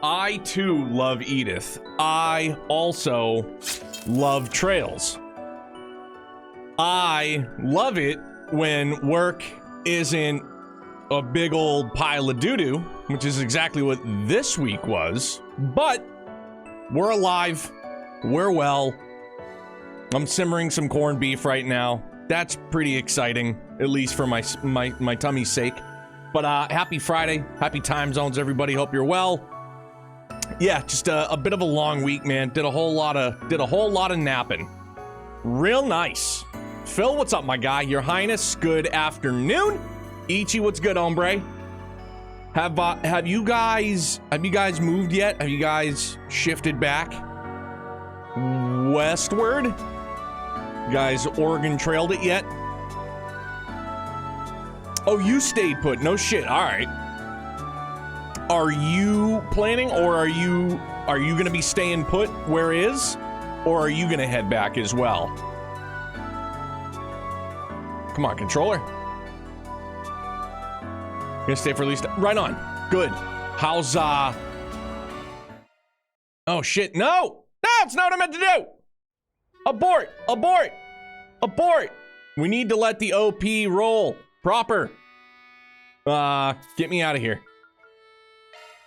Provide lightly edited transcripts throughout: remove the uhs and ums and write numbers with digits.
I too love Edith. I also love trails. I love it when work isn't a big old pile of doo-doo, which is exactly what this week was. But we're alive. We're well. I'm simmering some corned beef right now. That's pretty exciting, at least for my tummy's sake. But happy Friday. Happy time zones, everybody. Hope you're well. Yeah, just a bit of a long week, man. Did a whole lot of napping. Real nice. Phil, what's up, my guy? Your Highness, good afternoon. Ichi, what's good, hombre? Have you guys moved yet? Have you guys shifted back westward? You guys Oregon Trailed it yet? Oh, you stayed put. No shit. All right. Are you planning, or are you gonna be staying put where is, or are you gonna head back as well? Come on, controller. Gonna stay for at least right on. Good. How's oh shit, no! No, it's not what I meant to do! Abort! Abort! Abort! We need to let the OP roll. Proper. Get me out of here.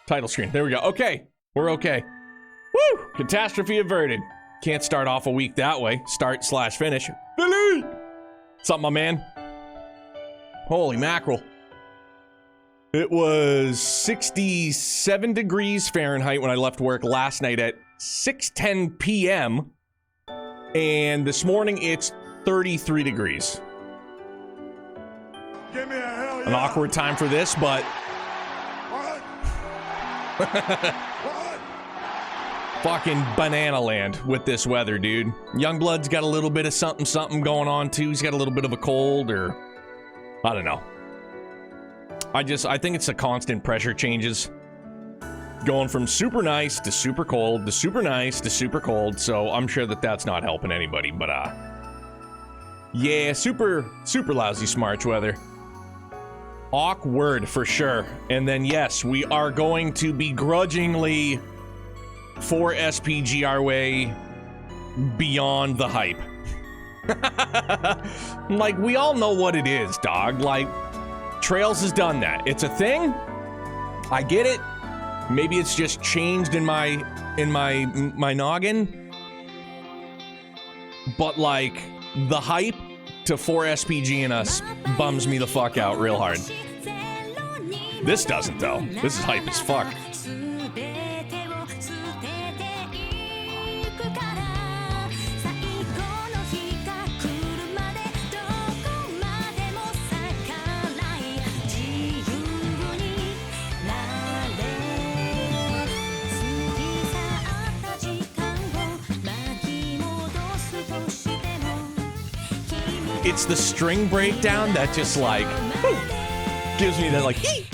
Title screen. There we go. Okay. We're okay. Woo! Catastrophe averted. Can't start off a week that way. Start/finish. Billy! What's up, my man? Holy mackerel. It was 67 degrees Fahrenheit when I left work last night at 6:10 p.m. And this morning it's 33 degrees. Give me a hell yeah. An awkward time for this, but... What? Fucking banana land with this weather, dude. Youngblood's got a little bit of something going on too. He's got a little bit of a cold, or... I don't know. I think it's the constant pressure changes. Going from super nice to super cold to super nice to super cold, so I'm sure that that's not helping anybody, but yeah, super lousy Smarch weather. Awkward for sure. And then yes, we are going to begrudgingly 4SPG our way beyond the hype. Like, we all know what it is, dog. Like, Trails has done that. It's a thing. I get it. Maybe it's just changed in my noggin. But like, the hype to 4SPG and us bums me the fuck out real hard. This doesn't though. This is hype as fuck. It's the string breakdown that just like whoo, gives me that like hee.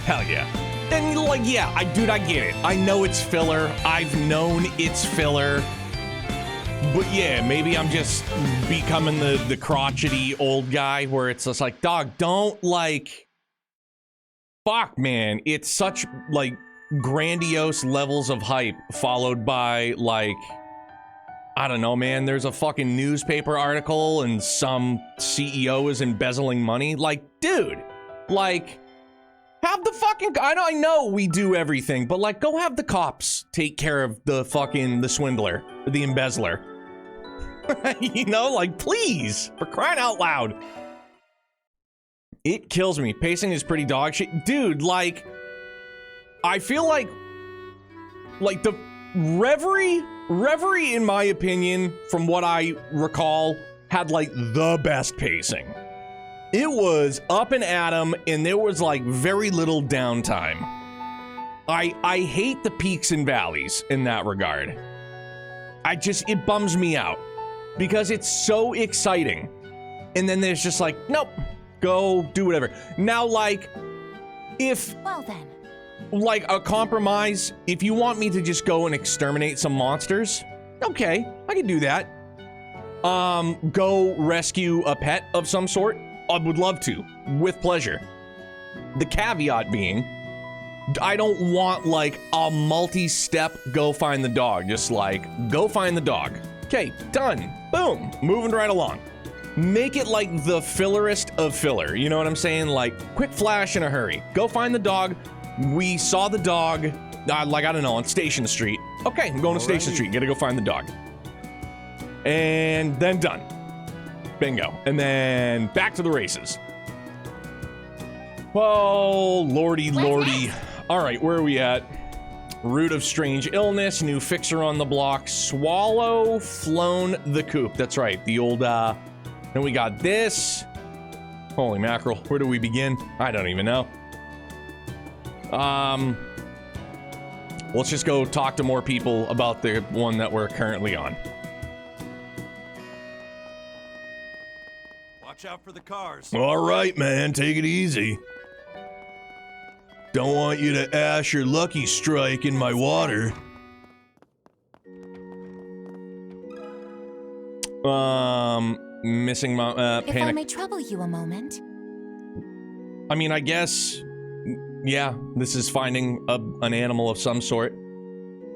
Hell yeah. And like, yeah, I get it. I know it's filler. I've known it's filler. But yeah, maybe I'm just becoming the crotchety old guy where it's just like, dog, don't like... Fuck, man. It's such, like, grandiose levels of hype followed by, like... I don't know, man. There's a fucking newspaper article and some CEO is embezzling money. Like, dude, like... Have the fucking... I know we do everything, but like, go have the cops take care of the swindler, the embezzler. You know, like, please, for crying out loud. It kills me. Pacing is pretty dog shit. Dude, like, I feel like the Reverie, in my opinion, from what I recall, had like the best pacing. It was up and at 'em, and there was like very little downtime. I hate the peaks and valleys in that regard. It bums me out because it's so exciting. And then there's just like, nope, go do whatever. Now, like, Well then. like a compromise, if you want me to just go and exterminate some monsters, okay, I can do that. Go rescue a pet of some sort, I would love to, with pleasure. The caveat being, I don't want like a multi-step go find the dog, just like, go find the dog. Okay, done, boom, moving right along. Make it like the fillerest of filler, you know what I'm saying? Like, quick flash in a hurry. Go find the dog. We saw the dog, like, I don't know, on Station Street. Okay, I'm going to Station Street, gotta go find the dog. And then done. Bingo. And then back to the races. Oh, lordy, lordy. All right, where are we at? Root of strange illness, new fixer on the block, swallow, flown the coop. That's right, the old, then we got this. Holy mackerel, where do we begin? I don't even know. Let's just go talk to more people about the one that we're currently on. Watch out for the cars. All right, man, take it easy. Don't want you to ash your lucky strike in my water. Missing my, If I panic. may trouble you a moment. I mean, I guess, yeah, this is finding an animal of some sort.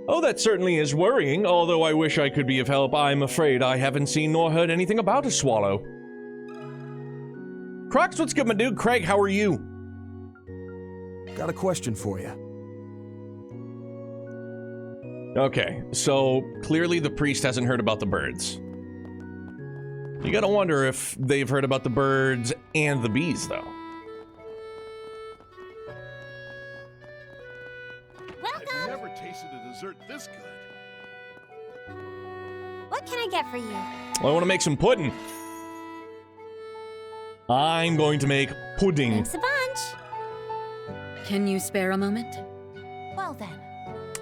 Oh, that certainly is worrying, although I wish I could be of help. I'm afraid I haven't seen nor heard anything about a swallow. Crocs, what's good, my dude? Craig, how are you? Got a question for you. Okay, so clearly the priest hasn't heard about the birds. You gotta wonder if they've heard about the birds and the bees, though. I've never tasted a dessert this good. What can I get for you? I want to make some pudding. I'm going to make pudding. Thanks a bunch. Can you spare a moment? Well then.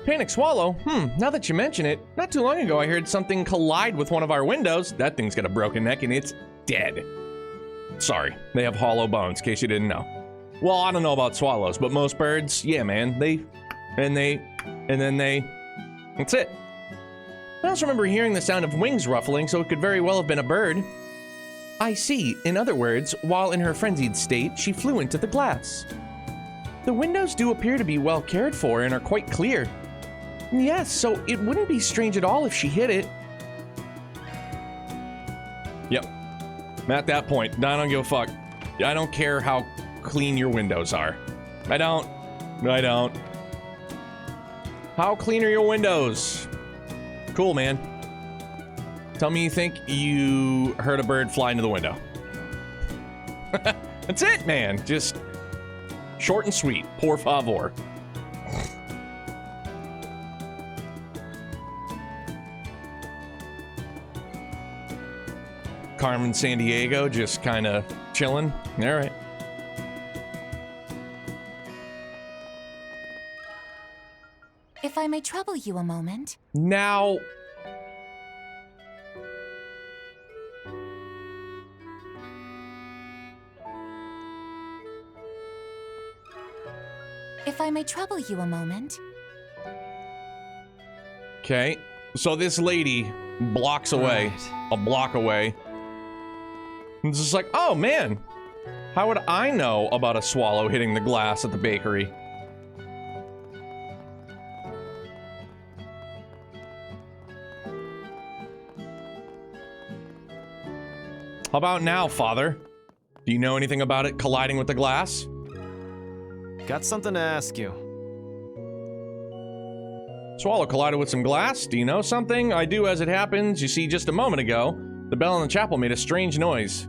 Panic swallow? Now that you mention it, not too long ago I heard something collide with one of our windows. That thing's got a broken neck and it's dead. Sorry, they have hollow bones, in case you didn't know. Well, I don't know about swallows, but most birds, yeah, man, that's it. I also remember hearing the sound of wings ruffling, so it could very well have been a bird. I see. In other words, while in her frenzied state, she flew into the glass. The windows do appear to be well cared for and are quite clear. Yes, so it wouldn't be strange at all if she hit it. Yep. I'm at that point. I don't give a fuck. I don't care how clean your windows are. I don't. How clean are your windows? Cool, man. Tell me you think you heard a bird fly into the window. That's it, man. Just short and sweet. Por favor. Carmen Sandiego just kind of chilling. All right. If I may trouble you a moment. Now, If I may trouble you a moment. okay. So this lady blocks away, a block away. It's just like, oh man, how would I know about a swallow hitting the glass at the bakery? How about now, Father? Do you know anything about it colliding with the glass? Got something to ask you. Swallow collided with some glass. Do you know something? I do, as it happens. You see, just a moment ago, the bell in the chapel made a strange noise.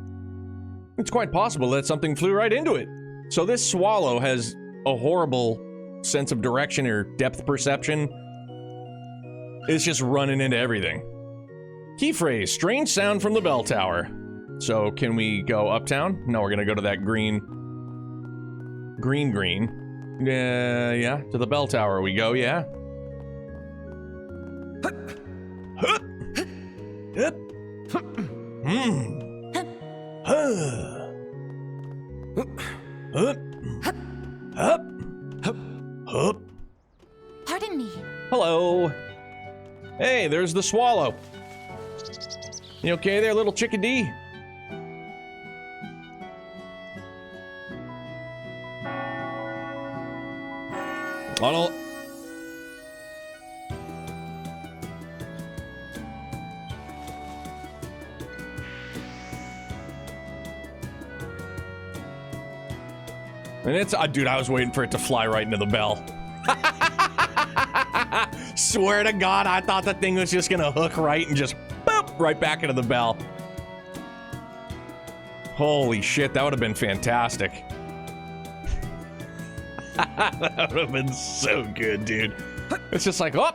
It's quite possible that something flew right into it. So this swallow has a horrible sense of direction or depth perception. It's just running into everything. Key phrase, strange sound from the bell tower. So can we go uptown? No, we're gonna go to that green. Yeah, to the bell tower we go, yeah. Pardon me. Hello. Hey, there's the swallow. You okay there, little chickadee? I don't... And it's... dude, I was waiting for it to fly right into the bell. Swear to God, I thought the thing was just gonna hook right and just boop, right back into the bell. Holy shit, that would have been fantastic. That would have been so good, dude. It's just like, oh,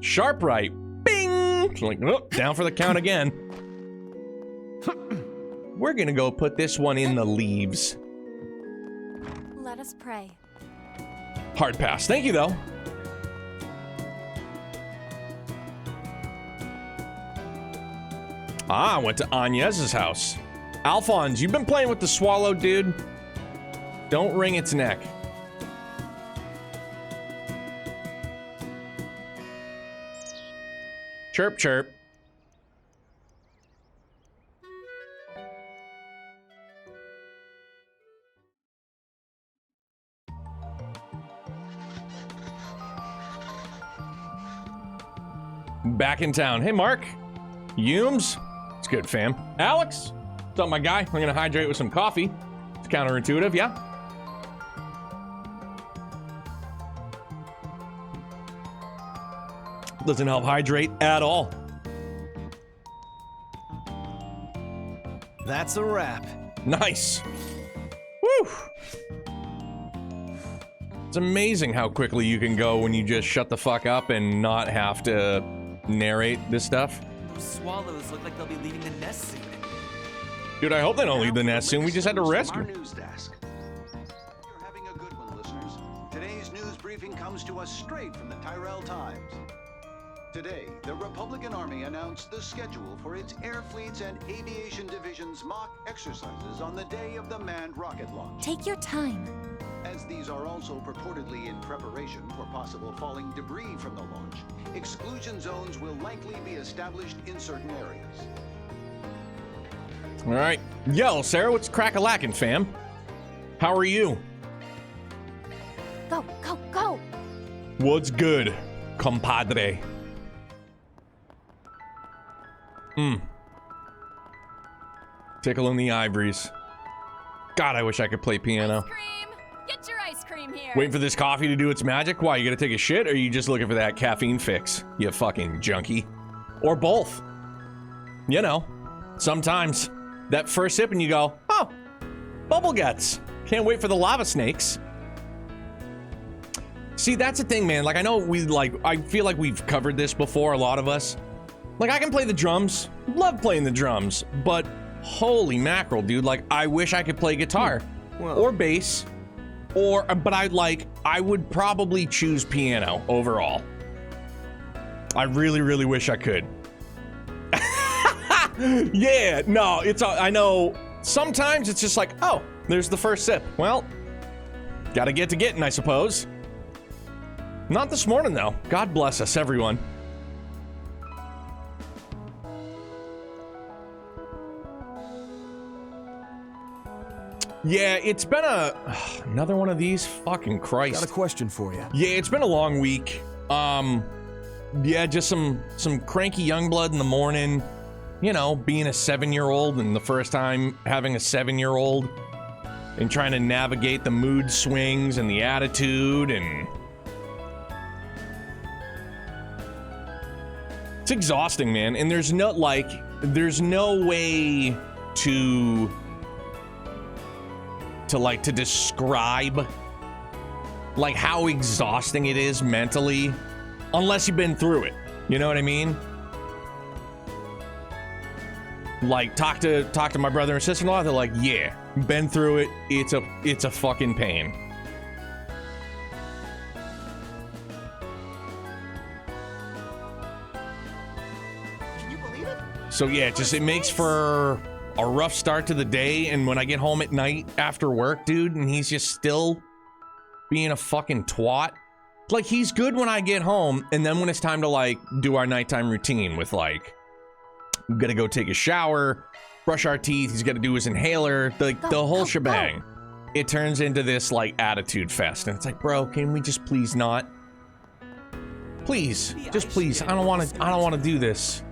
sharp right. Bing! It's like, oh, down for the count again. We're gonna go put this one in the leaves. Let us pray. Hard pass. Thank you, though. Ah, I went to Agnes's house. Alphonse, you've been playing with the swallow, dude. Don't wring its neck. Chirp, chirp. Back in town. Hey, Mark. Humes. It's good, fam. Alex. What's up, my guy? I'm gonna hydrate with some coffee. It's counterintuitive, yeah? Doesn't help hydrate at all. That's a wrap. Nice. Woo! It's amazing how quickly you can go when you just shut the fuck up and not have to narrate this stuff. Those swallows look like they'll be leaving the nest soon. Dude, I hope they don't leave the nest soon. We just had to rescue. Our news desk. You're having a good one, listeners. Today's news briefing comes to us straight from the Tyrell Times. Today, the Republican Army announced the schedule for its air fleets and aviation divisions' mock exercises on the day of the manned rocket launch. Take your time. As these are also purportedly in preparation for possible falling debris from the launch, exclusion zones will likely be established in certain areas. All right. Yo, Sarah, what's crack-a-lackin', fam? How are you? Go, go, go. What's good, compadre? Tickling the ivories. God, I wish I could play piano. Ice cream! Get your ice cream here! Waiting for this coffee to do its magic? Why, you gonna take a shit, or are you just looking for that caffeine fix? You fucking junkie. Or both. You know, sometimes that first sip and you go, oh, bubble guts. Can't wait for the lava snakes. See, that's the thing, man. Like, I know I feel like we've covered this before, a lot of us. Like, I can play the drums, love playing the drums, but holy mackerel, dude. Like, I wish I could play guitar or bass, but I would probably choose piano overall. I really, really wish I could. Yeah, no, I know sometimes it's just like, oh, there's the first sip. Well, gotta get to getting, I suppose. Not this morning, though. God bless us, everyone. Yeah, it's been another one of these. Fucking Christ. Got a question for you. Yeah, it's been a long week. Yeah, just some cranky young blood in the morning. You know, being a 7-year-old and the first time having a 7-year-old and trying to navigate the mood swings and the attitude, and it's exhausting, man. And there's no way to describe like how exhausting it is mentally unless you've been through it. You know what I mean? like talk to my brother and sister-in-law. They're like, yeah, been through it. It's a fucking pain. Can you believe it? So yeah, it makes for a rough start to the day. And when I get home at night after work, dude, and he's just still being a fucking twat. Like, he's good when I get home, and then when it's time to like do our nighttime routine with like, we gotta go take a shower, brush our teeth, he's gotta do his inhaler, the whole shebang. It turns into this like attitude fest, and it's like, bro, can we just please not? Please, just please. I don't want to do this.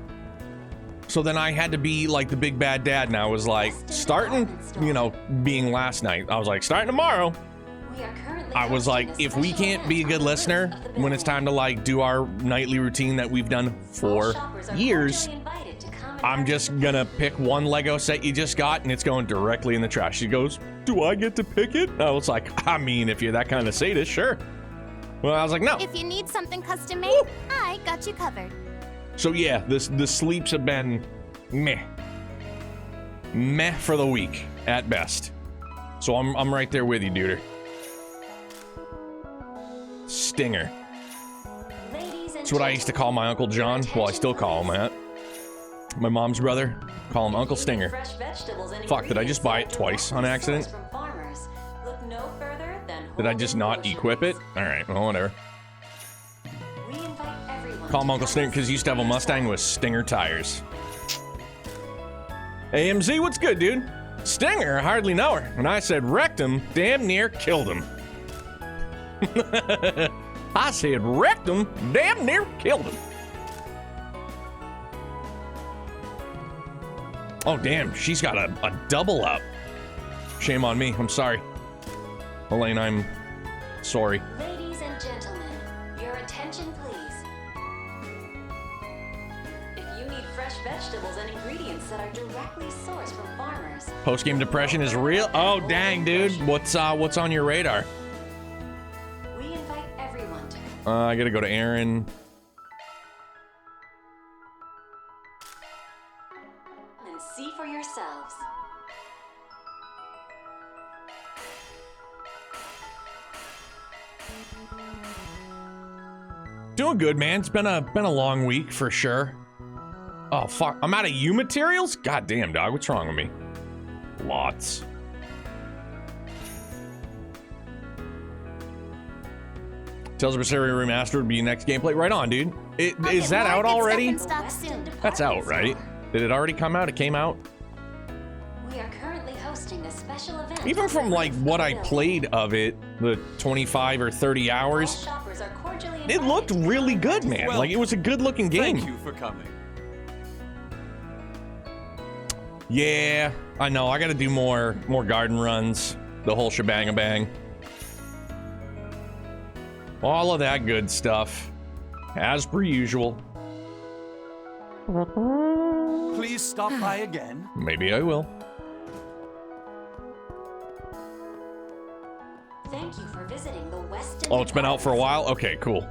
So then I had to be like the big bad dad, and I was like, starting, you know, being last night, I was like, starting tomorrow. I was like, if we can't be a good listener when it's time to like do our nightly routine that we've done for years, I'm just gonna pick one Lego set you just got and it's going directly in the trash. She goes, do I get to pick it? I was like, I mean, if you're that kind of sadist, sure. Well, I was like, no. If you need something custom made, I got you covered. So yeah, the sleeps have been meh. Meh for the week at best. So I'm right there with you, dude. Stinger. That's what I used to call my Uncle John. Well, I still call him that. My mom's brother, call him Uncle Stinger. Fuck, did I just buy it twice on accident? Did I just not equip it? Alright, well, whatever. Call him Uncle Stinger because he used to have a Mustang with Stinger tires. AMZ, what's good, dude? Stinger? I hardly know her. When I said wrecked him, damn near killed him. I said wrecked him, damn near killed him. Oh, damn, she's got a double up. Shame on me, I'm sorry. Elaine, I'm sorry. Ladies and gentlemen, your attention please. If you need fresh vegetables and ingredients that are directly sourced from farmers. Post-game depression is real? Oh, dang, dude. What's on your radar? We invite everyone to I gotta go to Aaron. and see for yourselves. Doing good, man. It's been a long week for sure. Oh fuck, I'm out of U materials? God damn, dog, what's wrong with me? Lots. Tales of Berseria Remastered would be next gameplay. Right on, dude. Is that out already? That's out, right? Did it already come out? It came out? We are currently hosting a special event. Even from like what I played of it, the 25 or 30 hours, it looked really good, man. Well, like it was a good looking game. Thank you for coming. Yeah, I know. I got to do more garden runs, the whole shebang-a-bang. All of that good stuff, as per usual. Please stop by again. Maybe I will. Thank you for visiting the Weston. Oh, it's been out for a while? Okay, cool.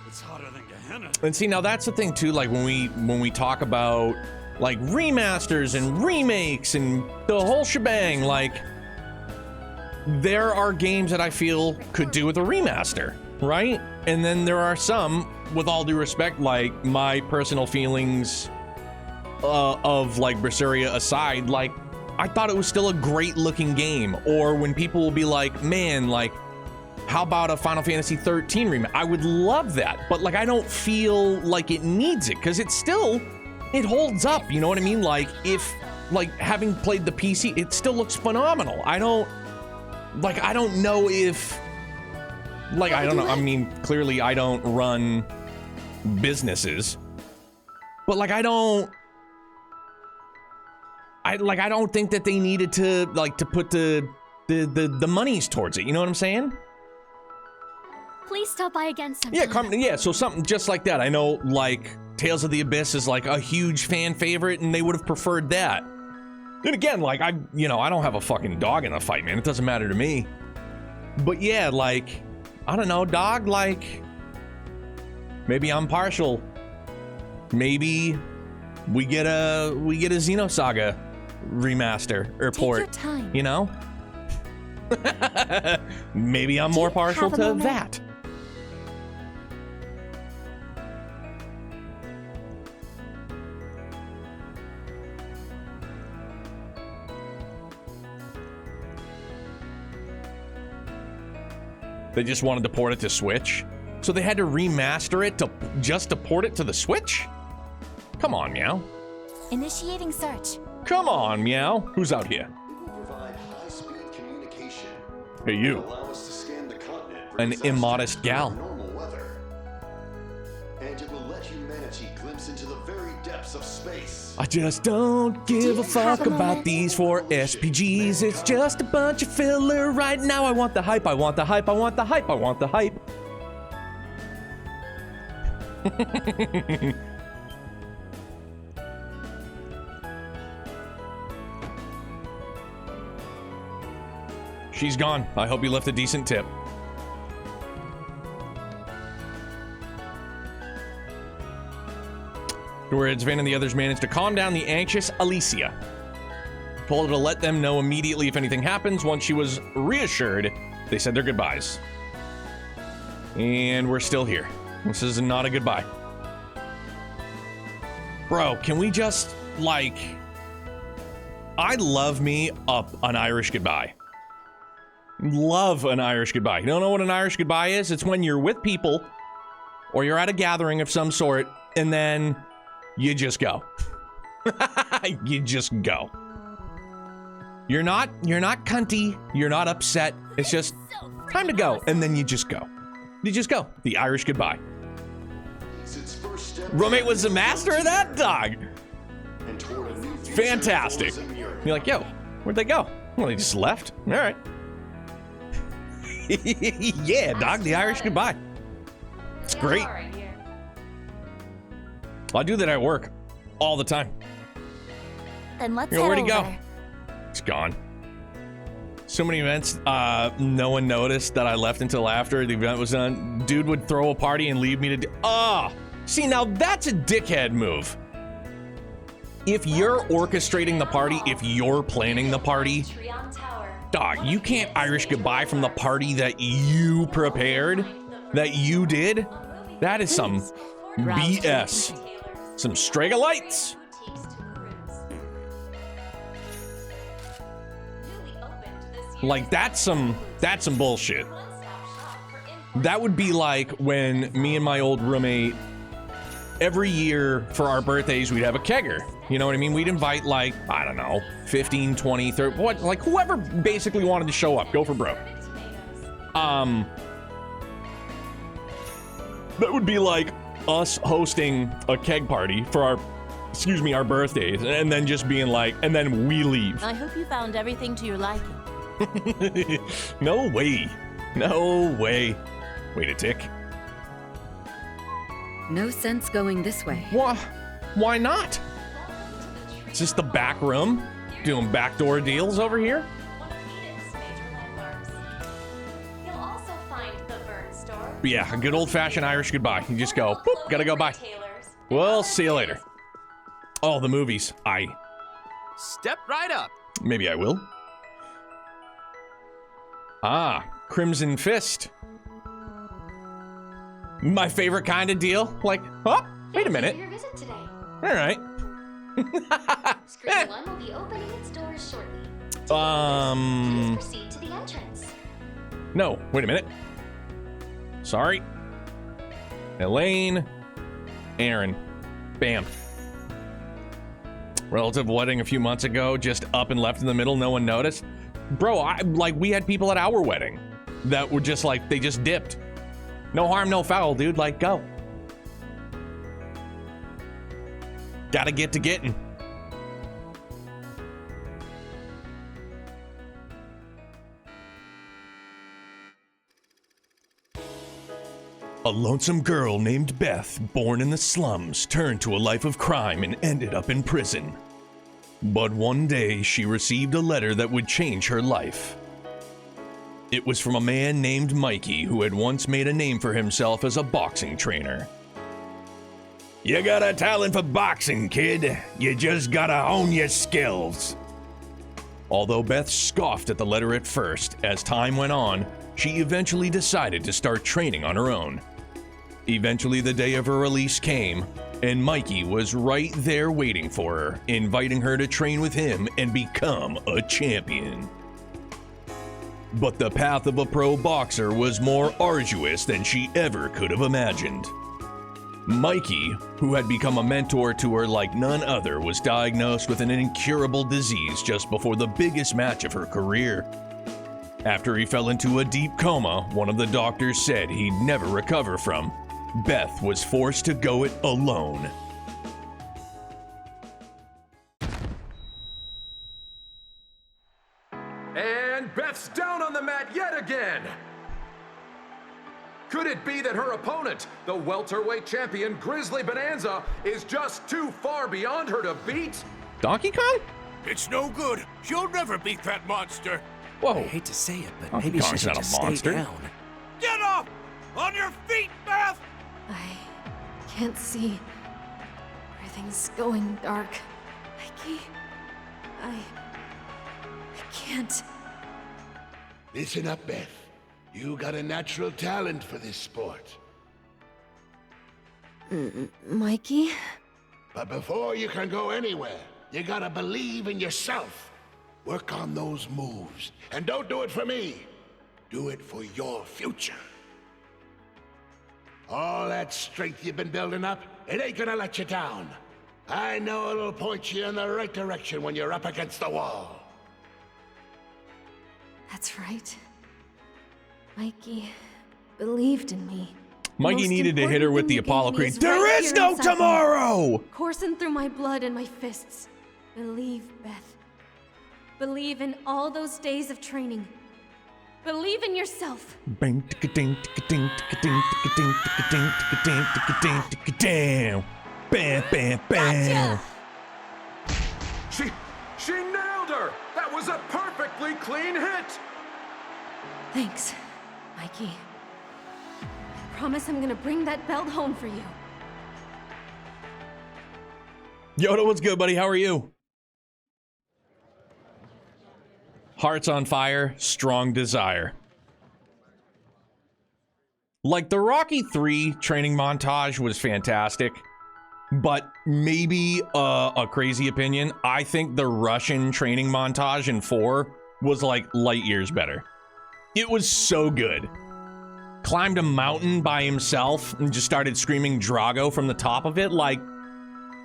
It's hotter than Gehenna. And see, now that's the thing too, like when we talk about like remasters and remakes and the whole shebang, like there are games that I feel could do with a remaster, right? And then there are some, with all due respect, like my personal feelings of like Berseria aside, like I thought it was still a great looking game. Or when people will be like, man, like how about a Final Fantasy 13 remake? I would love that, but like I don't feel like it needs it because it holds up, you know what I mean? Like if like having played the PC, it still looks phenomenal. I don't know if like I don't know. I mean, clearly I don't run businesses, but like I don't think that they needed to like to put the monies towards it. You know what I'm saying? Please stop by again sometime. Yeah, so something just like that. I know like Tales of the Abyss is like a huge fan favorite and they would have preferred that. And again, like I don't have a fucking dog in the fight, man. It doesn't matter to me. But yeah, like I don't know, dog, like Maybe I'm partial. Maybe we get a Xenosaga remaster or port. Take your time. You know? Maybe I'm more partial to that. They just wanted to port it to Switch. So they had to remaster it just to port it to the Switch? Come on, Meow. Initiating search. Come on, Meow. Who's out here? It will provide high-speed communication. Hey, you. Allow us to scan the continent for An disasters immodest gal. and normal weather. And it will let humanity glimpse into the very depths of space. I just don't give a fuck about these 4 SPGs. It's just a bunch of filler right now. I want the hype. I want the hype. I want the hype. I want the hype. She's gone. I hope you left a decent tip. Whereas Van and the others managed to calm down the anxious Alicia. Told her to let them know immediately if anything happens. Once she was reassured, they said their goodbyes. And we're still here. This is not a goodbye. Bro, can we just, like... I love me an Irish goodbye. Love an Irish goodbye. You don't know what an Irish goodbye is? It's when you're with people, or you're at a gathering of some sort, and then you just go. You just go. You're not cunty. You're not upset. It's just time to go, and then you just go. You just go. The Irish goodbye. Roommate was the master of that, dog. Fantastic. You're like, yo, where'd they go? Well, they just left. All right. Yeah, dog, the Irish goodbye. It's great. I do that at work all the time. Then let's You know, head where'd he go? over. It's gone. So many events, no one noticed that I left until after the event was done. Dude would throw a party and leave me to... See, now that's a dickhead move. If you're orchestrating the party, if you're planning the party, dog, you can't Irish goodbye from the party that you prepared, that you did. That is some BS. Some Strega lights. Like, that's some bullshit. That would be like when me and my old roommate, every year for our birthdays, we'd have a kegger. You know what I mean? We'd invite, like, I don't know, 15, 20, 30, what, like whoever basically wanted to show up, go for broke. That would be like us hosting a keg party for our birthdays, and then just being like, and then we leave. I hope you found everything to your liking. No way. No way. Wait a tick. No sense going this way. Why not? Is this the back room? Doing backdoor deals over here? But yeah, a good old-fashioned Irish goodbye. You just go, boop, gotta go, bye. Well, see you later. Oh, the movies. Step right up. Maybe I will. Crimson Fist. My favorite kind of deal. Like, oh, wait a minute. Your visit today. All right. Screen 1 will be opening its doors shortly. Please proceed to the entrance. No, wait a minute. Sorry. Elaine. Aaron. Bam. Relative wedding a few months ago, just up and left in the middle, no one noticed. Bro, we had people at our wedding that were just like, they just dipped. No harm, no foul, dude. Like, go. Gotta get to getting. A lonesome girl named Beth, born in the slums, turned to a life of crime and ended up in prison. But one day, she received a letter that would change her life. It was from a man named Mikey, who had once made a name for himself as a boxing trainer. You got a talent for boxing, kid. You just gotta hone your skills. Although Beth scoffed at the letter at first, as time went on, she eventually decided to start training on her own. Eventually, the day of her release came, and Mikey was right there waiting for her, inviting her to train with him and become a champion. But the path of a pro boxer was more arduous than she ever could have imagined. Mikey, who had become a mentor to her like none other, was diagnosed with an incurable disease just before the biggest match of her career. After he fell into a deep coma, one of the doctors said he'd never recover from. Beth was forced to go it alone. And Beth's down on the mat yet again! Could it be that her opponent, the welterweight champion Grizzly Bonanza, is just too far beyond her to beat? Donkey Kong? It's no good. She'll never beat that monster. Whoa. I hate to say it, but Donkey maybe Kong's she should not a just monster. stay down. Get up! On your feet, Beth! I can't see. Everything's going dark. Mikey, I can't. Listen up, Beth. You got a natural talent for this sport. Mikey? But before you can go anywhere, you gotta believe in yourself. Work on those moves. And don't do it for me. Do it for your future. All that strength you've been building up, it ain't gonna let you down. I know it'll point you in the right direction when you're up against the wall. That's right. Mikey believed in me. Mikey Most needed to hit her with the Apollo important Creed. thing you gave me There is is right no here inside me, tomorrow! coursing through my blood and my fists. Believe, Beth. Believe in all those days of training. Believe in yourself. Bang, ticka-ding, ticka-ding, ticka-ding, ticka-ding, ticka-ding, ticka-ding, ticka-ding, ticka-ding. Bam, bam, bam. She nailed her! That was a perfectly clean hit! Thanks, Mikey. I promise I'm gonna bring that belt home for you. Yoda, what's good, buddy? How are you? Hearts on fire, strong desire. Like, the Rocky 3 training montage was fantastic, but maybe a crazy opinion, I think the Russian training montage in 4 was like light years better. It was so good. Climbed a mountain by himself and just started screaming Drago from the top of it. Like,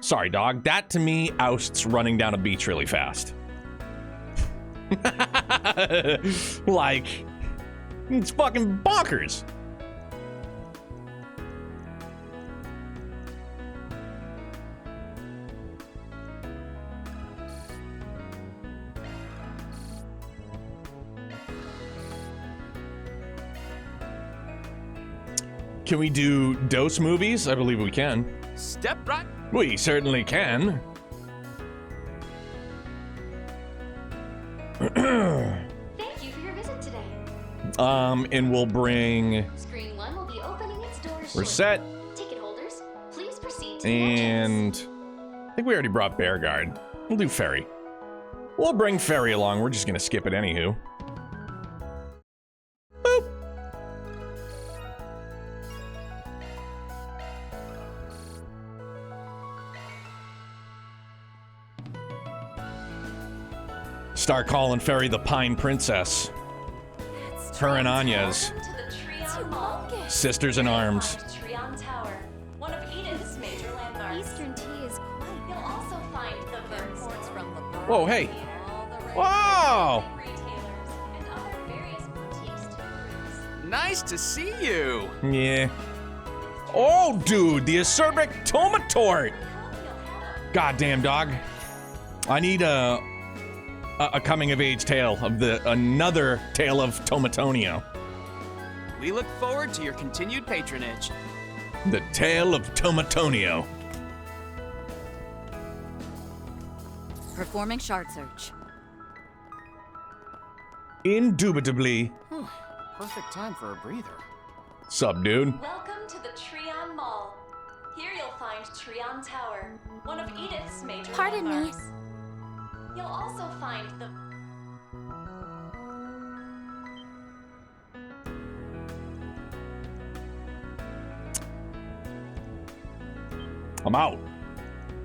sorry, dog, that to me ousts running down a beach really fast. Like, it's fucking bonkers. Can we do Dose movies? I believe we can. Step right. We certainly can. Thank you for your visit today. And we'll bring... Screen 1 will be opening its doors We're shortly. set. Ticket holders, please proceed to And I think we already brought Bear Guard. We'll do Ferry. We'll bring Ferry along. We're just gonna skip it anywho. Boop. Start calling Ferry the Pine Princess. Her and Anya's Welcome to the Treon Mall. sisters in arms. Treon Tower, one of Eden's major landmarks. Eastern tea is quite. You'll also find the imports from the Whoa, hey. all the Wow. retailers and other various boutiques to cruise. Nice to see you. Yeah. Oh, dude, the acerbic tomatort. Goddamn, dog. I need a coming-of-age tale of another tale of Tomatonio. We look forward to your continued patronage. The tale of Tomatonio. Performing shard search. Indubitably. Perfect time for a breather. Sup, dude? Welcome to the Treon Mall. Here you'll find Trion Tower, one of Edith's major Pardon me. landmarks. You'll also find the... I'm out.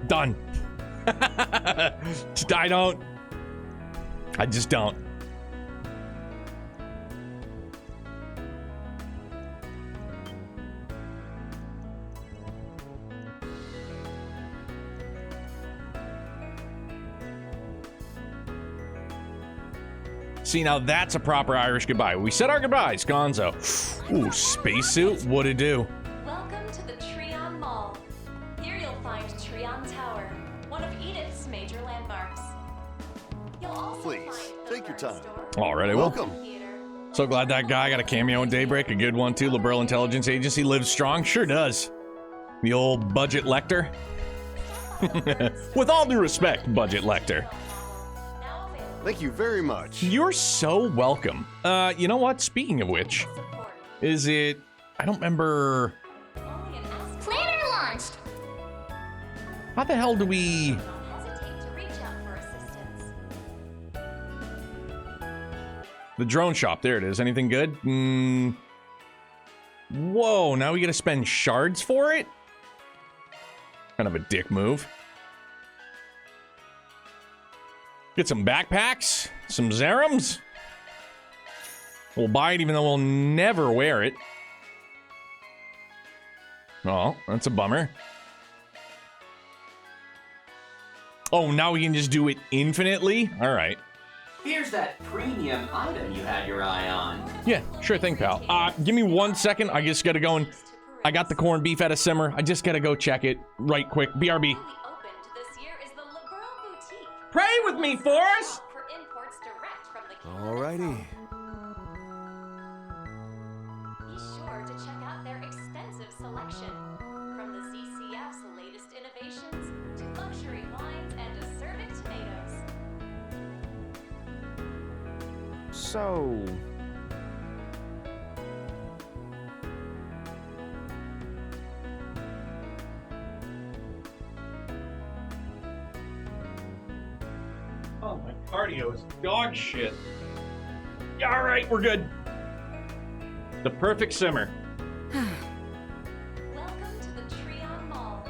Done. I just don't. See, now that's a proper Irish goodbye. We said our goodbyes, Gonzo. Ooh, spacesuit, what'd it do? Welcome to the Trion Mall. Here you'll find Trion Tower, one of Edith's major landmarks. You'll also Please, find take your time. All right, I will. Welcome. So glad that guy got a cameo in Daybreak. A good one, too. LaBelle Intelligence Agency lives strong. Sure does. The old Budget Lecter. With all due respect, Budget Lecter. Thank you very much. You're so welcome. You know what? Speaking of which, is it... I don't remember... Planner launched. How the hell do we... Don't hesitate to reach out for assistance. The drone shop. There it is. Anything good? Whoa, now we gotta spend shards for it? Kind of a dick move. Get some backpacks, some Zerums. We'll buy it even though we'll never wear it. Oh, that's a bummer. Oh, now we can just do it infinitely? All right. Here's that premium item you had your eye on. Yeah, sure thing, pal. Give me 1 second. I just gotta go and... I got the corned beef at a simmer. I just gotta go check it right quick. BRB. Pray with me, Forrest! For imports direct from the Alrighty. Be sure to check out their extensive selection. From the CCF's latest innovations to luxury wines and acerbic tomatoes. So... Oh, my cardio is dog shit. All right, we're good. The perfect simmer. Welcome to the Trion Mall.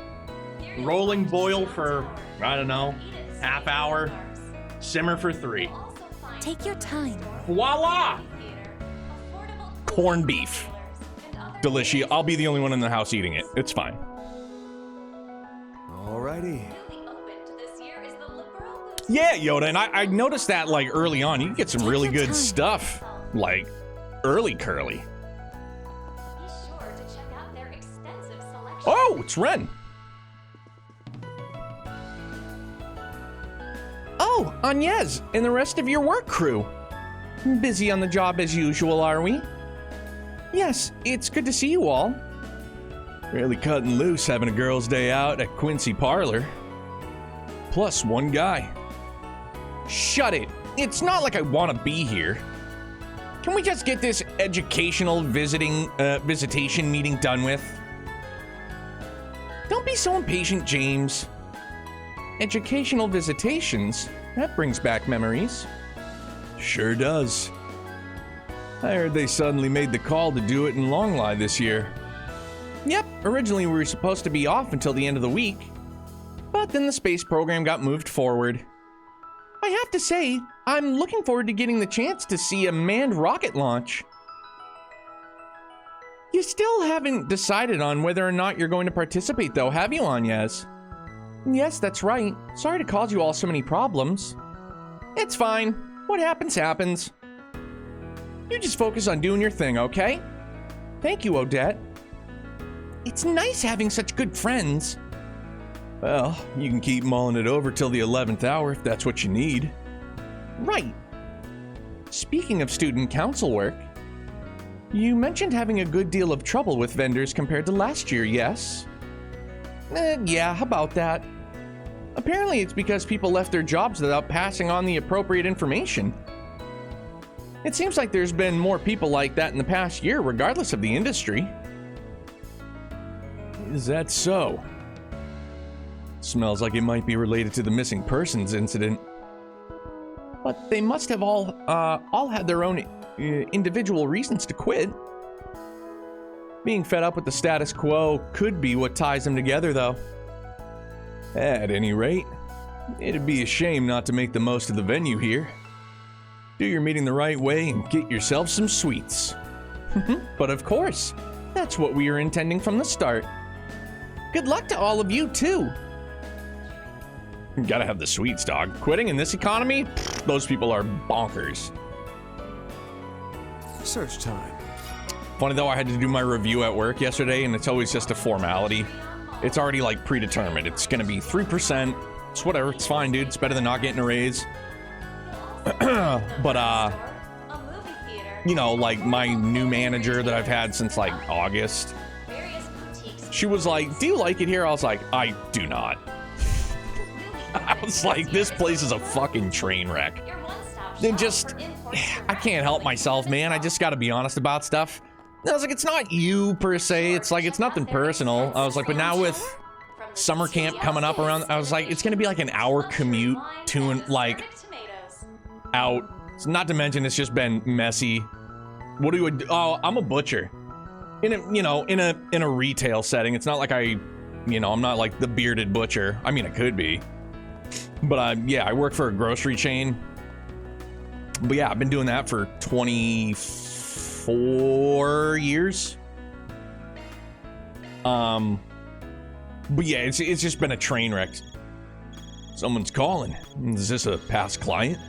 Here you'll Rolling find boil Trion for, Tower, I don't know, Edith's half major hour. landmarks. Simmer for 3. You'll also find Take your time. Voila! theater, affordable Corned beef. and other Delicious. I'll be the only one in the house eating it. It's fine. Alrighty. newly opened this year is the Liberal Boutique. Yeah, Yoda, and I noticed that, like, early on. You can get some Take really your good time. stuff. Like, early curly. Be sure to check out their extensive selection. Oh, it's Ren. Oh, Agnes and the rest of your work crew. Busy on the job as usual, are we? Yes, it's good to see you all. Really cutting loose having a girls' day out at Quincy Parlor. Plus one guy. Shut it. It's not like I want to be here. Can we just get this educational visitation meeting done with? Don't be so impatient, James. Educational visitations? That brings back memories. Sure does. I heard they suddenly made the call to do it in Longlie this year. Yep, originally we were supposed to be off until the end of the week. But then the space program got moved forward. I have to say, I'm looking forward to getting the chance to see a manned rocket launch. You still haven't decided on whether or not you're going to participate though, have you, Agnes? Yes, that's right. Sorry to cause you all so many problems. It's fine. What happens, happens. You just focus on doing your thing, okay? Thank you, Odette. It's nice having such good friends. Well, you can keep mulling it over till the 11th hour if that's what you need. Right. Speaking of student council work, you mentioned having a good deal of trouble with vendors compared to last year, yes? Yeah, how about that? Apparently it's because people left their jobs without passing on the appropriate information. It seems like there's been more people like that in the past year, regardless of the industry. Is that so? Smells like it might be related to the missing persons incident. But they must have all had their own individual reasons to quit. Being fed up with the status quo could be what ties them together, though. At any rate, it'd be a shame not to make the most of the venue here. Do your meeting the right way and get yourself some sweets. But of course, that's what we were intending from the start. Good luck to all of you, too. Gotta have the sweets, dog. Quitting in this economy? Pfft, those people are bonkers. Search time. Funny though, I had to do my review at work yesterday, and it's always just a formality. It's already like predetermined. It's gonna be 3%. It's whatever. It's fine, dude. It's better than not getting a raise. But you know, like my new manager that I've had since like August, she was like, "Do you like it here?" I was like, "I do not." I was like, "This place is a fucking train wreck." Then just, I can't help myself, man. I just gotta be honest about stuff. I was like, it's not you per se. It's like, it's nothing personal. I was like, but now with summer camp coming up around, I was like, it's gonna be like an hour commute to and like out. Not to mention, it's just been messy. What do we do? Oh, I'm a butcher. In a, you know, in a retail setting. It's not like I'm not like the bearded butcher. I mean, I could be. But yeah, I work for a grocery chain. But yeah, I've been doing that for 24 years. But yeah, it's just been a train wreck. Someone's calling. Is this a past client?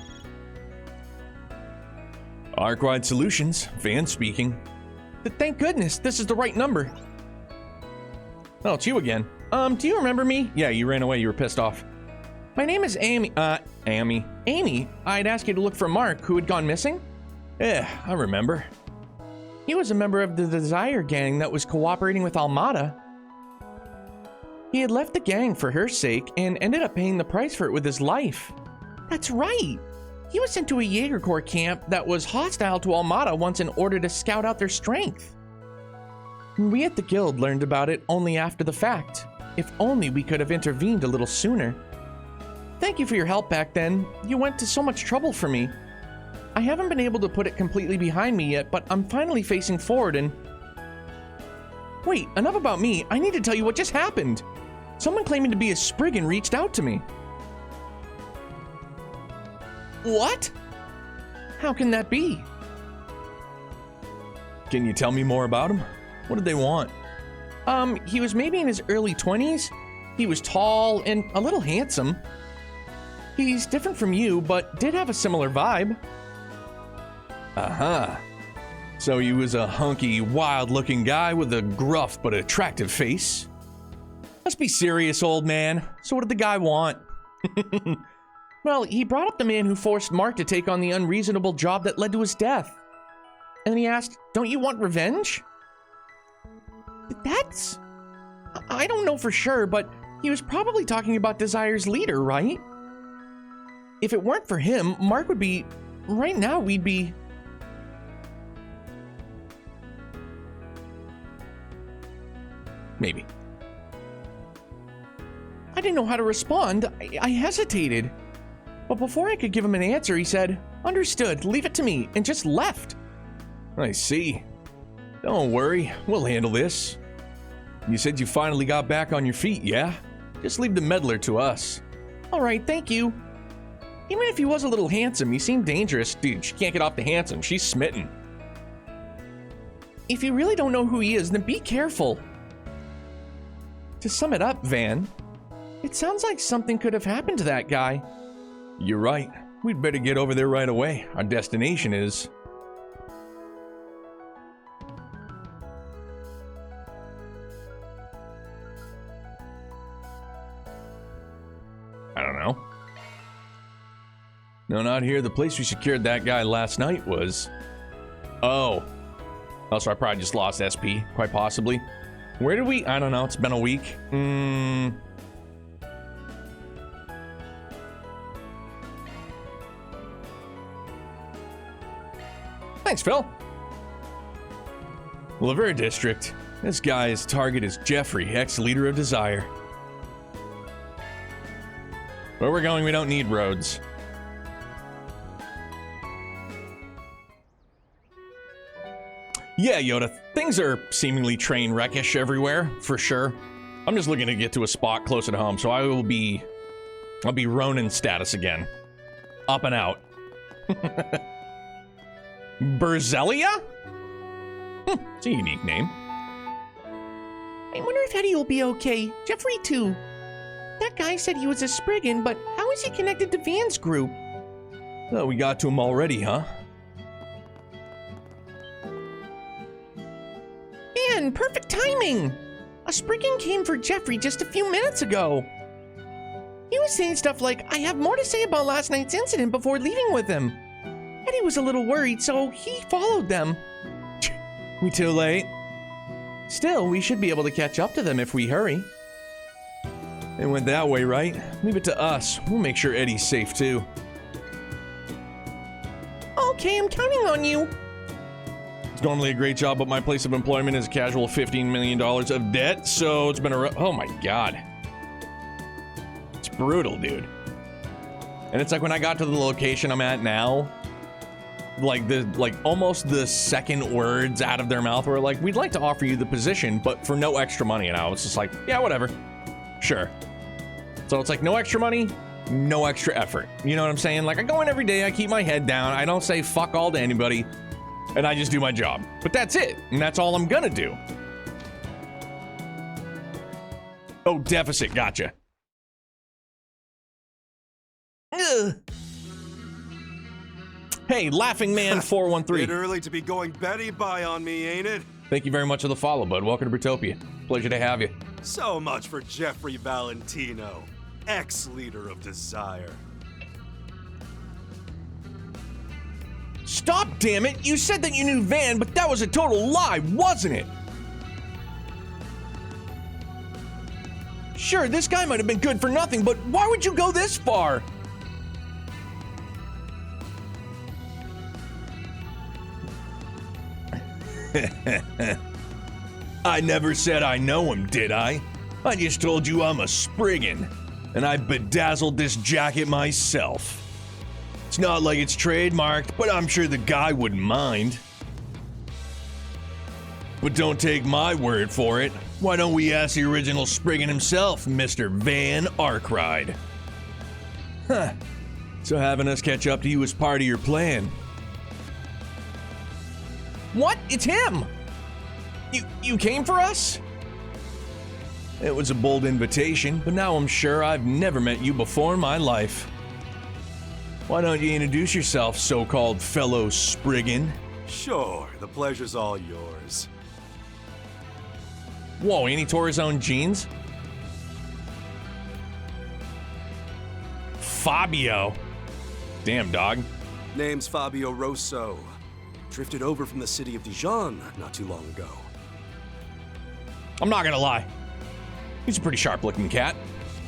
Arkwide Solutions, Van speaking. Thank goodness, this is the right number. Oh, it's you again. Do you remember me? Yeah, you ran away. You were pissed off. My name is Amy. Amy, I'd asked you to look for Mark, who had gone missing? Yeah, I remember. He was a member of the Desire gang that was cooperating with Almada. He had left the gang for her sake and ended up paying the price for it with his life. That's right. He was sent to a Jaeger Corps camp that was hostile to Almada once in order to scout out their strength. We at the guild learned about it only after the fact. If only we could have intervened a little sooner. Thank you for your help back then. You went to so much trouble for me. I haven't been able to put it completely behind me yet, but I'm finally facing forward and... Wait, enough about me. I need to tell you what just happened. Someone claiming to be a Spriggan reached out to me. What? How can that be? Can you tell me more about him? What did they want? He was maybe in his early 20s. He was tall and a little handsome. He's different from you, but did have a similar vibe. Uh-huh. So he was a hunky, wild-looking guy with a gruff but attractive face. Let's be serious, old man. So what did the guy want? Well, he brought up the man who forced Mark to take on the unreasonable job that led to his death. And then he asked, don't you want revenge? That's... I don't know for sure, but he was probably talking about Desire's leader, right? If it weren't for him, Mark would be... Right now, we'd be... Maybe. I didn't know how to respond. I hesitated. But before I could give him an answer, he said, understood, leave it to me, and just left. I see. Don't worry, we'll handle this. You said you finally got back on your feet, yeah? Just leave the meddler to us. All right, thank you. Even if he was a little handsome, he seemed dangerous. Dude, she can't get off the handsome. She's smitten. If you really don't know who he is, then be careful. To sum it up, Van, it sounds like something could have happened to that guy. You're right. We'd better get over there right away. Our destination is... I don't know. No, not here. The place we secured that guy last night was... Oh. Oh, so I probably just lost SP, quite possibly. Where did we... I don't know. It's been a week. Thanks, Phil. Laverne District. This guy's target is Jeffrey, ex-leader of Desire. Where we're going, we don't need roads. Yeah, Yoda, things are seemingly train wreckish everywhere, for sure. I'm just looking to get to a spot closer to home, so I'll be Ronin status again. Up and out. Berzelia? It's a unique name. I wonder if Eddie will be okay. Jeffrey too. That guy said he was a Spriggan, but how is he connected to Van's group? Oh, we got to him already, huh? Man, perfect timing! A Spriggan came for Jeffrey just a few minutes ago. He was saying stuff like, I have more to say about last night's incident before leaving with him. Eddie was a little worried, so he followed them. We too late? Still, we should be able to catch up to them if we hurry. It went that way, right? Leave it to us. We'll make sure Eddie's safe too. Okay, I'm counting on you. It's normally a great job, but my place of employment is a casual $15 million of debt, so it's been a oh my god. It's brutal, dude. And it's like when I got to the location I'm at now, like almost the second words out of their mouth were like, we'd like to offer you the position, but for no extra money. And I was just like, yeah, whatever. Sure. So it's like no extra money, no extra effort. You know what I'm saying? Like I go in every day, I keep my head down, I don't say fuck all to anybody, and I just do my job. But that's it, and that's all I'm gonna do. Oh, deficit, gotcha. Ugh. Hey, Laughing Man 413. Bit early to be going Betty bye on me, ain't it? Thank you very much for the follow, bud. Welcome to Brutopia. Pleasure to have you. So much for Jeffrey Valentino, ex-leader of Desire. Stop, damn it! You said that you knew Van, but that was a total lie, wasn't it? Sure, this guy might have been good for nothing, but why would you go this far? I never said I know him, did I? I just told you I'm a Spriggan, and I bedazzled this jacket myself. It's not like it's trademarked, but I'm sure the guy wouldn't mind. But don't take my word for it. Why don't we ask the original Spriggan himself, Mr. Van Arkwright? Huh. So having us catch up to you is part of your plan. What? It's him! You came for us? It was a bold invitation, but now I'm sure I've never met you before in my life. Why don't you introduce yourself, so-called fellow Spriggan? Sure, the pleasure's all yours. Whoa, ain't he tore his own jeans? Fabio. Damn, dog. Name's Fabio Rosso. Drifted over from the city of Dijon not too long ago. I'm not gonna lie. He's a pretty sharp-looking cat.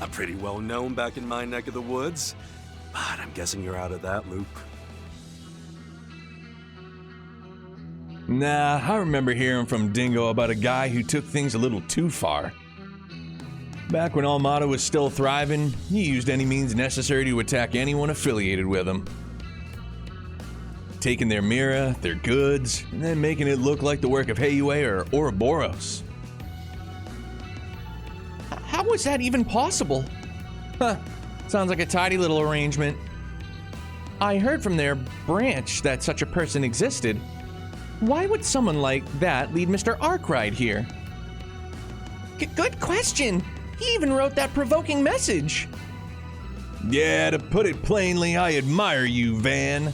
I'm pretty well known back in my neck of the woods, but I'm guessing you're out of that loop. Nah, I remember hearing from Dingo about a guy who took things a little too far. Back when Almada was still thriving, he used any means necessary to attack anyone affiliated with him. Taking their mira, their goods, and then making it look like the work of Heue or Ouroboros. How was that even possible? Huh, sounds like a tidy little arrangement. I heard from their branch that such a person existed. Why would someone like that lead Mr. Arkwright here? Good question. He even wrote that provoking message. Yeah, to put it plainly, I admire you, Van.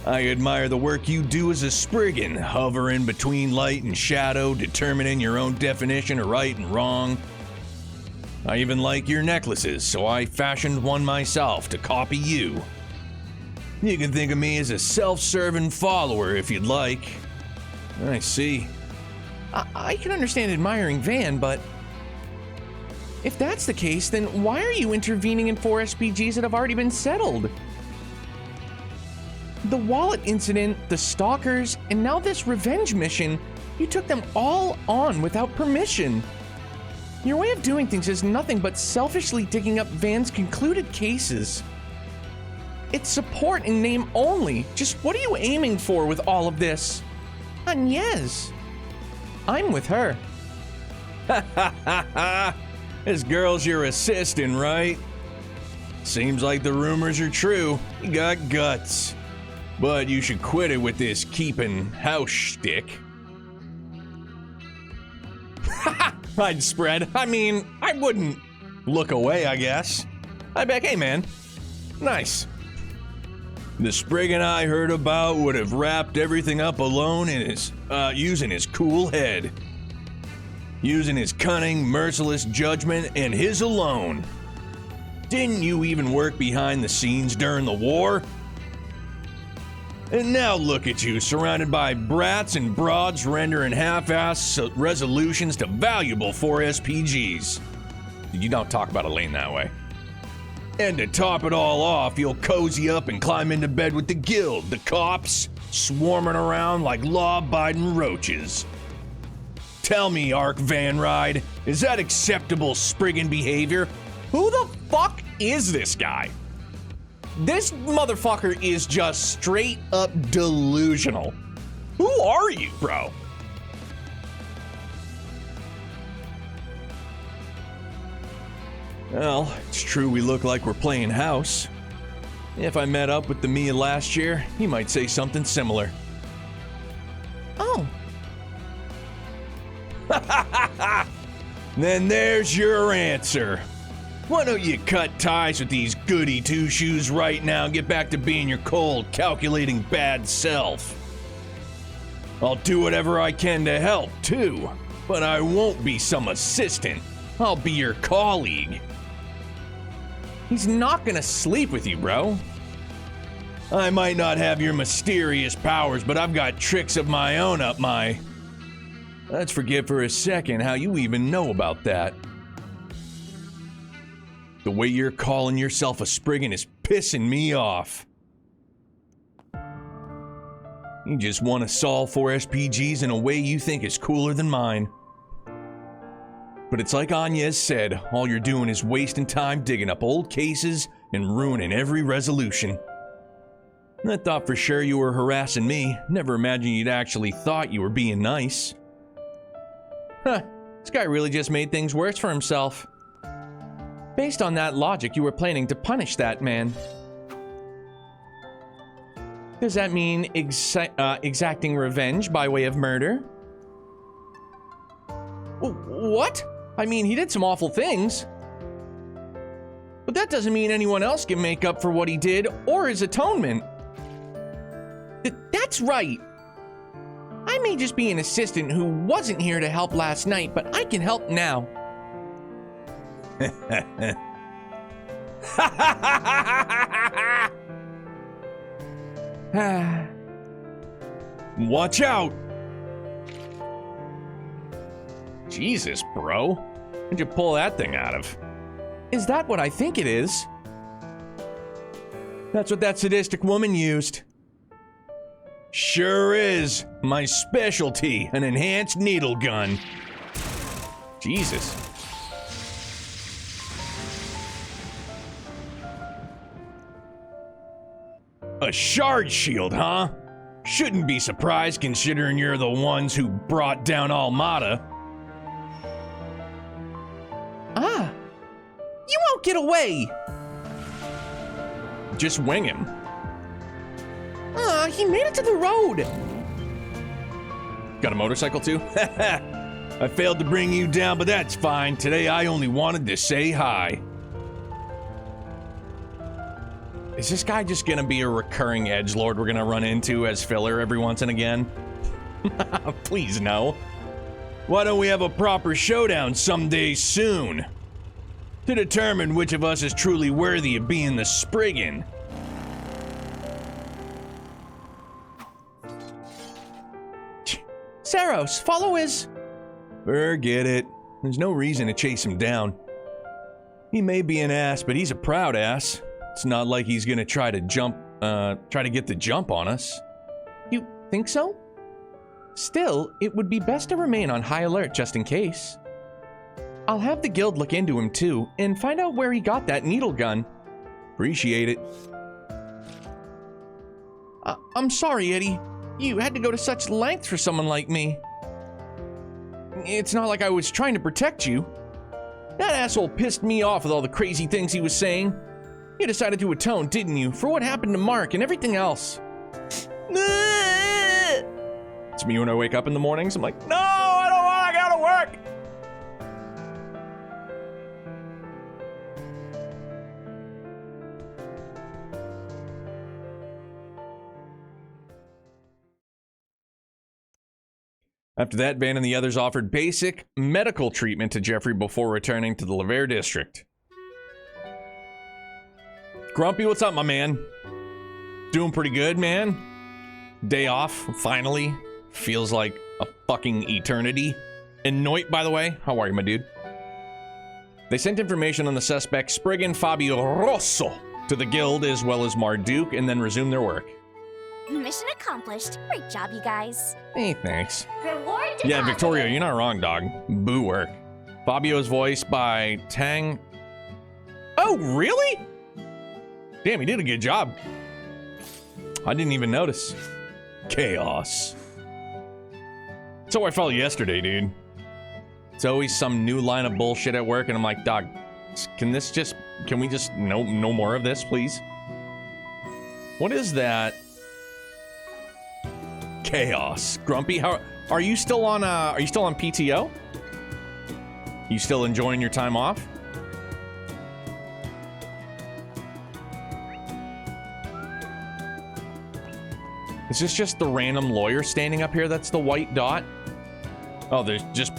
I admire the work you do as a Spriggan, hovering between light and shadow, determining your own definition of right and wrong. I even like your necklaces, so I fashioned one myself to copy you. You can think of me as a self-serving follower if you'd like. I see. I can understand admiring Van, but if that's the case, then why are you intervening in 4 SPGs that have already been settled? The wallet incident, the stalkers, and now this revenge mission, you took them all on without permission. Your way of doing things is nothing but selfishly digging up Van's concluded cases. It's support in name only. Just what are you aiming for with all of this? Agnes. I'm with her. Ha ha ha ha! This girl's your assistant, right? Seems like the rumors are true. You got guts. But you should quit it with this keeping house shtick. I'd spread. I mean, I wouldn't look away, I guess. I'd be like, hey man, nice. The Spriggan I heard about would have wrapped everything up alone in his, using his cool head. Using his cunning, merciless judgment and his alone. Didn't you even work behind the scenes during the war? And now look at you, surrounded by brats and broads rendering half-assed resolutions to valuable 4 SPGs. You don't talk about Elaine that way. And to top it all off, you'll cozy up and climb into bed with the guild, the cops, swarming around like law-abiding roaches. Tell me, Ark Van Ride, is that acceptable Spriggan behavior? Who the fuck is this guy? This motherfucker is just straight up delusional. Who are you, bro? Well, it's true we look like we're playing house. If I met up with the Mia last year, he might say something similar. Oh. Then there's your answer. Why don't you cut ties with these goody two-shoes right now and get back to being your cold, calculating bad self? I'll do whatever I can to help, too. But I won't be some assistant. I'll be your colleague. He's not gonna sleep with you, bro. I might not have your mysterious powers, but I've got tricks of my own up my... Let's forget for a second how you even know about that. The way you're calling yourself a Spriggan is pissing me off. You just want to solve 4 SPGs in a way you think is cooler than mine. But it's like Agnes said, all you're doing is wasting time digging up old cases and ruining every resolution. I thought for sure you were harassing me. Never imagined you'd actually thought you were being nice. Huh, this guy really just made things worse for himself. Based on that logic, you were planning to punish that man. Does that mean exacting revenge by way of murder? What? I mean, he did some awful things. But that doesn't mean anyone else can make up for what he did or his atonement. That's right. I may just be an assistant who wasn't here to help last night, but I can help now. Watch out! Jesus, bro. Where'd you pull that thing out of? Is that what I think it is? That's what that sadistic woman used. Sure is. My specialty, an enhanced needle gun. Jesus. A shard shield, huh? Shouldn't be surprised considering you're the ones who brought down Almada. Ah, you won't get away. Just wing him. He made it to the road. Got a motorcycle too? I failed to bring you down, but that's fine. Today I only wanted to say hi. Is this guy just gonna be a recurring edgelord we're gonna run into as filler every once and again? Please no. Why don't we have a proper showdown someday soon? To determine which of us is truly worthy of being the Spriggan. Saros, follow his... Forget it. There's no reason to chase him down. He may be an ass, but he's a proud ass. It's not like he's gonna try to jump try to get the jump on us. You think so? Still, it would be best to remain on high alert just in case. I'll have the guild look into him too, and find out where he got that needle gun. Appreciate it. I'm sorry, Eddie. You had to go to such lengths for someone like me. It's not like I was trying to protect you. That asshole pissed me off with all the crazy things he was saying. You decided to atone, didn't you, for what happened to Mark and everything else. It's me when I wake up in the mornings. I'm like, no, I don't want to go to work. After that, Van and the others offered basic medical treatment to Jeffrey before returning to the Laver district. Grumpy, what's up, my man? Doing pretty good, man. Day off, finally. Feels like a fucking eternity. And Noit, by the way, how are you, my dude? They sent information on the suspect Spriggan Fabio Rosso to the guild as well as Marduk and then resumed their work. Mission accomplished. Great job, you guys. Hey, thanks. Reward Yeah, deposited. Victoria, you're not wrong, dog. Boo work. Fabio's voiced by Tang. Oh, really? Damn, he did a good job. I didn't even notice. Chaos. So I felt yesterday, dude. It's always some new line of bullshit at work, and I'm like, dog, can we just, no more of this, please? What is that? Chaos. Grumpy, how are you still on PTO? You still enjoying your time off? Is this just the random lawyer standing up here that's the white dot? Oh, there's just,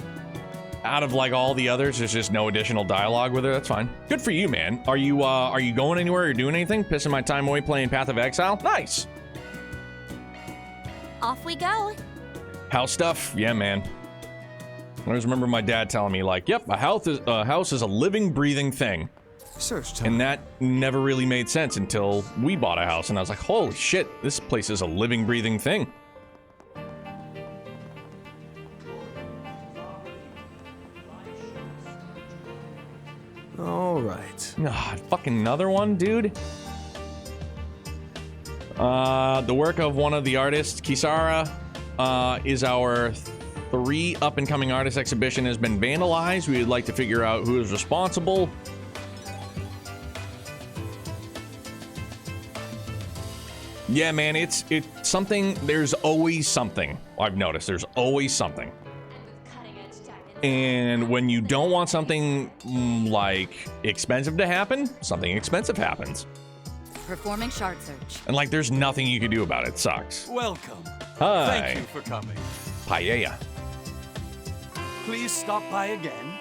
out of like all the others, there's just no additional dialogue with her. That's fine. Good for you, man. Are you going anywhere or doing anything? Pissing my time away playing Path of Exile? Nice. Off we go. House stuff? Yeah, man. I always remember my dad telling me, like, yep, a house is a living, breathing thing. Search time. And that never really made sense until we bought a house, and I was like, holy shit, this place is a living, breathing thing. All right. Ah, fucking another one, dude. The work of one of the artists, Kisara, is our 3 up-and-coming artist exhibition has been vandalized. We would like to figure out who is responsible. Yeah, man, it's something. There's always something. I've noticed there's always something. And when you don't want something like expensive to happen, something expensive happens. Performing shard search. And like, there's nothing you can do about it. It sucks. Welcome. Hi. Thank you for coming. Paella. Please stop by again.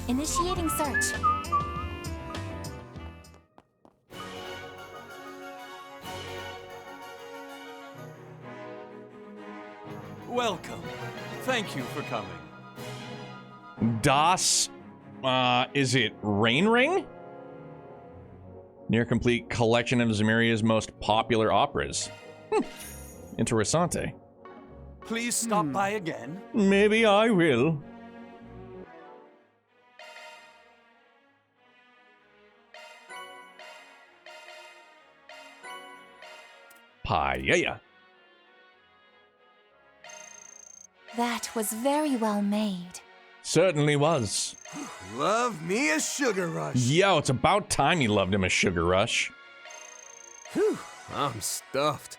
Initiating search. Welcome. Thank you for coming. Das, is it Rain Ring? Near complete collection of Zemiria's most popular operas. Interessante. Please stop by again. Maybe I will. Paella. That was very well made. Certainly was. Love me a sugar rush. Yo, it's about time you loved him a sugar rush. Whew, I'm stuffed.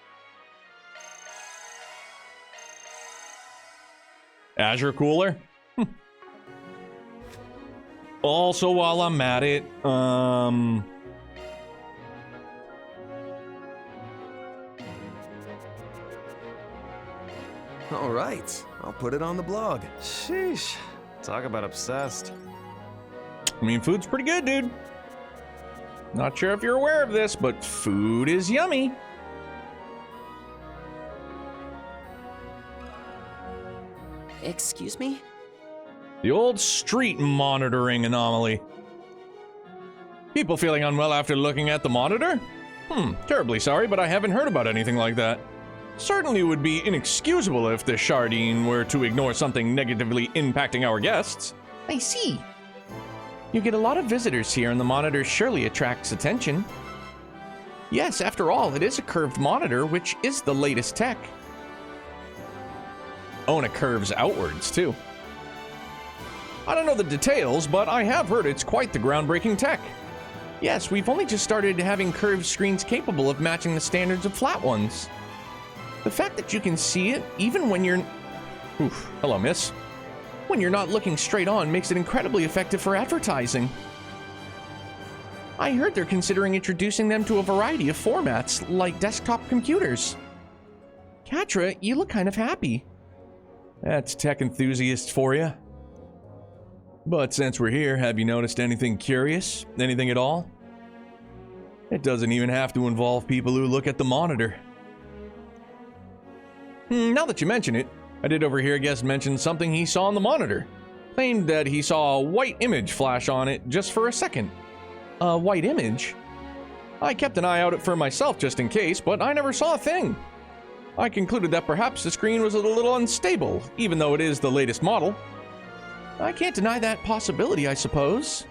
Azure Cooler? Also, while I'm at it, All right, I'll put it on the blog. Sheesh. Talk about obsessed. I mean, food's pretty good, dude. Not sure if you're aware of this, but food is yummy. Excuse me? The old street monitoring anomaly. People feeling unwell after looking at the monitor? Terribly sorry, but I haven't heard about anything like that. Certainly would be inexcusable if the Shardine were to ignore something negatively impacting our guests. I see. You get a lot of visitors here, and the monitor surely attracts attention. Yes, after all, it is a curved monitor, which is the latest tech. Oh, and it curves outwards, too. I don't know the details, but I have heard it's quite the groundbreaking tech. Yes, we've only just started having curved screens capable of matching the standards of flat ones. The fact that you can see it, even when you're... Oof, hello, miss. When you're not looking straight on, makes it incredibly effective for advertising. I heard they're considering introducing them to a variety of formats, like desktop computers. Katra, you look kind of happy. That's tech enthusiasts for you. But since we're here, have you noticed anything curious? Anything at all? It doesn't even have to involve people who look at the monitor. Now that you mention it, I did overhear a guest mention something he saw on the monitor. Claimed that he saw a white image flash on it just for a second. A white image? I kept an eye out for myself just in case, but I never saw a thing. I concluded that perhaps the screen was a little unstable, even though it is the latest model. I can't deny that possibility, I suppose.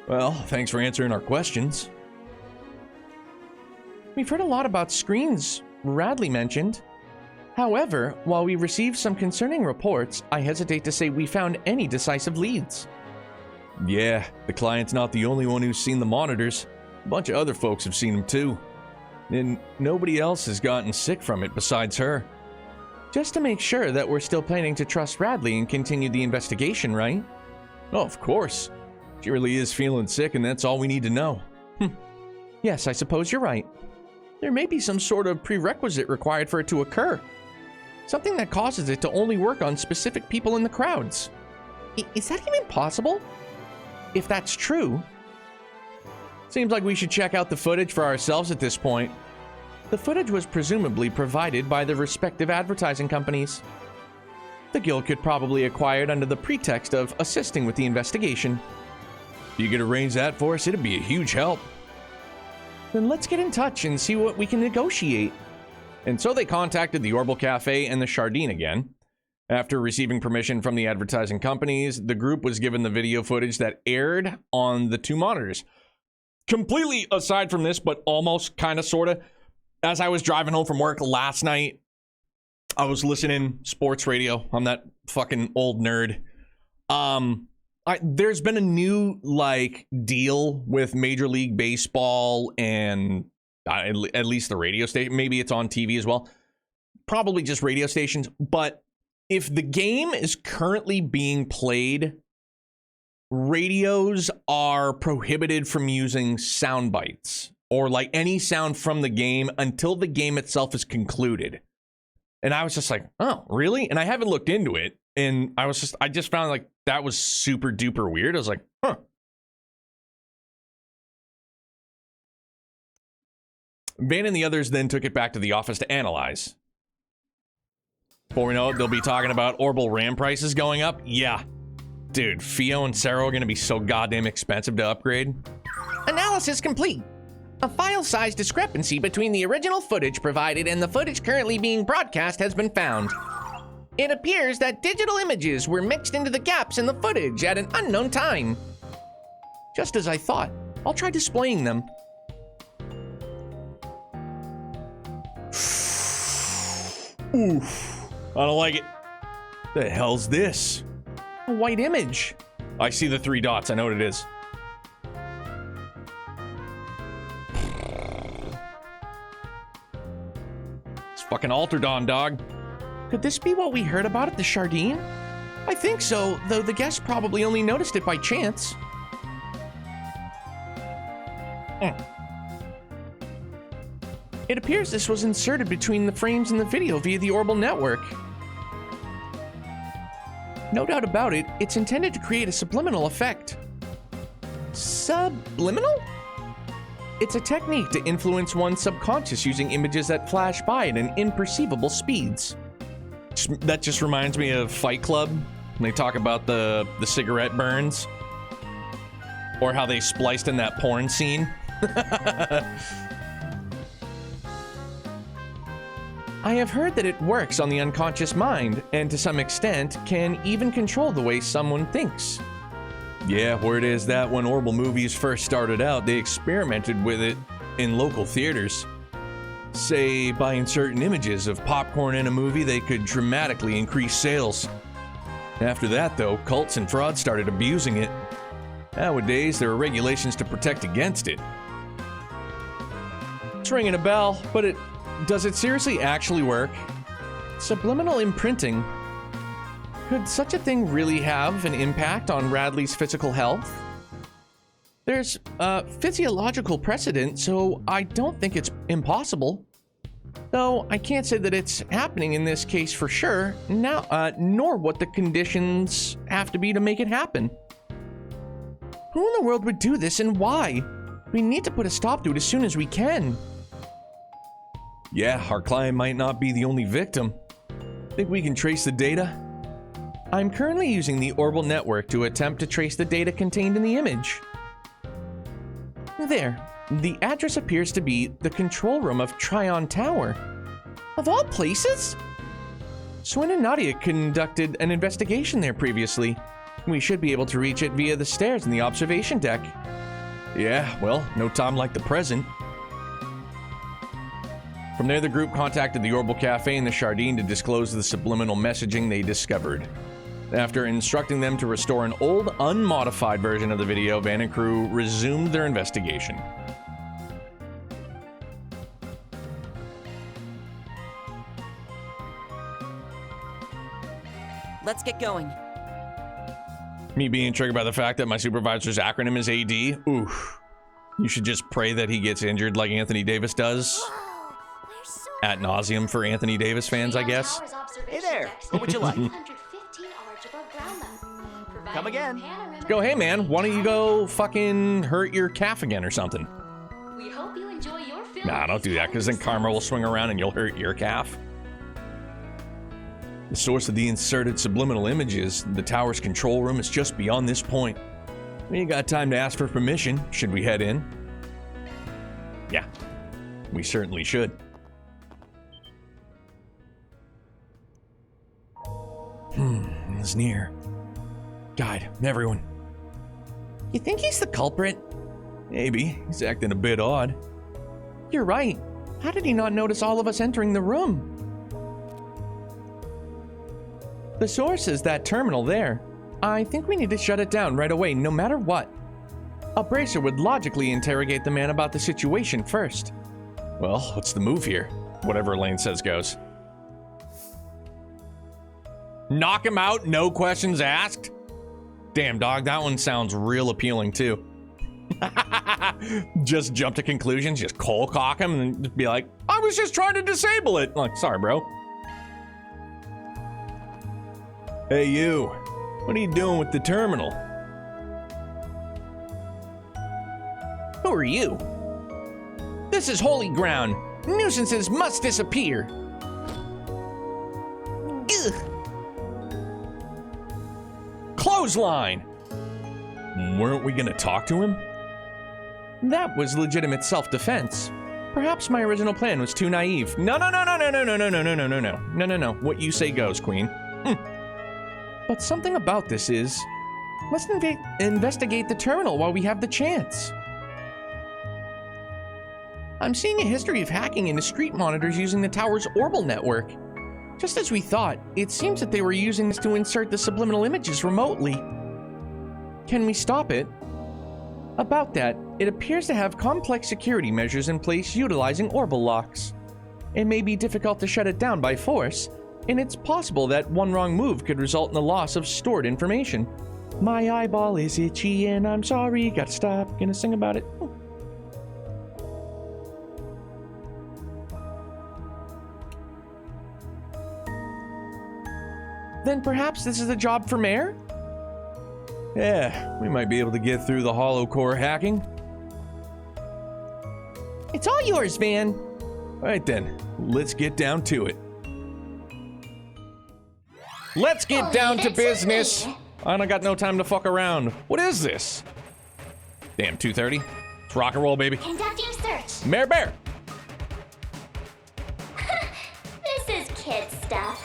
Well, thanks for answering our questions. We've heard a lot about screens, Radley mentioned. However, while we received some concerning reports, I hesitate to say we found any decisive leads. Yeah, the client's not the only one who's seen the monitors. A bunch of other folks have seen them too. And nobody else has gotten sick from it besides her. Just to make sure that we're still planning to trust Radley and continue the investigation, right? Oh, of course. She really is feeling sick, and that's all we need to know. Yes, I suppose you're right. There may be some sort of prerequisite required for it to occur. Something that causes it to only work on specific people in the crowds. Is that even possible? If that's true... Seems like we should check out the footage for ourselves at this point. The footage was presumably provided by the respective advertising companies. The guild could probably acquire it under the pretext of assisting with the investigation. If you could arrange that for us, it'd be a huge help. Then let's get in touch and see what we can negotiate. And so they contacted the Orbital Cafe and the Shardine again. After receiving permission from the advertising companies, the group was given the video footage that aired on the two monitors. Completely aside from this, but almost kind of sort of, as I was driving home from work last night, I was listening sports radio. I'm that fucking old nerd. There's been a new deal with Major League Baseball and at least the radio station. Maybe it's on TV as well. Probably just radio stations. But if the game is currently being played, radios are prohibited from using sound bites or any sound from the game until the game itself is concluded. And I was just like, oh, really? And I haven't looked into it. And I just found that was super duper weird. I was like, huh. Van and the others then took it back to the office to analyze. Before we know it, they'll be talking about Orbital RAM prices going up. Yeah. Dude, Fio and Sarah are going to be so goddamn expensive to upgrade. Analysis complete. A file size discrepancy between the original footage provided and the footage currently being broadcast has been found. It appears that digital images were mixed into the gaps in the footage at an unknown time. Just as I thought. I'll try displaying them. Oof. I don't like it. The hell's this? A white image. I see the 3 dots. I know what it is. It's fucking Alterdon, dog. Could this be what we heard about at the Shardine? I think so, though the guest probably only noticed it by chance. It appears this was inserted between the frames in the video via the Orbital network. No doubt about it, it's intended to create a subliminal effect. Subliminal? It's a technique to influence one's subconscious using images that flash by at an imperceivable speeds. That just reminds me of Fight Club. When they talk about the cigarette burns. Or how they spliced in that porn scene. I have heard that it works on the unconscious mind, and to some extent, can even control the way someone thinks. Yeah, word is that when Orbital movies first started out, they experimented with it in local theaters. Say, by inserting images of popcorn in a movie, they could dramatically increase sales. After that, though, cults and frauds started abusing it. Nowadays, there are regulations to protect against it. It's ringing a bell, but does it seriously actually work? Subliminal imprinting. Could such a thing really have an impact on Radley's physical health? There's a physiological precedent, so I don't think it's impossible. Though I can't say that it's happening in this case for sure, nor what the conditions have to be to make it happen. Who in the world would do this and why? We need to put a stop to it as soon as we can. Yeah, our client might not be the only victim. Think we can trace the data? I'm currently using the Orbital network to attempt to trace the data contained in the image. There. The address appears to be the control room of Tryon Tower. Of all places? Swin and Nadia conducted an investigation there previously. We should be able to reach it via the stairs in the observation deck. Yeah, well, no time like the present. From there, the group contacted the Orbital Cafe in the Chardin to disclose the subliminal messaging they discovered. After instructing them to restore an old, unmodified version of the video, Van and crew resumed their investigation. Let's get going. Me being triggered by the fact that my supervisor's acronym is AD? Oof. You should just pray that he gets injured like Anthony Davis does. Ad nauseum for Anthony Davis fans, I guess. Hey there, what would you like? Come again. Go, hey man, why don't you go fucking hurt your calf again or something? We hope you enjoy your film. Nah, don't do that, because then karma will swing around and you'll hurt your calf. The source of the inserted subliminal images, the tower's control room, is just beyond this point. We ain't got time to ask for permission. Should we head in? Yeah, we certainly should. It's near. Guide, everyone. You think he's the culprit? Maybe. He's acting a bit odd. You're right. How did he not notice all of us entering the room? The source is that terminal there. I think we need to shut it down right away, no matter what. A bracer would logically interrogate the man about the situation first. Well, what's the move here? Whatever Elaine says goes. Knock him out, no questions asked? Damn, dog, that one sounds real appealing, too. Just jump to conclusions, just cold cock him, and just be like, I was just trying to disable it. Like, sorry, bro. Hey, you. What are you doing with the terminal? Who are you? This is holy ground. Nuisances must disappear. Ugh. Clothesline! Weren't we gonna talk to him? That was legitimate self-defense. Perhaps my original plan was too naive. No. What you say goes, Queen. But something about this is... Let's investigate the terminal while we have the chance. I'm seeing a history of hacking into street monitors using the tower's Orbital network. Just as we thought, it seems that they were using this to insert the subliminal images remotely. Can we stop it? About that, it appears to have complex security measures in place utilizing Orbital locks. It may be difficult to shut it down by force, and it's possible that one wrong move could result in the loss of stored information. My eyeball is itchy and I'm sorry, gotta stop, gonna sing about it. Then perhaps this is a job for Mayor? Yeah, we might be able to get through the hollow core hacking. It's all yours, Van. All right then, let's get down to it. Let's get down to business. I don't got no time to fuck around. What is this? Damn, 2:30. Let's rock and roll, baby. Conducting search. Mare Bear. This is kid stuff.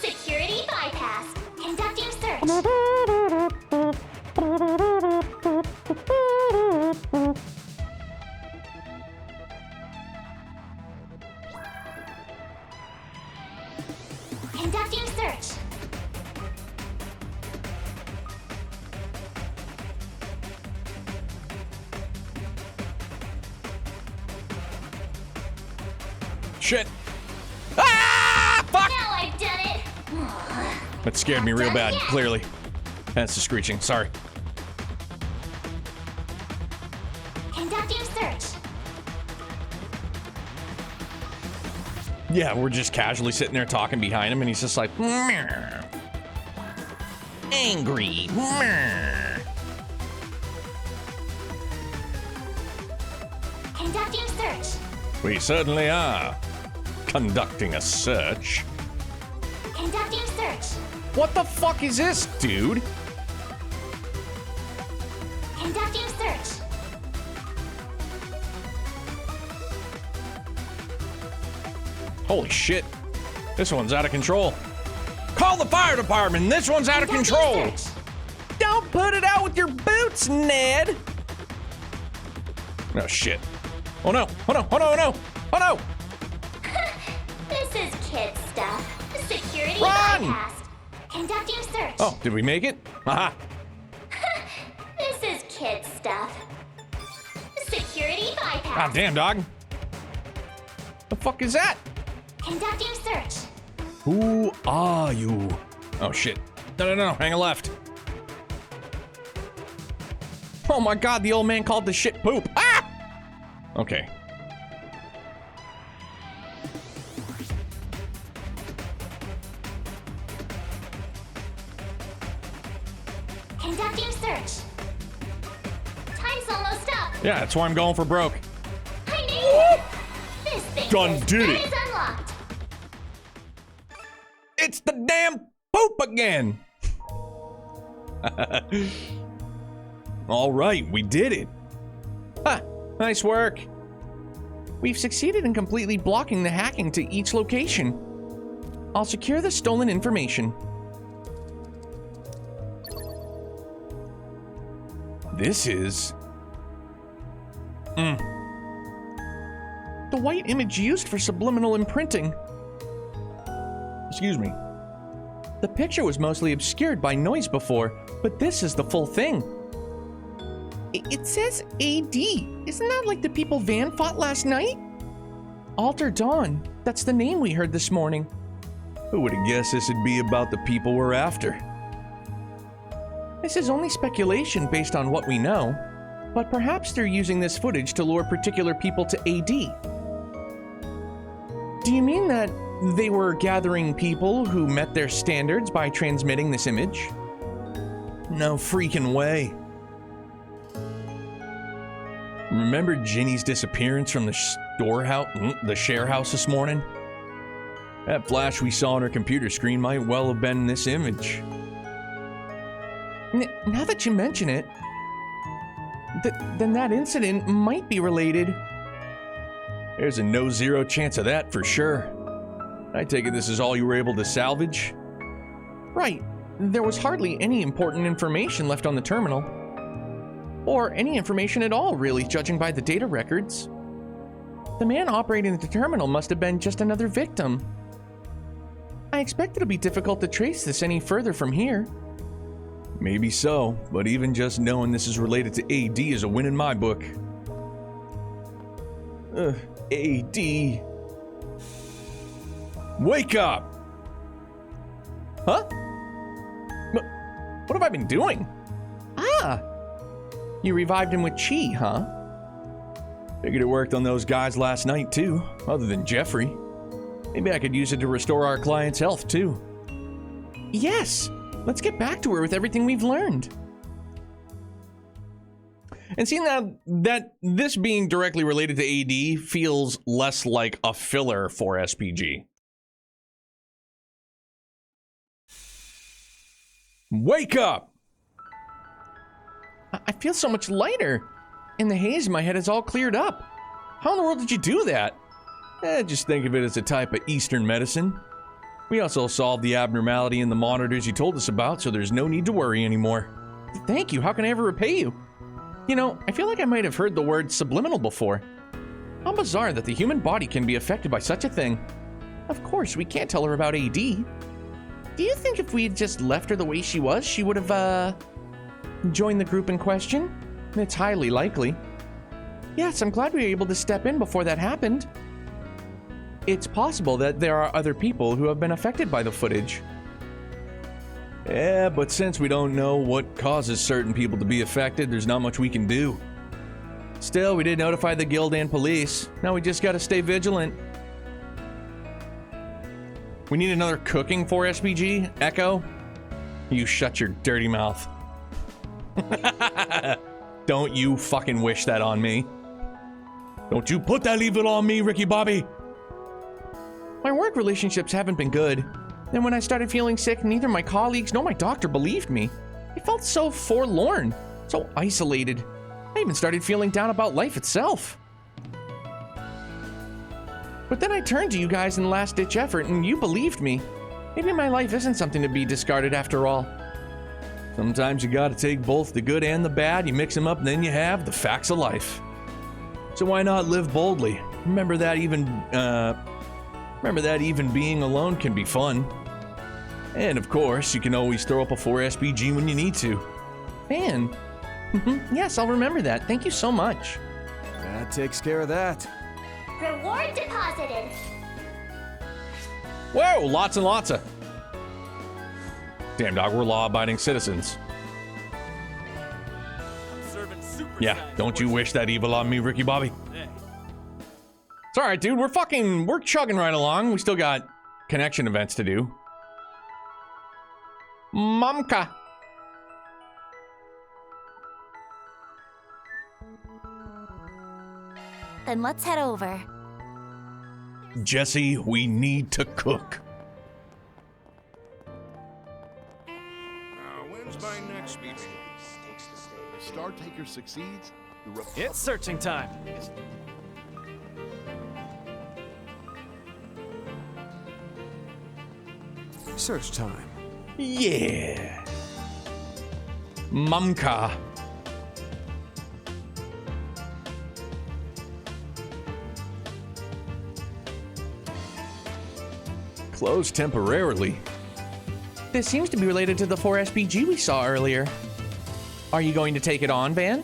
Security bypass. Conducting search. Conducting search. Shit. Ah! Fuck! Now I've done it. That scared me real bad, clearly. That's the screeching, sorry. Conducting search. Yeah, we're just casually sitting there talking behind him, and he's just like, "Meh." Angry. Meh. Conducting search. We certainly are conducting a search. Conducting search. What the fuck is this, dude? Conducting search. Holy shit. This one's out of control. Call the fire department. This one's out of control. Don't put it out with your boots, Ned. Oh, shit. Oh, no. Oh, no. Oh, no. Oh, no. Oh, no. This is kid stuff. Security Run! bypassed. Conducting search. Oh, did we make it? Haha. This is kid stuff. Security bypassed. God damn, dog. The fuck is that? Conducting search. Who are you? Oh, shit. No. Hang a left. Oh, my God. The old man called the shit poop. Ah! Okay. Conducting search. Time's almost up. Yeah, that's why I'm going for broke. I knew it. This thing Done says did bed it. is unlocked. It's the damn poop again. All right, we did it. Ha, nice work. We've succeeded in completely blocking the hacking to each location. I'll secure the stolen information. This is... The white image used for subliminal imprinting. Excuse me. The picture was mostly obscured by noise before, but this is the full thing. It says AD. Isn't that like the people Van fought last night? Alter Dawn. That's the name we heard this morning. Who would have guessed this would be about the people we're after? This is only speculation based on what we know, but perhaps they're using this footage to lure particular people to AD. Do you mean that they were gathering people who met their standards by transmitting this image? No freaking way. Remember Ginny's disappearance from the share house this morning? That flash we saw on her computer screen might well have been this image. Now that you mention it, then that incident might be related. There's a no-zero chance of that for sure. I take it this is all you were able to salvage? Right. There was hardly any important information left on the terminal. Or any information at all, really, judging by the data records. The man operating the terminal must have been just another victim. I expect it'll be difficult to trace this any further from here. Maybe so, but even just knowing this is related to AD is a win in my book. AD. Wake up! Huh? What have I been doing? Ah! You revived him with chi, huh? Figured it worked on those guys last night too, other than Jeffrey. Maybe I could use it to restore our client's health too. Yes! Let's get back to her with everything we've learned. And seeing that this being directly related to AD feels less like a filler for SPG. Wake up! I feel so much lighter. In the haze, my head is all cleared up. How in the world did you do that? Just think of it as a type of Eastern medicine. We also solved the abnormality in the monitors you told us about, so there's no need to worry anymore. Thank you. How can I ever repay you? You know, I feel like I might have heard the word subliminal before. How bizarre that the human body can be affected by such a thing. Of course, we can't tell her about AD. Do you think if we had just left her the way she was, she would have, joined the group in question? It's highly likely. Yes, I'm glad we were able to step in before that happened. It's possible that there are other people who have been affected by the footage. Yeah, but since we don't know what causes certain people to be affected, there's not much we can do. Still, we did notify the guild and police. Now we just gotta stay vigilant. We need another cooking for SPG? Echo? You shut your dirty mouth. Don't you fucking wish that on me. Don't you put that evil on me, Ricky Bobby. My work relationships haven't been good. And when I started feeling sick, neither my colleagues nor my doctor believed me. I felt so forlorn, so isolated. I even started feeling down about life itself. But then I turned to you guys in the last-ditch effort, and you believed me. Maybe my life isn't something to be discarded after all. Sometimes you gotta take both the good and the bad, you mix them up, and then you have the facts of life. So why not live boldly? Remember that even being alone can be fun. And of course, you can always throw up a 4SPG when you need to. Man. Yes, I'll remember that. Thank you so much. That takes care of that. Reward deposited. Whoa, lots and lots of. Damn dog, we're law-abiding citizens. Yeah, don't you wish that evil on me, Ricky Bobby? It's alright, dude. We're chugging right along. We still got connection events to do. Mamka. Then let's head over. Jesse, we need to cook. When's my next meeting? The Star Taker succeeds. It's searching time. Search time. Yeah. Mamka. Closed temporarily. This seems to be related to the 4SPG we saw earlier. Are you going to take it on, Van?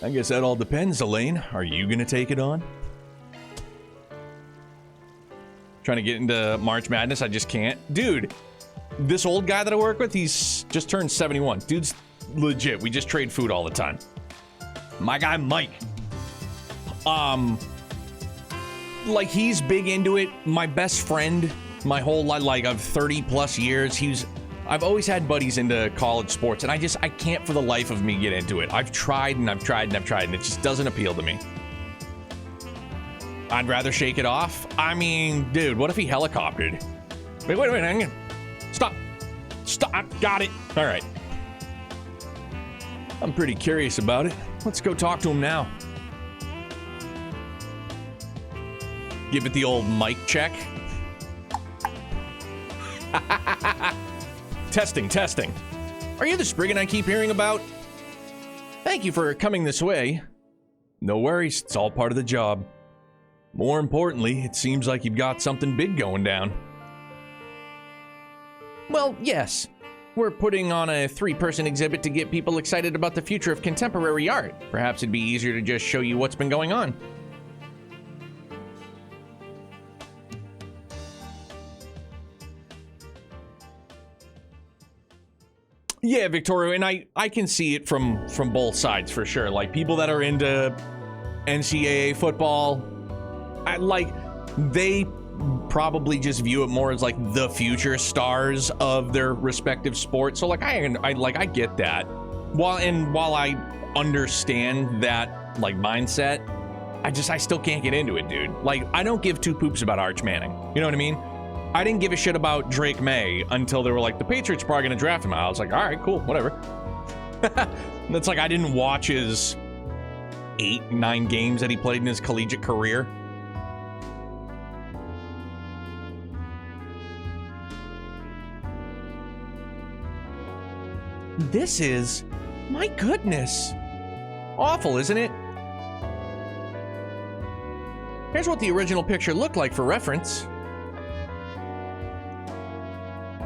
I guess that all depends, Elaine. Are you gonna take it on? Trying to get into March Madness, I just can't. Dude, this old guy that I work with, he's just turned 71. Dude's legit. We just trade food all the time. My guy, Mike. Like, he's big into it. My best friend, my whole life, like, of 30 plus years, I've always had buddies into college sports, and I can't for the life of me get into it. I've tried and I've tried and I've tried, and it just doesn't appeal to me. I'd rather shake it off. I mean, dude, what if he helicoptered? Wait, hang on. Stop. Got it. All right. I'm pretty curious about it. Let's go talk to him now. Give it the old mic check. Testing. Are you the Spriggan I keep hearing about? Thank you for coming this way. No worries, it's all part of the job. More importantly, it seems like you've got something big going down. Well, yes. We're putting on a 3-person exhibit to get people excited about the future of contemporary art. Perhaps it'd be easier to just show you what's been going on. Yeah, Victoria, and I can see it from both sides for sure. Like, people that are into NCAA football, they probably just view it more as like the future stars of their respective sports. So like I get that. While I understand that like mindset, I still can't get into it, dude. Like, I don't give two poops about Arch Manning. You know what I mean? I didn't give a shit about Drake May until they were like, the Patriots are probably going to draft him. I was like, all right, cool, whatever. It's like I didn't watch his 8-9 games that he played in his collegiate career. This is, my goodness, awful, isn't it? Here's what the original picture looked like for reference.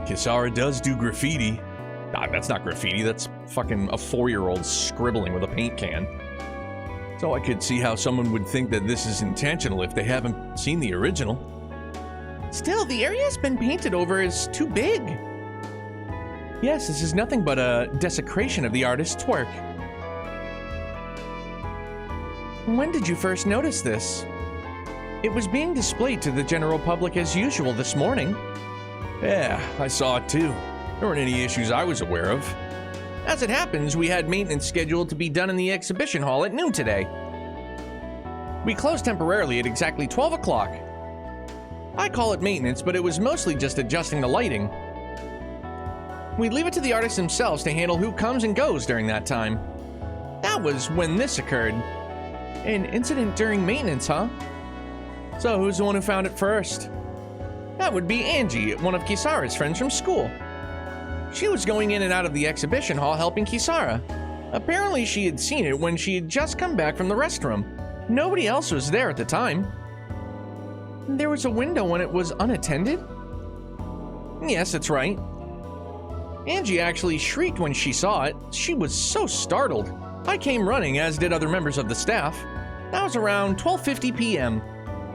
Kisara does do graffiti. That's not graffiti, that's fucking a 4-year-old scribbling with a paint can. So I could see how someone would think that this is intentional if they haven't seen the original. Still, the area's been painted over as too big. Yes, this is nothing but a desecration of the artist's work. When did you first notice this? It was being displayed to the general public as usual this morning. Yeah, I saw it too. There weren't any issues I was aware of. As it happens, we had maintenance scheduled to be done in the exhibition hall at noon today. We closed temporarily at exactly 12 o'clock. I call it maintenance, but it was mostly just adjusting the lighting. We leave it to the artists themselves to handle who comes and goes during that time. That was when this occurred. An incident during maintenance, huh? So who's the one who found it first? That would be Angie, one of Kisara's friends from school. She was going in and out of the exhibition hall helping Kisara. Apparently she had seen it when she had just come back from the restroom. Nobody else was there at the time. There was a window when it was unattended? Yes, that's right. Angie actually shrieked when she saw it. She was so startled. I came running, as did other members of the staff. That was around 12:50 p.m.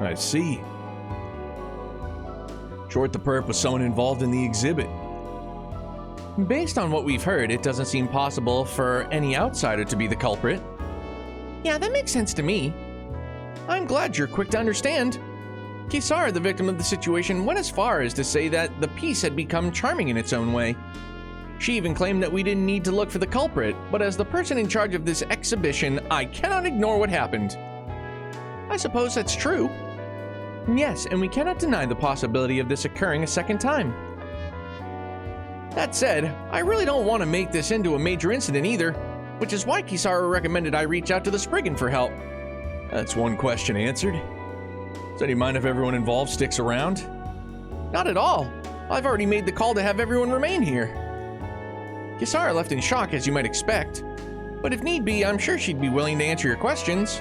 I see. Short the perp was someone involved in the exhibit. Based on what we've heard, it doesn't seem possible for any outsider to be the culprit. Yeah, that makes sense to me. I'm glad you're quick to understand. Kisara, the victim of the situation, went as far as to say that the piece had become charming in its own way. She even claimed that we didn't need to look for the culprit, but as the person in charge of this exhibition, I cannot ignore what happened. I suppose that's true. Yes, and we cannot deny the possibility of this occurring a second time. That said, I really don't want to make this into a major incident either, which is why Kisara recommended I reach out to the Spriggan for help. That's one question answered. So do you mind if everyone involved sticks around? Not at all. I've already made the call to have everyone remain here. Kisara left in shock, as you might expect, but if need be, I'm sure she'd be willing to answer your questions.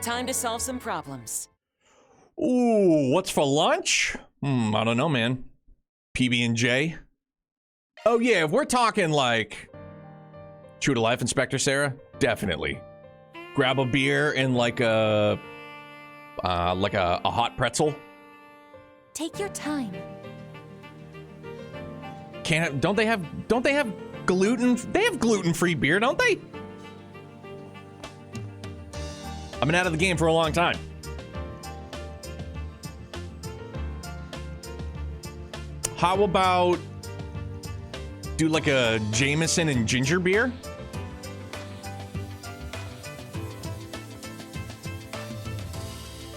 Time to solve some problems. Ooh, what's for lunch? I don't know, man. PB&J? Oh yeah, if we're talking like true to life, Inspector Sarah, definitely. Grab a beer and like a hot pretzel. Take your time. Don't they have gluten? They have gluten-free beer, don't they? I've been out of the game for a long time. How about do like a Jameson and ginger beer?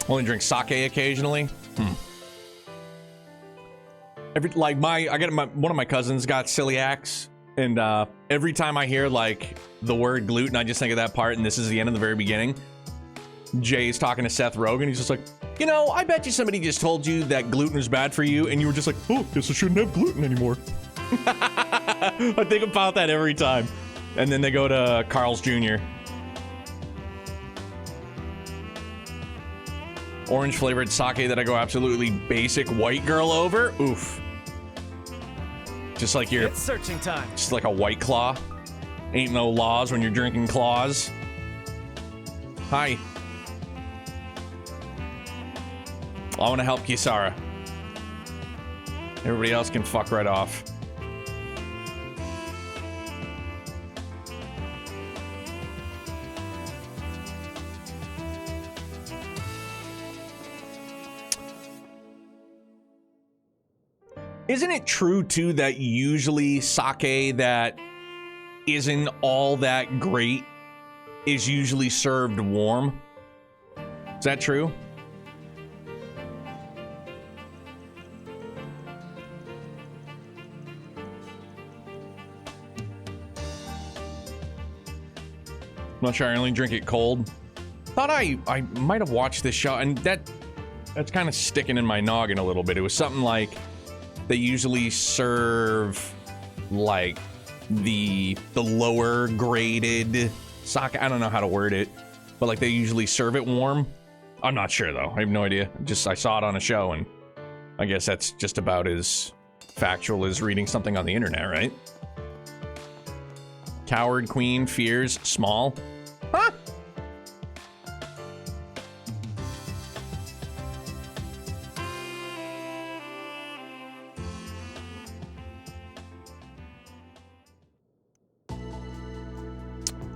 Only drink sake occasionally. One of my cousins got celiacs, and every time I hear like the word gluten, I just think of that part, and this is the end of the very beginning. Jay's talking to Seth Rogen. He's just like, you know, I bet you somebody just told you that gluten is bad for you, and you were just like, oh, guess I shouldn't have gluten anymore. I think about that every time. And then they go to Carl's Jr. Orange flavored sake that I go absolutely basic white girl over. Oof. Just like your... It's searching time. Just like a White Claw. Ain't no laws when you're drinking claws. Hi. I want to help Kisara. Everybody else can fuck right off. Isn't it true, too, that usually sake that isn't all that great is usually served warm? Is that true? Not sure. I only drink it cold. Thought I might have watched this show, and that's kind of sticking in my noggin a little bit. It was something like they usually serve like the lower graded sake. I don't know how to word it, but like they usually serve it warm. I'm not sure though. I have no idea. I saw it on a show, and I guess that's just about as factual as reading something on the internet, right? Coward queen fears small. Huh?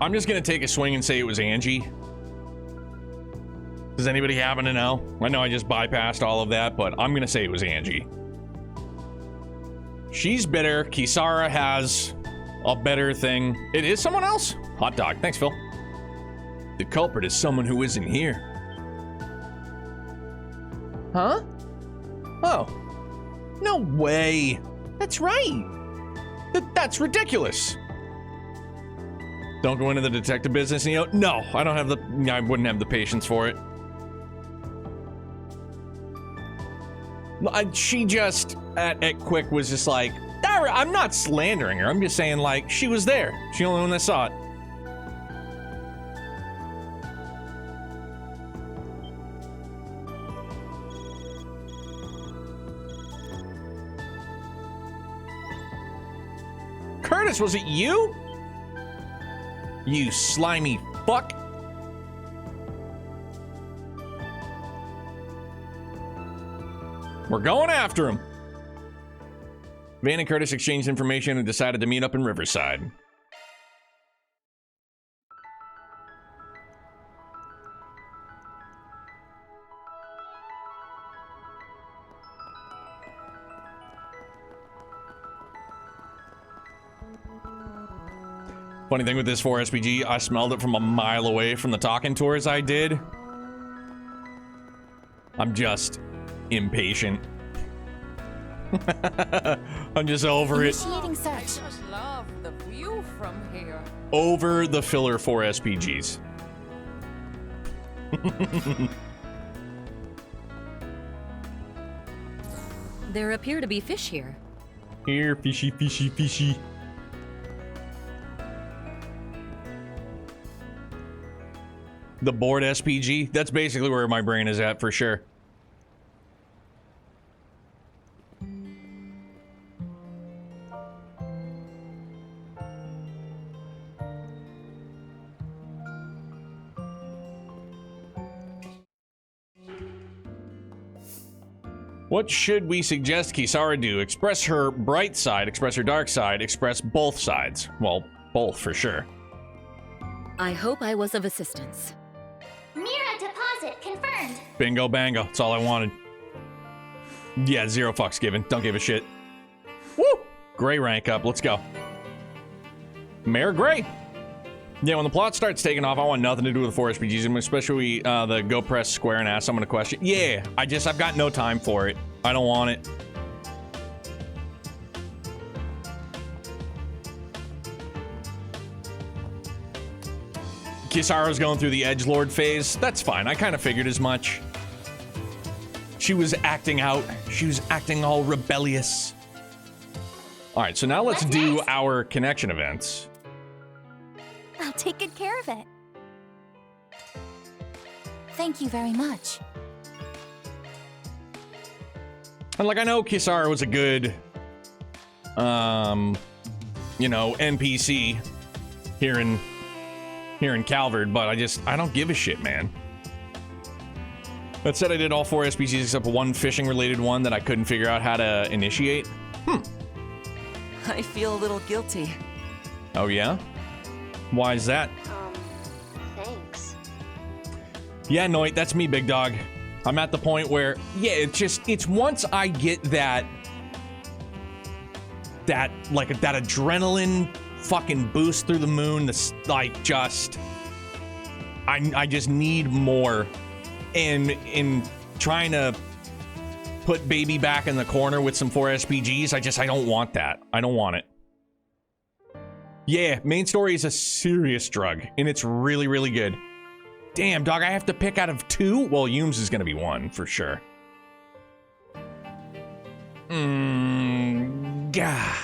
I'm just gonna take a swing and say it was Angie. Does anybody happen to know? I know I just bypassed all of that, but I'm gonna say it was Angie. She's bitter. Kisara has a better thing. It is someone else? Hot dog. Thanks, Phil. The culprit is someone who isn't here. Huh? Oh. No way. That's right. That's ridiculous. Don't go into the detective business, Neo. No, I wouldn't have the patience for it. She just, at Quick, was just like, I'm not slandering her. I'm just saying, like, she was there. She's the only one that saw it. Curtis, was it you? You slimy fuck. We're going after him. Van and Curtis exchanged information and decided to meet up in Riverside. Funny thing with this 4SPG, I smelled it from a mile away from the talking tours I did. I'm just impatient. I'm just over it. Initiating search. I just love the view from here. Over the filler 4SPGs. There appear to be fish here. Here, fishy, fishy, fishy. The board SPG? That's basically where my brain is at for sure. What should we suggest Kisara do? Express her bright side, express her dark side, express both sides. Well, both for sure. I hope I was of assistance. Mira deposit confirmed. Bingo bango. That's all I wanted. Yeah, 0 fucks given. Don't give a shit. Woo! Gray rank up. Let's go. Mayor Gray. Yeah, when the plot starts taking off, I want nothing to do with the 4SPGs, especially the go press square and ask someone a question. Yeah, I've got no time for it. I don't want it. Kisara's going through the edgelord phase. That's fine. I kind of figured as much. She was acting out. She was acting all rebellious. All right, so now let's do our connection events. I'll take good care of it. Thank you very much. And like, I know Kisara was a good, NPC here in Calvard, but I don't give a shit, man. That said, I did all 4 SPCs except one fishing-related one that I couldn't figure out how to initiate. I feel a little guilty. Oh, yeah? Why is that? Thanks. Yeah, Noit, that's me, big dog. I'm at the point where, yeah, it's once I get that adrenaline fucking boost through the moon, I just need more. And in trying to put baby back in the corner with some 4 SPGs, I don't want that. I don't want it. Yeah, main story is a serious drug, and it's really, really good. Damn, dog, I have to pick out of 2? Well, Humes is going to be 1, for sure. Gah.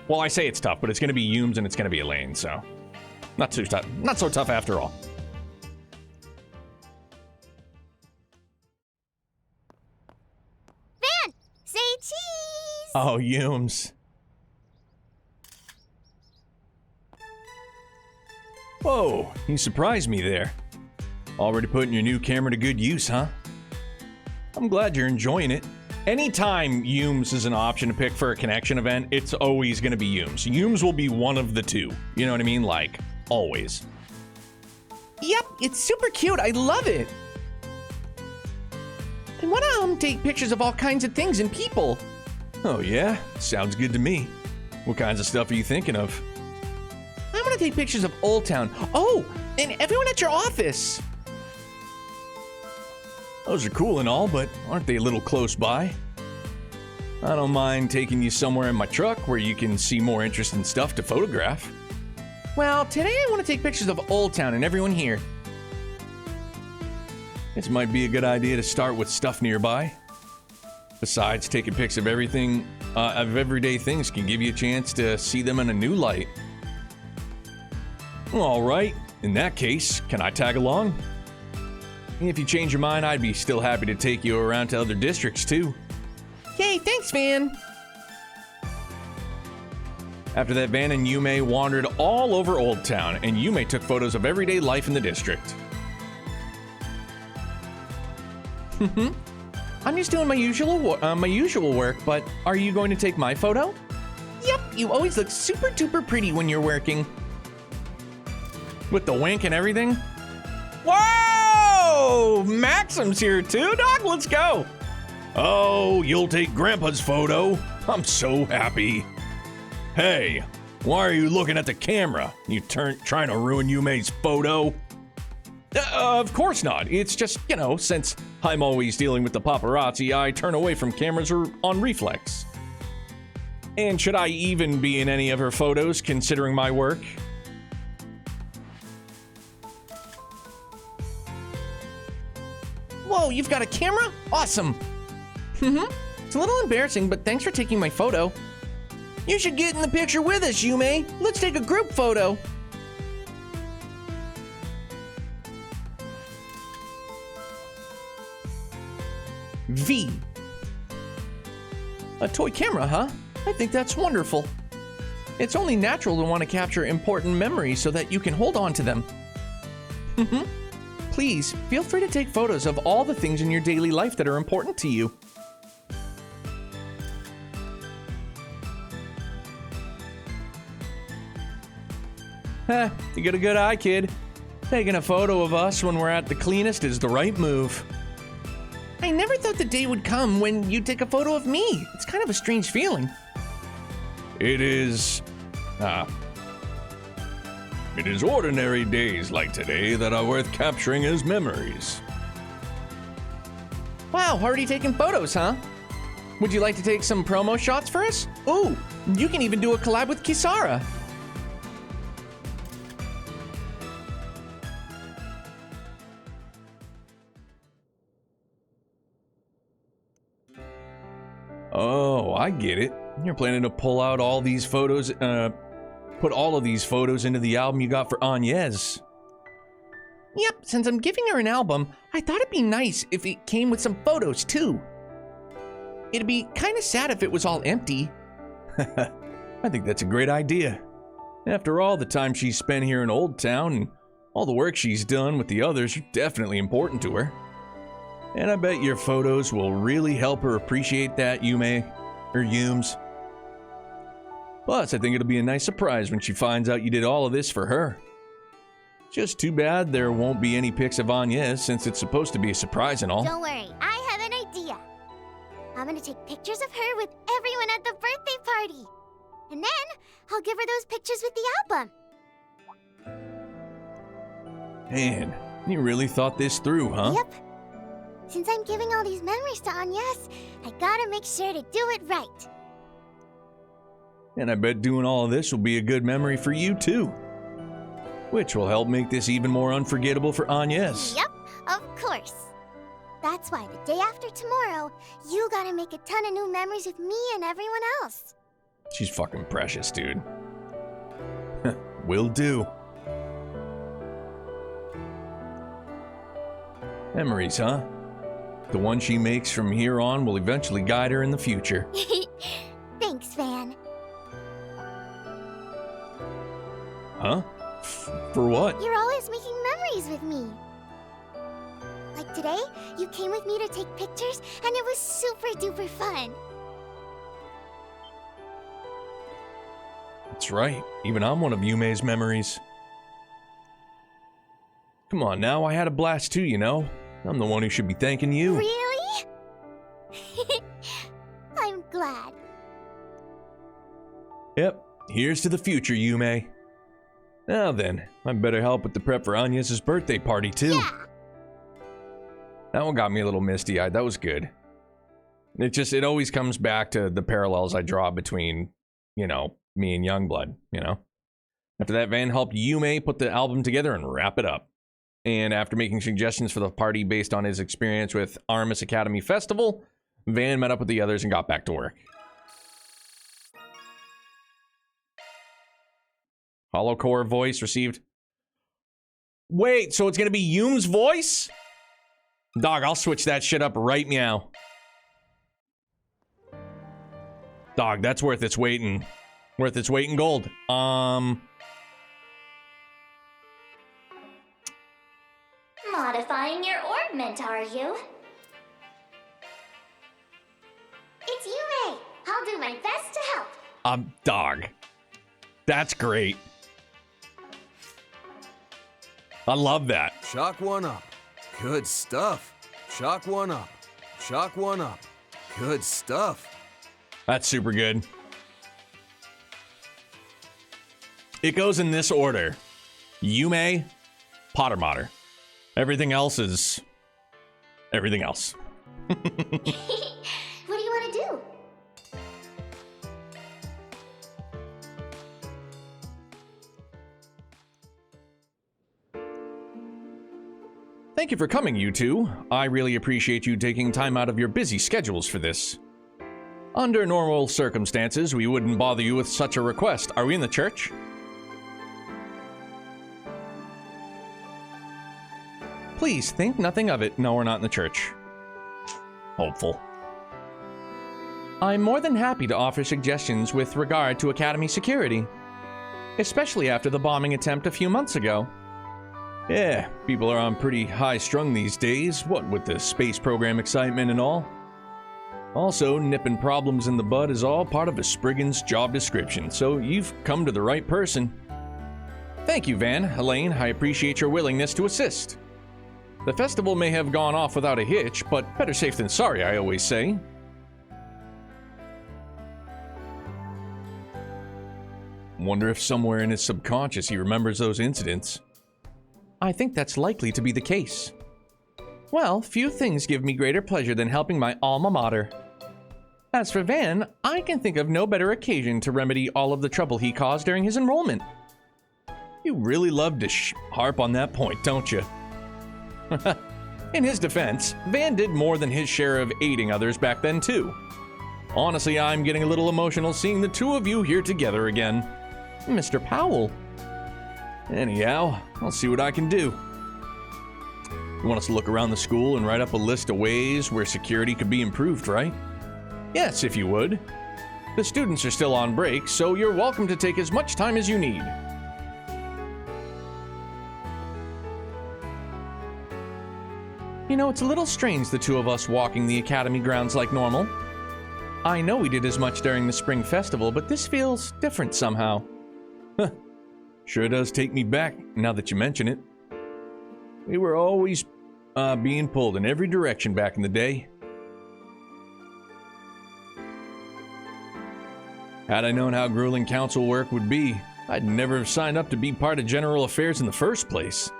Well, I say it's tough, but it's going to be Humes and it's going to be Elaine, so... Not too tough. Not so tough after all. Van, say cheese! Oh, Humes. Whoa, you surprised me there. Already putting your new camera to good use, huh? I'm glad you're enjoying it. Anytime Humes is an option to pick for a connection event, it's always going to be Humes. Humes will be one of the two. You know what I mean? Like, always. Yep, it's super cute. I love it. I want to take pictures of all kinds of things and people. Oh, yeah? Sounds good to me. What kinds of stuff are you thinking of? I want to take pictures of Old Town. Oh, and everyone at your office. Those are cool and all, but aren't they a little close by? I don't mind taking you somewhere in my truck where you can see more interesting stuff to photograph. Well, today I want to take pictures of Old Town and everyone here. This might be a good idea to start with stuff nearby. Besides, taking pics of everything, of everyday things can give you a chance to see them in a new light. All right, in that case, can I tag along? If you change your mind, I'd be still happy to take you around to other districts, too. Yay, thanks, Van. After that, Van and Yume wandered all over Old Town, and Yume took photos of everyday life in the district. I'm just doing my usual work, but are you going to take my photo? Yep, you always look super duper pretty when you're working. With the wink and everything? Whoa! Maxim's here too, Doc. Let's go. Oh, you'll take Grandpa's photo. I'm so happy. Hey, why are you looking at the camera? You trying to ruin Yume's photo? Of course not. It's just, you know, since I'm always dealing with the paparazzi, I turn away from cameras or on reflex. And should I even be in any of her photos, considering my work? Whoa, you've got a camera? Awesome. It's a little embarrassing, but thanks for taking my photo. You should get in the picture with us, Yume. Let's take a group photo. V. A toy camera, huh? I think that's wonderful. It's only natural to want to capture important memories so that you can hold on to them. Please, feel free to take photos of all the things in your daily life that are important to you. You got a good eye, kid. Taking a photo of us when we're at the cleanest is the right move. I never thought the day would come when you'd take a photo of me. It's kind of a strange feeling. It is... It is ordinary days like today that are worth capturing as memories. Wow, already taking photos, huh? Would you like to take some promo shots for us? Ooh, you can even do a collab with Kisara. Oh, I get it. You're planning to pull out all these photos, put all of these photos into the album you got for Agnes. Yep, since I'm giving her an album, I thought it'd be nice if it came with some photos too. It'd be kind of sad if it was all empty. I think that's a great idea. After all the time she's spent here in Old Town and all the work she's done with the others, you're definitely important to her. And I bet your photos will really help her appreciate that, Humes. Plus, I think it'll be a nice surprise when she finds out you did all of this for her. Just too bad there won't be any pics of Agnes since it's supposed to be a surprise and all. Don't worry, I have an idea. I'm gonna take pictures of her with everyone at the birthday party. And then I'll give her those pictures with the album. Man, you really thought this through, huh? Yep. Since I'm giving all these memories to Agnes, I gotta make sure to do it right. And I bet doing all of this will be a good memory for you, too. Which will help make this even more unforgettable for Agnes. Yep, of course. That's why the day after tomorrow, you gotta make a ton of new memories with me and everyone else. She's fucking precious, dude. Will do. Memories, huh? The one she makes from here on will eventually guide her in the future. Thanks, Van. Huh? For what? You're always making memories with me. Like today, you came with me to take pictures, and it was super duper fun. That's right. Even I'm one of Yume's memories. Come on now, I had a blast too, you know. I'm the one who should be thanking you. Really? I'm glad. Yep, here's to the future, Yume. Now then, I better help with the prep for Agnes' birthday party too. Yeah. That one got me a little misty-eyed. That was good. It always comes back to the parallels I draw between, you know, me and Youngblood, you know. After that, Van helped Yume put the album together and wrap it up. And after making suggestions for the party based on his experience with Armis Academy Festival, Van met up with the others and got back to work. Hollow core voice received. Wait, so it's gonna be Yume's voice? Dog, I'll switch that shit up right meow. Dog, that's worth its weight in gold. Modifying your orbment, are you? It's Yume. I'll do my best to help. Dog. That's great. I love that. Shock one up. Good stuff. Shock one up. Shock one up. Good stuff. That's super good. It goes in this order. Yume, Potter Mater. Everything else is... everything else. What do you want to do? Thank you for coming, you two. I really appreciate you taking time out of your busy schedules for this. Under normal circumstances, we wouldn't bother you with such a request. Are we in the church? Please think nothing of it. No, we're not in the church. Hopeful. I'm more than happy to offer suggestions with regard to Academy security, especially after the bombing attempt a few months ago. Yeah, people are on pretty high-strung these days, what with the space program excitement and all. Also, nipping problems in the bud is all part of a Spriggan's job description, so you've come to the right person. Thank you, Van. Elaine, I appreciate your willingness to assist. The festival may have gone off without a hitch, but better safe than sorry, I always say. Wonder if somewhere in his subconscious he remembers those incidents. I think that's likely to be the case. Well, few things give me greater pleasure than helping my alma mater. As for Van, I can think of no better occasion to remedy all of the trouble he caused during his enrollment. You really love to harp on that point, don't you? In his defense, Van did more than his share of aiding others back then, too. Honestly, I'm getting a little emotional seeing the two of you here together again. Mr. Powell. Anyhow, I'll see what I can do. You want us to look around the school and write up a list of ways where security could be improved, right? Yes, if you would. The students are still on break, so you're welcome to take as much time as you need. You know, it's a little strange the two of us walking the academy grounds like normal. I know we did as much during the spring festival, but this feels different somehow. Huh. Sure does take me back, now that you mention it. We were always being pulled in every direction back in the day. Had I known how grueling council work would be, I'd never have signed up to be part of general affairs in the first place.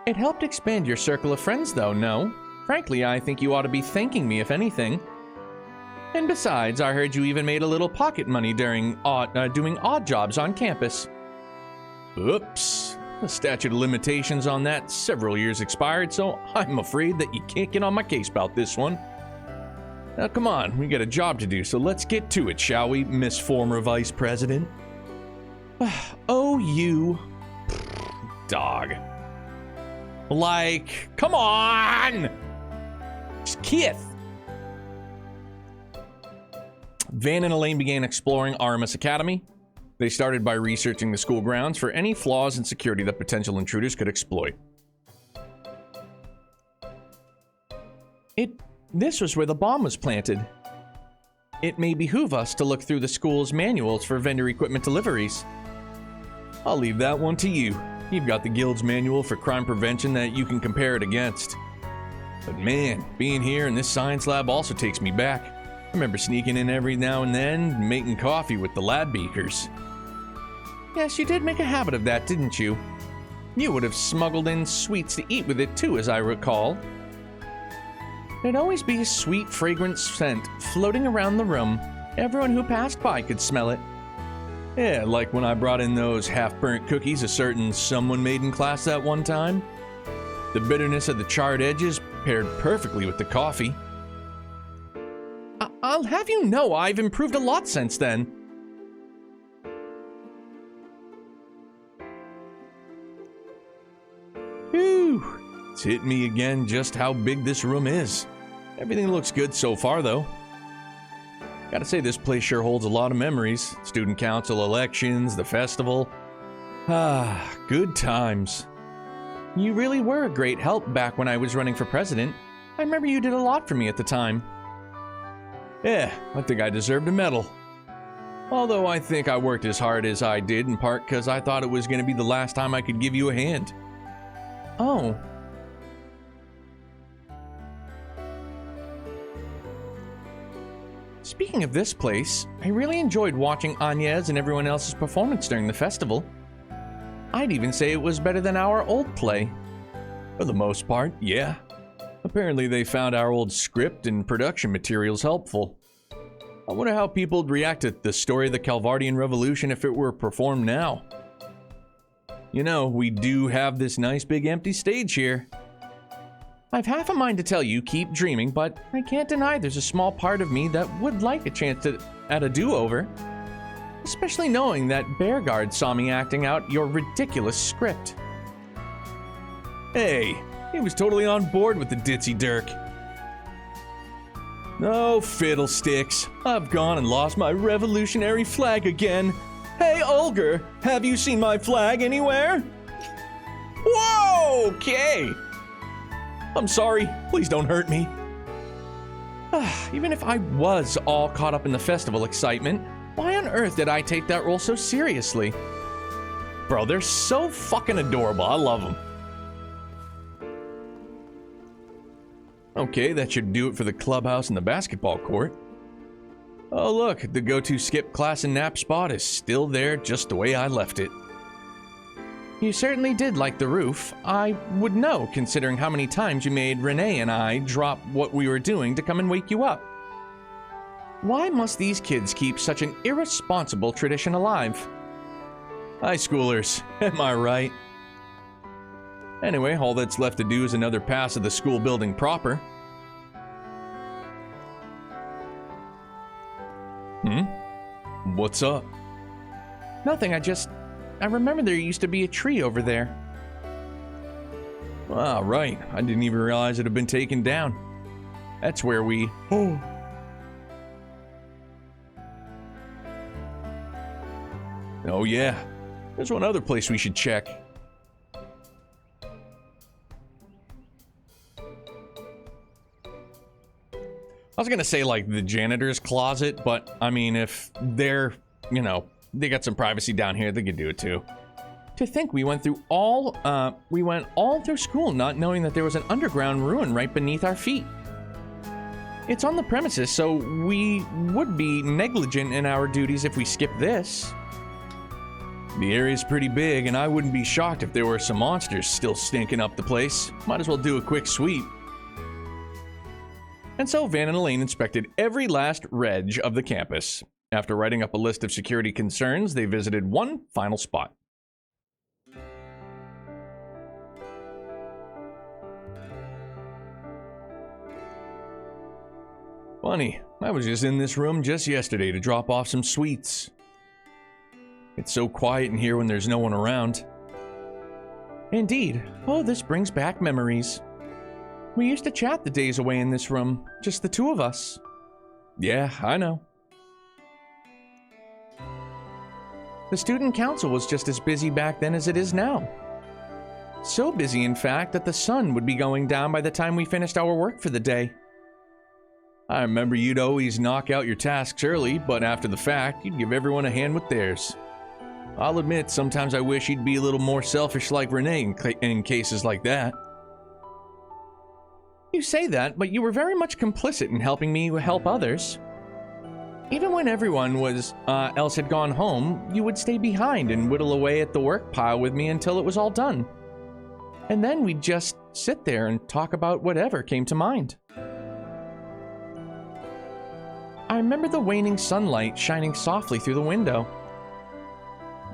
It helped expand your circle of friends, though, no? Frankly, I think you ought to be thanking me, if anything. And besides, I heard you even made a little pocket money during doing odd jobs on campus. Oops. The statute of limitations on that several years expired, so I'm afraid that you can't get on my case about this one. Now come on, we got a job to do, so let's get to it, shall we, Miss Former Vice President? Oh, you... dog. Like, come on! Kith! Van and Elaine began exploring Artemis Academy. They started by researching the school grounds for any flaws in security that potential intruders could exploit. This was where the bomb was planted. It may behoove us to look through the school's manuals for vendor equipment deliveries. I'll leave that one to you. You've got the guild's manual for crime prevention that you can compare it against. But man, being here in this science lab also takes me back. I remember sneaking in every now and then, making coffee with the lab beakers. Yes, you did make a habit of that, didn't you? You would have smuggled in sweets to eat with it too, as I recall. There'd always be a sweet, fragrant scent floating around the room. Everyone who passed by could smell it. Yeah, like when I brought in those half-burnt cookies a certain someone made in class that one time. The bitterness of the charred edges paired perfectly with the coffee. I'll have you know I've improved a lot since then. Whew. It's hit me again just how big this room is. Everything looks good so far, though. Gotta say, this place sure holds a lot of memories. Student council elections, the festival. Ah, good times. You really were a great help back when I was running for president. I remember you did a lot for me at the time. Yeah, I think I deserved a medal. Although I think I worked as hard as I did in part because I thought it was going to be the last time I could give you a hand. Oh. Speaking of this place, I really enjoyed watching Agnes and everyone else's performance during the festival. I'd even say it was better than our old play. For the most part, yeah. Apparently they found our old script and production materials helpful. I wonder how people would react to the story of the Calvardian Revolution if it were performed now. You know, we do have this nice big empty stage here. I've half a mind to tell you keep dreaming, but I can't deny there's a small part of me that would like a chance at a do-over. Especially knowing that Bearguard saw me acting out your ridiculous script. Hey, he was totally on board with the ditzy Dirk. Oh, fiddlesticks. I've gone and lost my revolutionary flag again. Hey, Olger, have you seen my flag anywhere? Whoa, okay. I'm sorry, please don't hurt me. Even if I was all caught up in the festival excitement, why on earth did I take that role so seriously? Bro, they're so fucking adorable. I love them. Okay, that should do it for the clubhouse and the basketball court. Oh look, the go-to skip class and nap spot is still there just the way I left it. You certainly did like the roof. I would know, considering how many times you made Renee and I drop what we were doing to come and wake you up. Why must these kids keep such an irresponsible tradition alive? High schoolers, am I right? Anyway, all that's left to do is another pass of the school building proper. What's up? Nothing, I remember there used to be a tree over there. Ah, right. I didn't even realize it had been taken down. That's where we... Oh yeah. There's one other place we should check. I was gonna say, like, the janitor's closet, but, I mean, if they're, you know, they got some privacy down here, they could do it too. To think we went all through school not knowing that there was an underground ruin right beneath our feet. It's on the premises, so we would be negligent in our duties if we skip this. The area's pretty big, and I wouldn't be shocked if there were some monsters still stinking up the place. Might as well do a quick sweep. And so Van and Elaine inspected every last reg of the campus. After writing up a list of security concerns, they visited one final spot. Funny, I was just in this room just yesterday to drop off some sweets. It's so quiet in here when there's no one around. Indeed. Oh, this brings back memories. We used to chat the days away in this room, just the two of us. Yeah, I know. The student council was just as busy back then as it is now. So busy, in fact, that the sun would be going down by the time we finished our work for the day. I remember you'd always knock out your tasks early, but after the fact, you'd give everyone a hand with theirs. I'll admit, sometimes I wish you'd be a little more selfish like Renee in cases like that. You say that, but you were very much complicit in helping me help others. Even when everyone else had gone home, you would stay behind and whittle away at the work pile with me until it was all done. And then we'd just sit there and talk about whatever came to mind. I remember the waning sunlight shining softly through the window.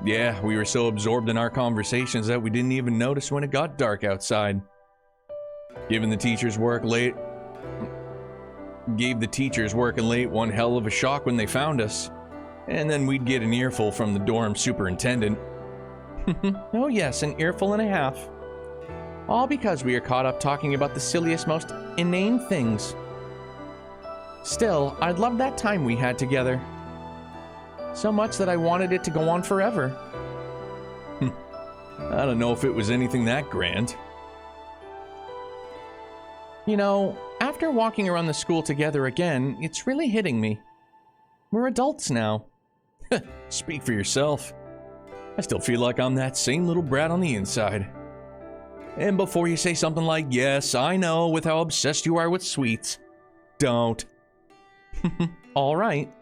Yeah, we were so absorbed in our conversations that we didn't even notice when it got dark outside. Gave the teachers working late one hell of a shock when they found us. And then we'd get an earful from the dorm superintendent. Oh yes, an earful and a half. All because we are caught up talking about the silliest, most inane things. Still, I'd loved that time we had together. So much that I wanted it to go on forever. I don't know if it was anything that grand. You know, after walking around the school together again, it's really hitting me. We're adults now. Speak for yourself. I still feel like I'm that same little brat on the inside. And before you say something like, yes, I know with how obsessed you are with sweets, don't. All right.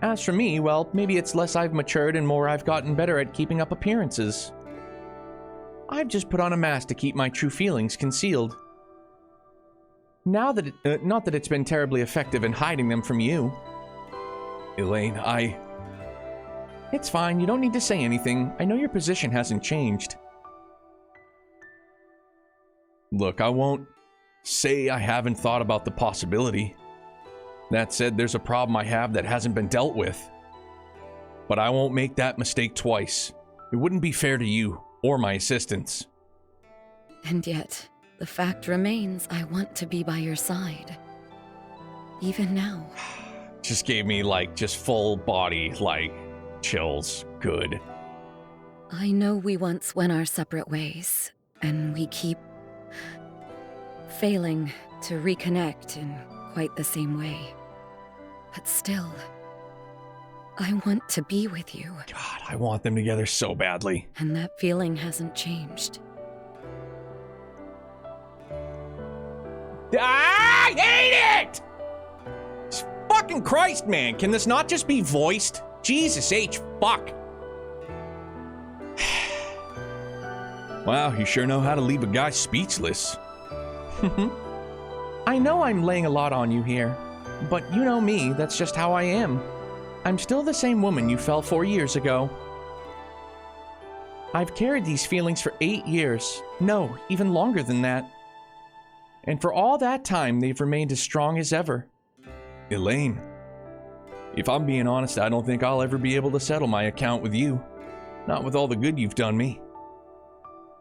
As for me, well, maybe it's less I've matured and more I've gotten better at keeping up appearances. I've just put on a mask to keep my true feelings concealed. Now that not that it's been terribly effective in hiding them from you. Elaine, It's fine, you don't need to say anything. I know your position hasn't changed. Look, I won't say I haven't thought about the possibility. That said, there's a problem I have that hasn't been dealt with. But I won't make that mistake twice. It wouldn't be fair to you or my assistants. And yet, the fact remains I want to be by your side. Even now. Just gave me, just full body, chills. Good. I know we once went our separate ways, and we keep failing to reconnect in quite the same way. But still, I want to be with you. God, I want them together so badly. And that feeling hasn't changed. I hate it! Fucking Christ, man. Can this not just be voiced? Jesus H. Fuck. Wow, you sure know how to leave a guy speechless. I know I'm laying a lot on you here, but you know me, that's just how I am. I'm still the same woman you fell 4 years ago. I've carried these feelings for 8 years. No, even longer than that. And for all that time, they've remained as strong as ever. Elaine, if I'm being honest, I don't think I'll ever be able to settle my account with you. Not with all the good you've done me.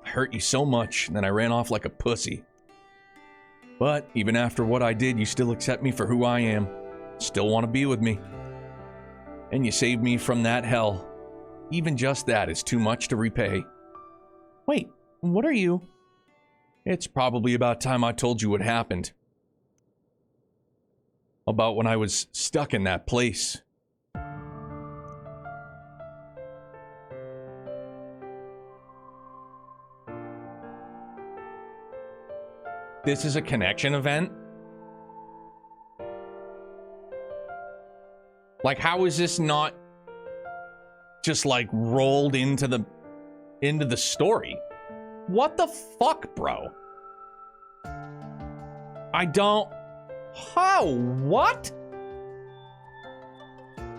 I hurt you so much, then I ran off like a pussy. But even after what I did, you still accept me for who I am. Still want to be with me. And you saved me from that hell. Even just that is too much to repay. Wait, what are you? It's probably about time I told you what happened. About when I was stuck in that place. This is a connection event? How is this not just rolled into the story? What the fuck, bro? I don't... How? What?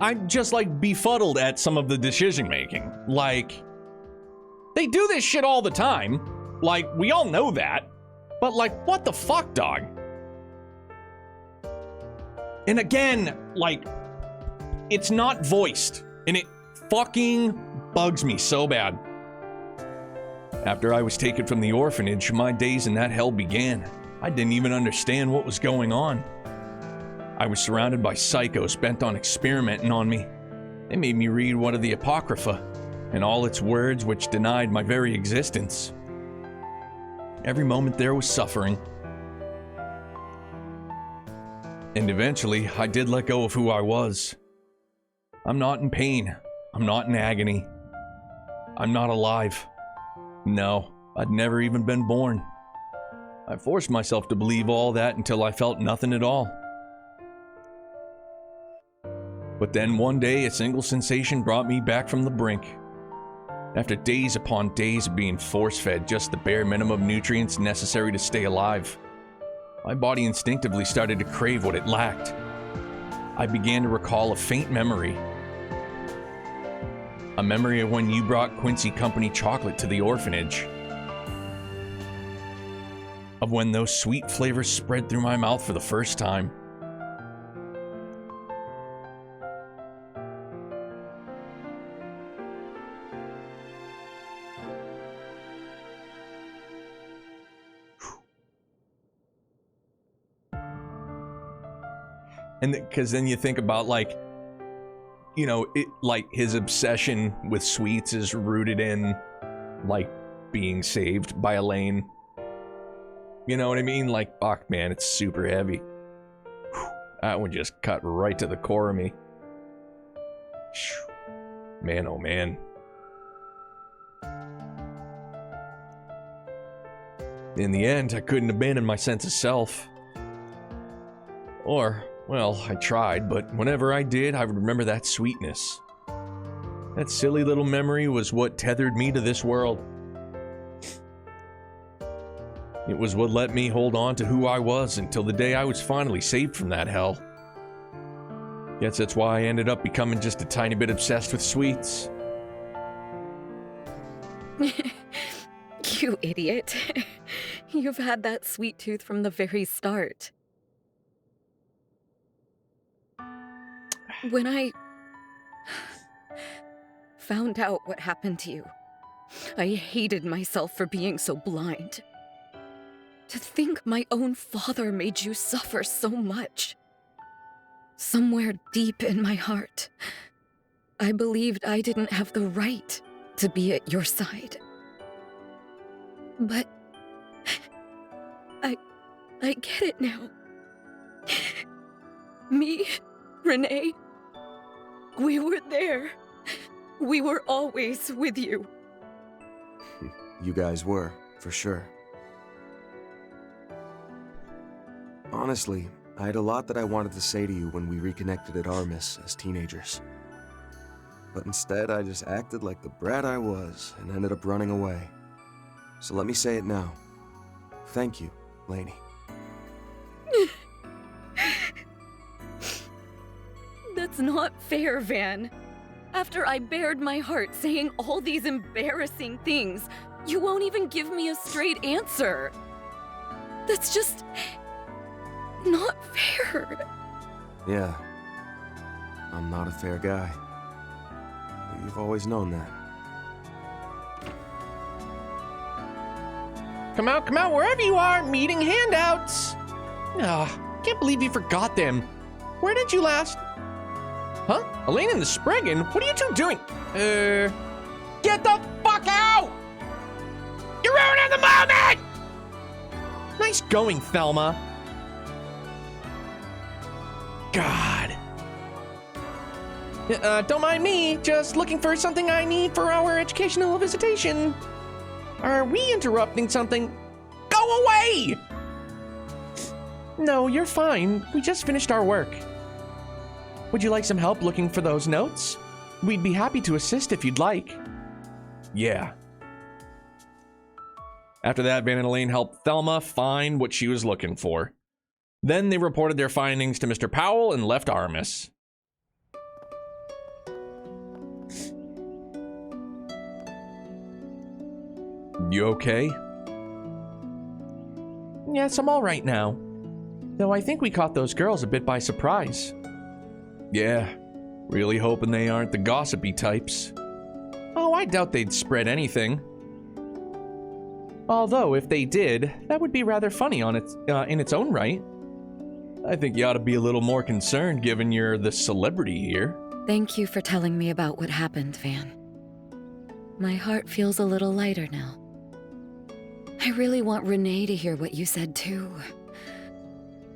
I'm just, like, befuddled at some of the decision making. Like, they do this shit all the time. Like, we all know that. But, like, what the fuck, dog? And again, like, it's not voiced. And it fucking bugs me so bad. After I was taken from the orphanage, my days in that hell began. I didn't even understand what was going on. I was surrounded by psychos bent on experimenting on me. They made me read one of the Apocrypha, and all its words which denied my very existence. Every moment there was suffering. And eventually, I did let go of who I was. I'm not in pain. I'm not in agony. I'm not alive. No, I'd never even been born. I forced myself to believe all that until I felt nothing at all. But then one day, a single sensation brought me back from the brink. After days upon days of being force-fed just the bare minimum nutrients necessary to stay alive, my body instinctively started to crave what it lacked. I began to recall a faint memory. A memory of when you brought Quincy Company chocolate to the orphanage. Of when those sweet flavors spread through my mouth for the first time. And because then you think about, like, you know, it, like, his obsession with sweets is rooted in, like, being saved by Elaine. You know what I mean? Like, fuck, man, it's super heavy. Whew, that one just cut right to the core of me. Man, oh man. In the end, I couldn't abandon my sense of self. Or, well, I tried, but whenever I did, I would remember that sweetness. That silly little memory was what tethered me to this world. It was what let me hold on to who I was until the day I was finally saved from that hell. Guess that's why I ended up becoming just a tiny bit obsessed with sweets. You idiot. You've had that sweet tooth from the very start. When I found out what happened to you, I hated myself for being so blind. To think my own father made you suffer so much. Somewhere deep in my heart, I believed I didn't have the right to be at your side. But I get it now. Me, Renee, we were there. We were always with you. You guys were, for sure. Honestly, I had a lot that I wanted to say to you when we reconnected at Armis as teenagers. But instead, I just acted like the brat I was and ended up running away. So let me say it now. Thank you, Lainey. That's not fair, Van. After I bared my heart saying all these embarrassing things, you won't even give me a straight answer. That's just not fair. Yeah, I'm not a fair guy. You've always known that. Come out, wherever you are, meeting handouts. Can't believe you forgot them. Where did you last? Huh? Elaine and the Spriggan? What are you two doing? Get the fuck out! You're ruining the moment! Nice going, Thelma. God. Don't mind me, just looking for something I need for our educational visitation. Are we interrupting something? Go away! No, you're fine. We just finished our work. Would you like some help looking for those notes? We'd be happy to assist if you'd like. Yeah. After that, Van and Elaine helped Thelma find what she was looking for. Then they reported their findings to Mr. Powell and left Armis. You okay? Yes, I'm all right now. Though I think we caught those girls a bit by surprise. Yeah, really hoping they aren't the gossipy types. Oh, I doubt they'd spread anything. Although, if they did, that would be rather funny on in its own right. I think you ought to be a little more concerned, given you're the celebrity here. Thank you for telling me about what happened, Van. My heart feels a little lighter now. I really want Renee to hear what you said, too.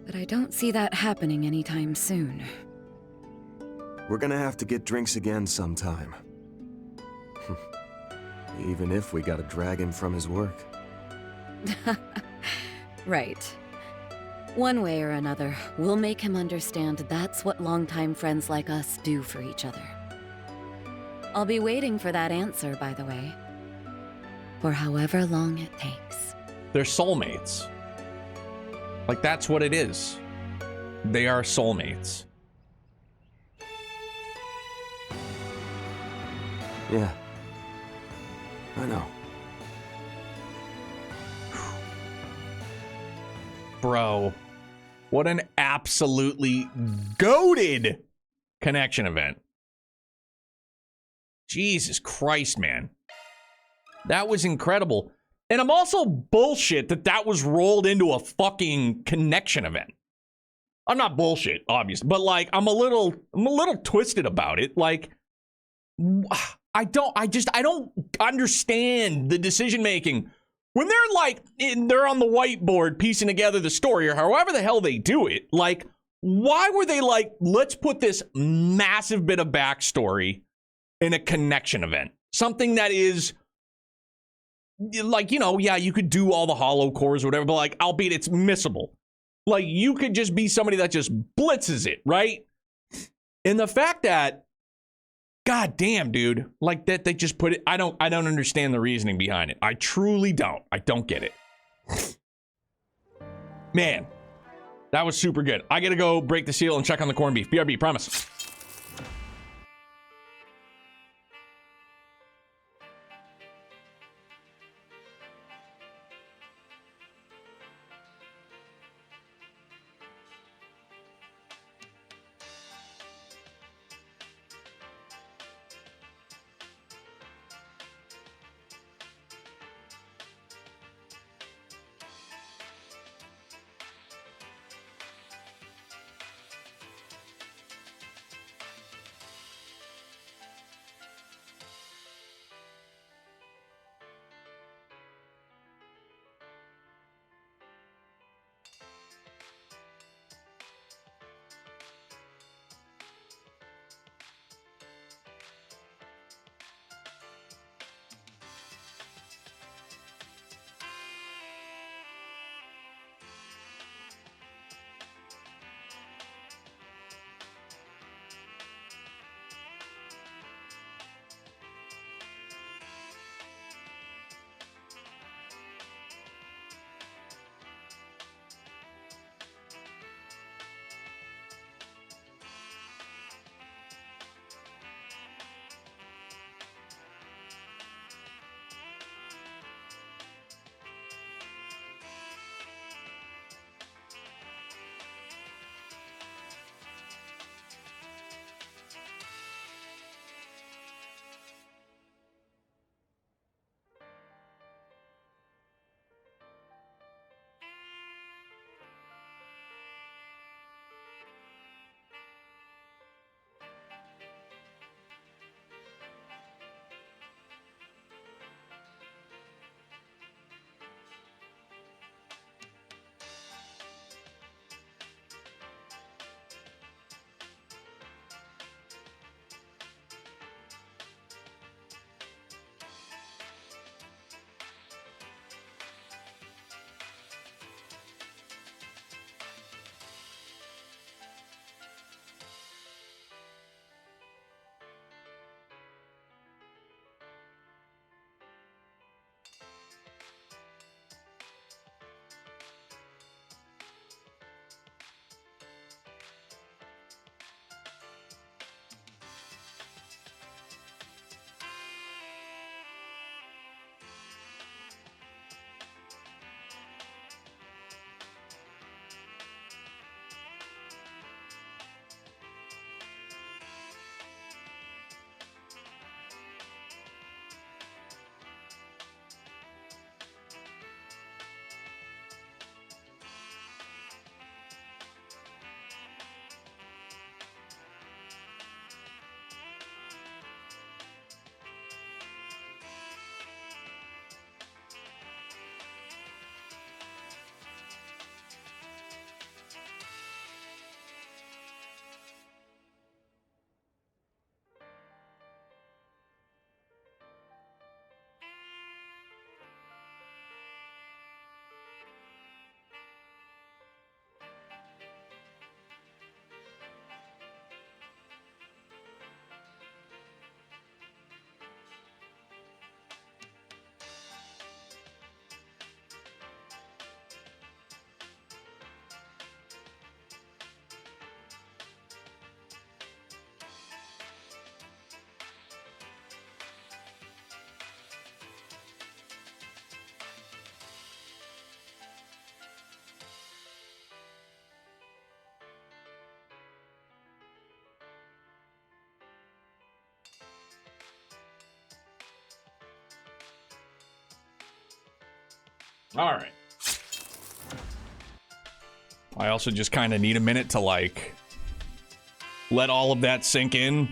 But I don't see that happening anytime soon. We're gonna have to get drinks again sometime. Even if we gotta drag him from his work. Right. One way or another, we'll make him understand that's what longtime friends like us do for each other. I'll be waiting for that answer, by the way. For however long it takes. They're soulmates. Like, that's what it is. They are soulmates. Yeah. I know. Bro, what an absolutely goated connection event. Jesus Christ, man. That was incredible. And I'm also bullshit that was rolled into a fucking connection event. I'm not bullshit, obviously, but like I'm a little twisted about it. Like I don't understand the decision making when they're like they're on the whiteboard piecing together the story or however the hell they do it. Like, why were they like, let's put this massive bit of backstory in a connection event? Something that is like, you know, yeah, you could do all the hollow cores or whatever, but like, albeit it's missable. Like, you could just be somebody that just blitzes it, right? And the fact that, god damn, dude, like that they just put it, I don't understand the reasoning behind it. I truly don't. I don't get it. Man, that was super good. I gotta go break the seal and check on the corned beef. BRB, promise. All right. I also just kind of need a minute to, like, let all of that sink in.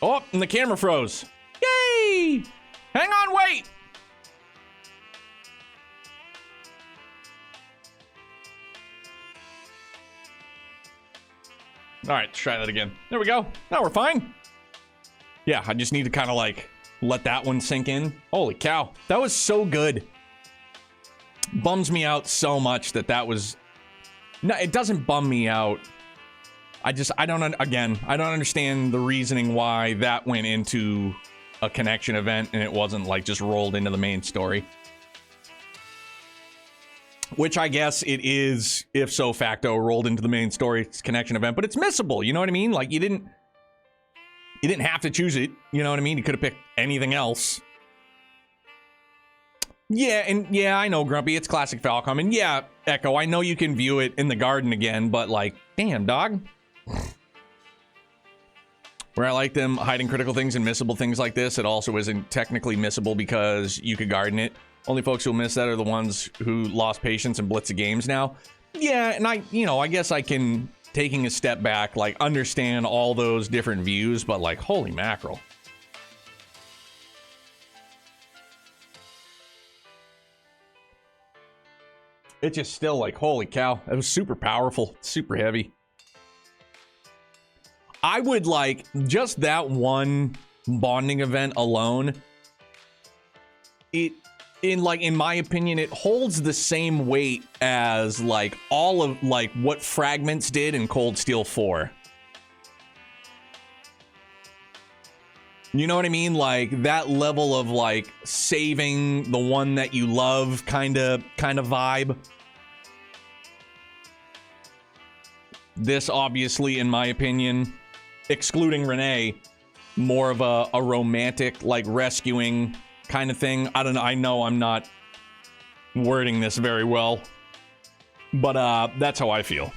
Oh, and the camera froze. Yay! Hang on, wait! All right, let's try that again. There we go. Now we're fine. Yeah, I just need to kind of, like, let that one sink in. Holy cow. That was so good. Bums me out so much that was... No, it doesn't bum me out. I don't understand the reasoning why that went into a connection event and it wasn't, like, just rolled into the main story. Which I guess it is, if so facto, rolled into the main story connection event, but it's missable, you know what I mean? Like, you didn't have to choose it, you know what I mean? You could have picked anything else. Yeah, and yeah, I know, Grumpy, it's classic Falcom, and yeah, Echo, I know you can view it in the garden again, but, like, damn, dog. Where I like them hiding critical things and missable things like this, it also isn't technically missable because you could garden it. Only folks who'll miss that are the ones who lost patience and blitz the games now. Yeah, and I guess I can, taking a step back, like, understand all those different views, but, like, holy mackerel. It just still, like, holy cow. It was super powerful, super heavy. I would, like, just that one bonding event alone, in my opinion, it holds the same weight as, like, all of, like, what Fragments did in Cold Steel 4. You know what I mean? Like, that level of, like, saving the one that you love kind of vibe. This, obviously, in my opinion, excluding Renee, more of a romantic, like, rescuing kind of thing. I don't know. I know I'm not wording this very well, but that's how I feel.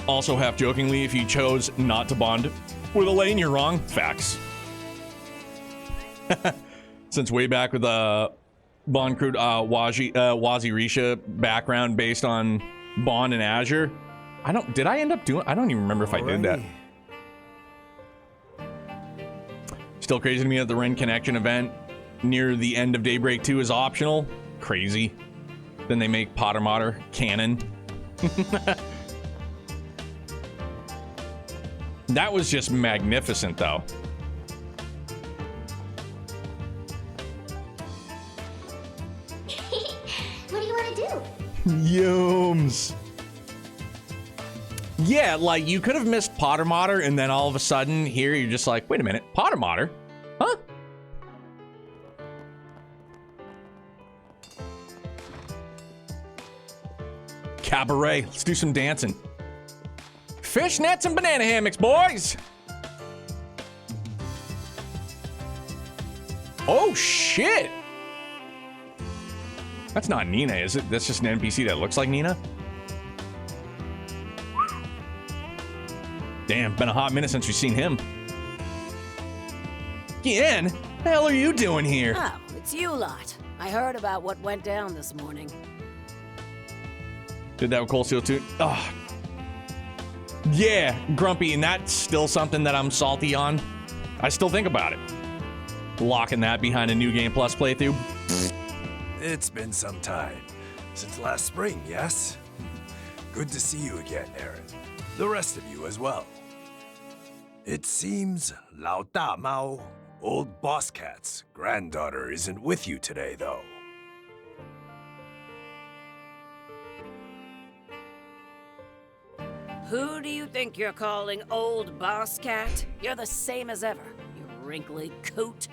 Also, half jokingly, if you chose not to bond with Elaine, you're wrong. Facts. Since way back with Bond Crew, Wazi Risha background based on Bond and Azure. Did I end up doing? I don't even remember if I did that. Still crazy to me that the Ren Connection event near the end of Daybreak 2 is optional. Crazy. Then they make Potter Motter canon. That was just magnificent, though. What do you want to do? Yums. Yeah, like, you could have missed Potter Motter, and then all of a sudden, here, you're just like, wait a minute, Potter Motter? Huh? Cabaret. Let's do some dancing. Fishnets and banana hammocks, boys! Oh, shit! That's not Nina, is it? That's just an NPC that looks like Nina? Damn, been a hot minute since we've seen him. Yen, the hell are you doing here? Oh, it's you lot. I heard about what went down this morning. Did that with Cold Steel 2? Oh. Yeah, Grumpy, and that's still something that I'm salty on. I still think about it. Locking that behind a New Game Plus playthrough. It's been some time. Since last spring, yes? Good to see you again, Aaron. The rest of you as well. It seems Lao Da Mao, old Boss Cat's granddaughter, isn't with you today, though. Who do you think you're calling old Boss Cat? You're the same as ever, you wrinkly coot.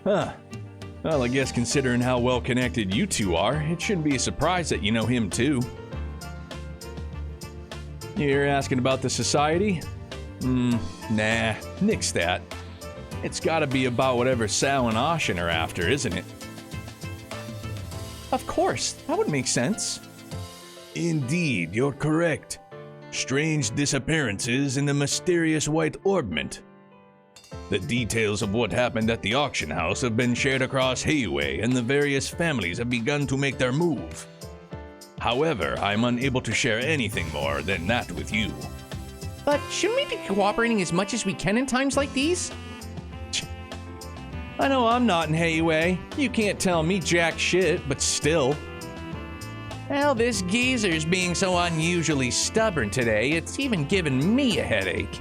Huh. Well, I guess considering how well connected you two are, it shouldn't be a surprise that you know him too. You're asking about the society? Nah, nix that. It's gotta be about whatever Sal and Ashen are after, isn't it? Of course, that would make sense. Indeed, you're correct. Strange disappearances in the mysterious white orbment. The details of what happened at the auction house have been shared across Hayway, and the various families have begun to make their move. However, I'm unable to share anything more than that with you. But shouldn't we be cooperating as much as we can in times like these? I know I'm not in Hayway. You can't tell me jack shit, but still. Well, this geezer's being so unusually stubborn today, it's even given me a headache.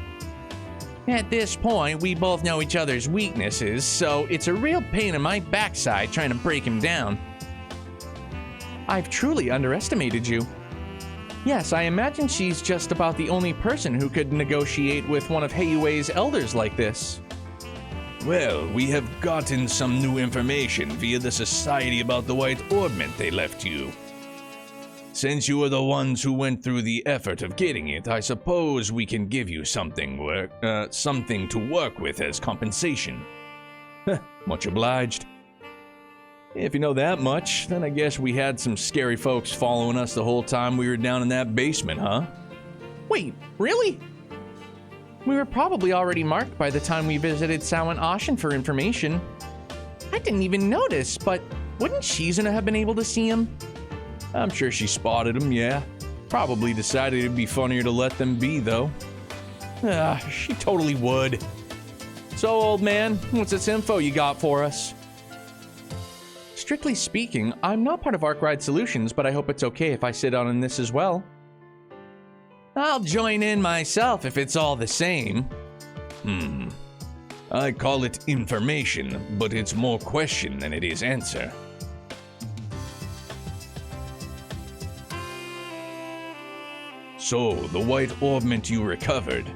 At this point, we both know each other's weaknesses, so it's a real pain in my backside trying to break him down. I've truly underestimated you. Yes, I imagine she's just about the only person who could negotiate with one of Hayway's elders like this. Well, we have gotten some new information via the Society about the White Orbment they left you. Since you are the ones who went through the effort of getting it, I suppose we can give you something to work with as compensation. Much obliged. If you know that much, then I guess we had some scary folks following us the whole time we were down in that basement, huh? Wait, really? We were probably already marked by the time we visited Samhain Ashen for information. I didn't even notice, but wouldn't Shizuna have been able to see him? I'm sure she spotted him, yeah. Probably decided it'd be funnier to let them be, though. She totally would. So, old man, what's this info you got for us? Strictly speaking, I'm not part of Arkwright Solutions, but I hope it's okay if I sit on in this as well. I'll join in myself if it's all the same. I call it information, but it's more question than it is answer. So, the white orbment you recovered.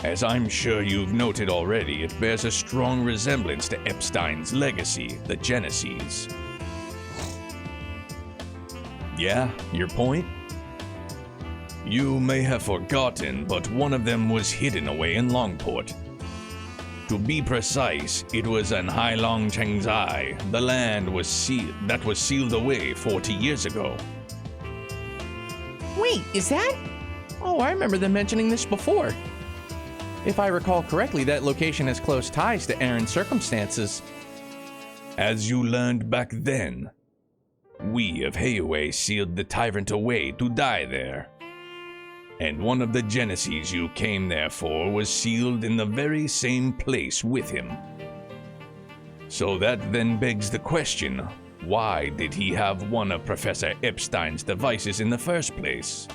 As I'm sure you've noted already, it bears a strong resemblance to Epstein's legacy, the Genesis. Yeah, your point? You may have forgotten, but one of them was hidden away in Longport. To be precise, it was in Hailong Chengzai, the land that was sealed away 40 years ago. Wait, is that? Oh, I remember them mentioning this before. If I recall correctly, that location has close ties to Aaron's circumstances. As you learned back then, we of Hayway sealed the tyrant away to die there. And one of the Genesis you came there for was sealed in the very same place with him. So that then begs the question, why did he have one of Professor Epstein's devices in the first place?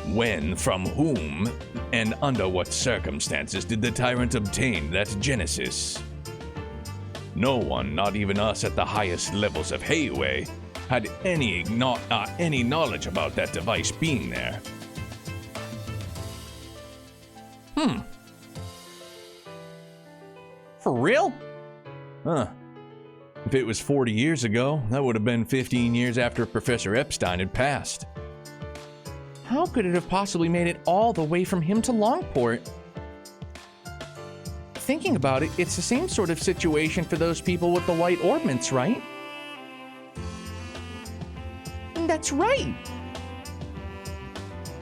When, from whom, and under what circumstances did the tyrant obtain that Genesis? No one, not even us at the highest levels of Hayway, had any knowledge about that device being there. For real? Huh. If it was 40 years ago, that would have been 15 years after Professor Epstein had passed. How could it have possibly made it all the way from him to Longport? Thinking about it, it's the same sort of situation for those people with the white orbments, right? That's right.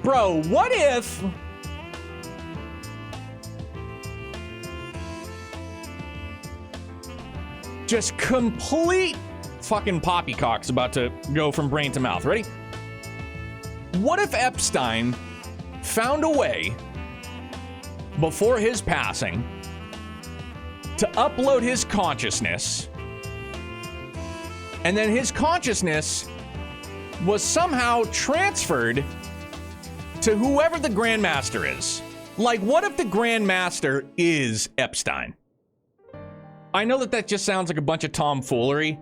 Bro, what if... just complete fucking poppycock's about to go from brain to mouth. Ready? What if Epstein found a way before his passing to upload his consciousness, and then his consciousness was somehow transferred to whoever the Grandmaster is? Like, what if the Grandmaster is Epstein? I know that just sounds like a bunch of tomfoolery,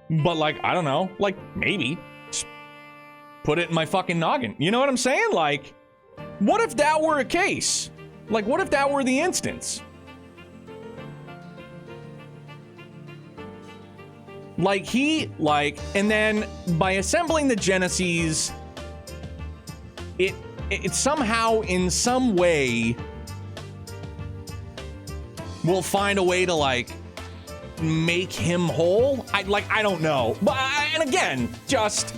but like, I don't know, like maybe just put it in my fucking noggin. You know what I'm saying? Like, what if that were a case? Like, what if that were the instance? Like and then by assembling the Genesis, it somehow in some way will find a way to like make him whole. I don't know. But and again, just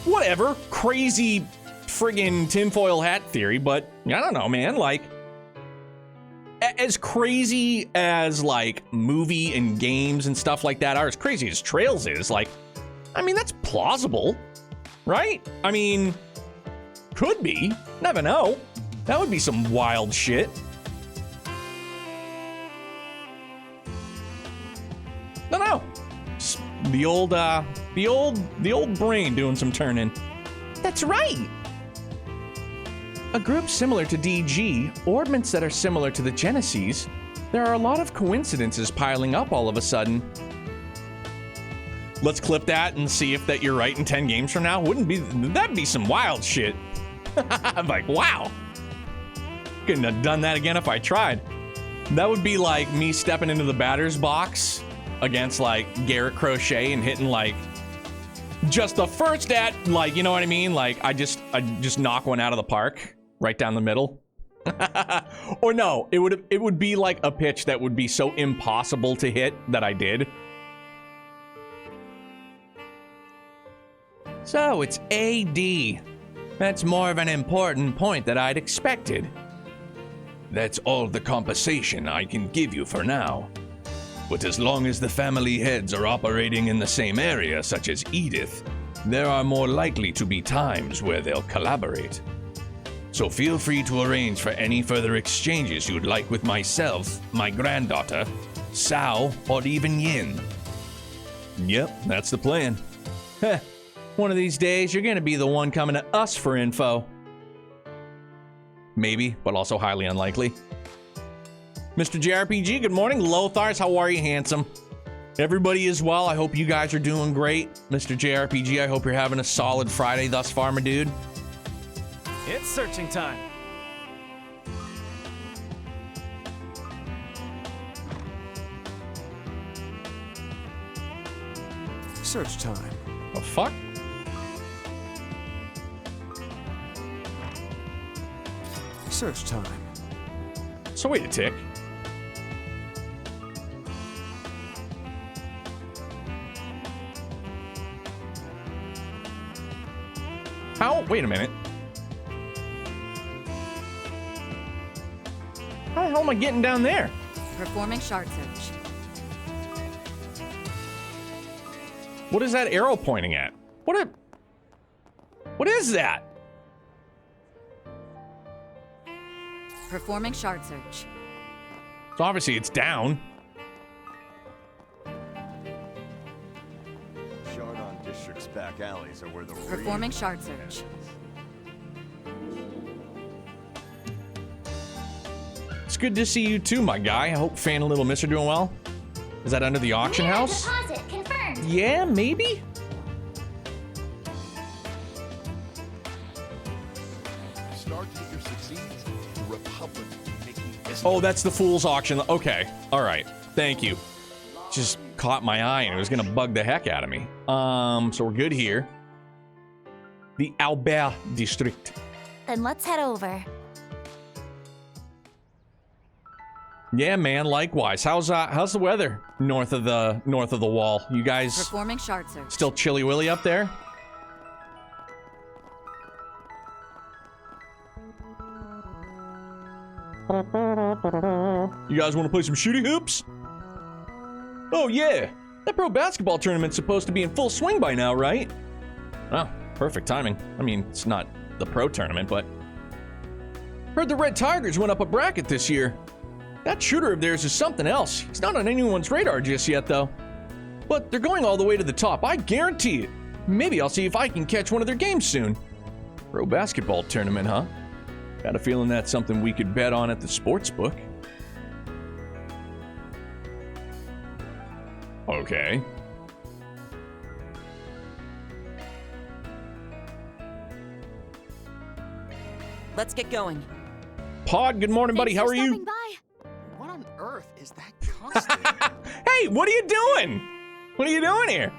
whatever, crazy friggin' tinfoil hat theory, but I don't know, man. Like, as crazy as like movie and games and stuff like that are, as crazy as Trails is, like, I mean, that's plausible, right? I mean, could be. Never know. That would be some wild shit. No, no. Just the old brain doing some turning. That's right. A group similar to DG, orbments that are similar to the Genesis, there are a lot of coincidences piling up all of a sudden. Let's clip that and see if that you're right in 10 games from now. That'd be some wild shit. I'm like, wow. Couldn't have done that again if I tried. That would be like me stepping into the batter's box against like Garrett Crochet and hitting like just the first like, you know what I mean? Like I just knock one out of the park. Right down the middle. Or no, it would be like a pitch that would be so impossible to hit that I did. So it's AD. That's more of an important point that I'd expected. That's all the compensation I can give you for now. But as long as the family heads are operating in the same area, such as Edith, there are more likely to be times where they'll collaborate. So feel free to arrange for any further exchanges you'd like with myself, my granddaughter, Sao, or even Yin. Yep, that's the plan. Heh, one of these days you're gonna be the one coming to us for info. Maybe, but also highly unlikely. Mr. JRPG, good morning. Lothars, how are you, handsome? Everybody is well. I hope you guys are doing great. Mr. JRPG, I hope you're having a solid Friday thus far, my dude. It's searching time. Search time. The fuck? Search time. So wait a tick. How? Wait a minute. How the hell am I getting down there? Performing shard search. What is that arrow pointing at? What is that? Performing shard search. So obviously it's down. Shardon District's back alleys are where the Performing shard search. It's good to see you too, my guy. I hope Fan and Little Miss are doing well. Is that under the auction house? Deposit confirmed. Yeah, maybe? Stargazer succeeds. The Republic making Oh, that's the Fool's auction. Okay. All right. Thank you. Just caught my eye and it was going to bug the heck out of me. So we're good here. The Albert District. Then let's head over. Yeah, man. Likewise. How's the weather north of the wall? You guys Performing shard search. still chilly willy up there? You guys want to play some shooty hoops? Oh yeah, that pro basketball tournament's supposed to be in full swing by now, right? Oh, perfect timing. I mean, it's not the pro tournament, but heard the Red Tigers went up a bracket this year. That shooter of theirs is something else. He's not on anyone's radar just yet, though. But they're going all the way to the top, I guarantee it. Maybe I'll see if I can catch one of their games soon. Pro basketball tournament, huh? Got a feeling that's something we could bet on at the sports book. Okay. Let's get going. Pod, good morning, buddy. How are you? What on earth is that constant? Hey, what are you doing? What are you doing here?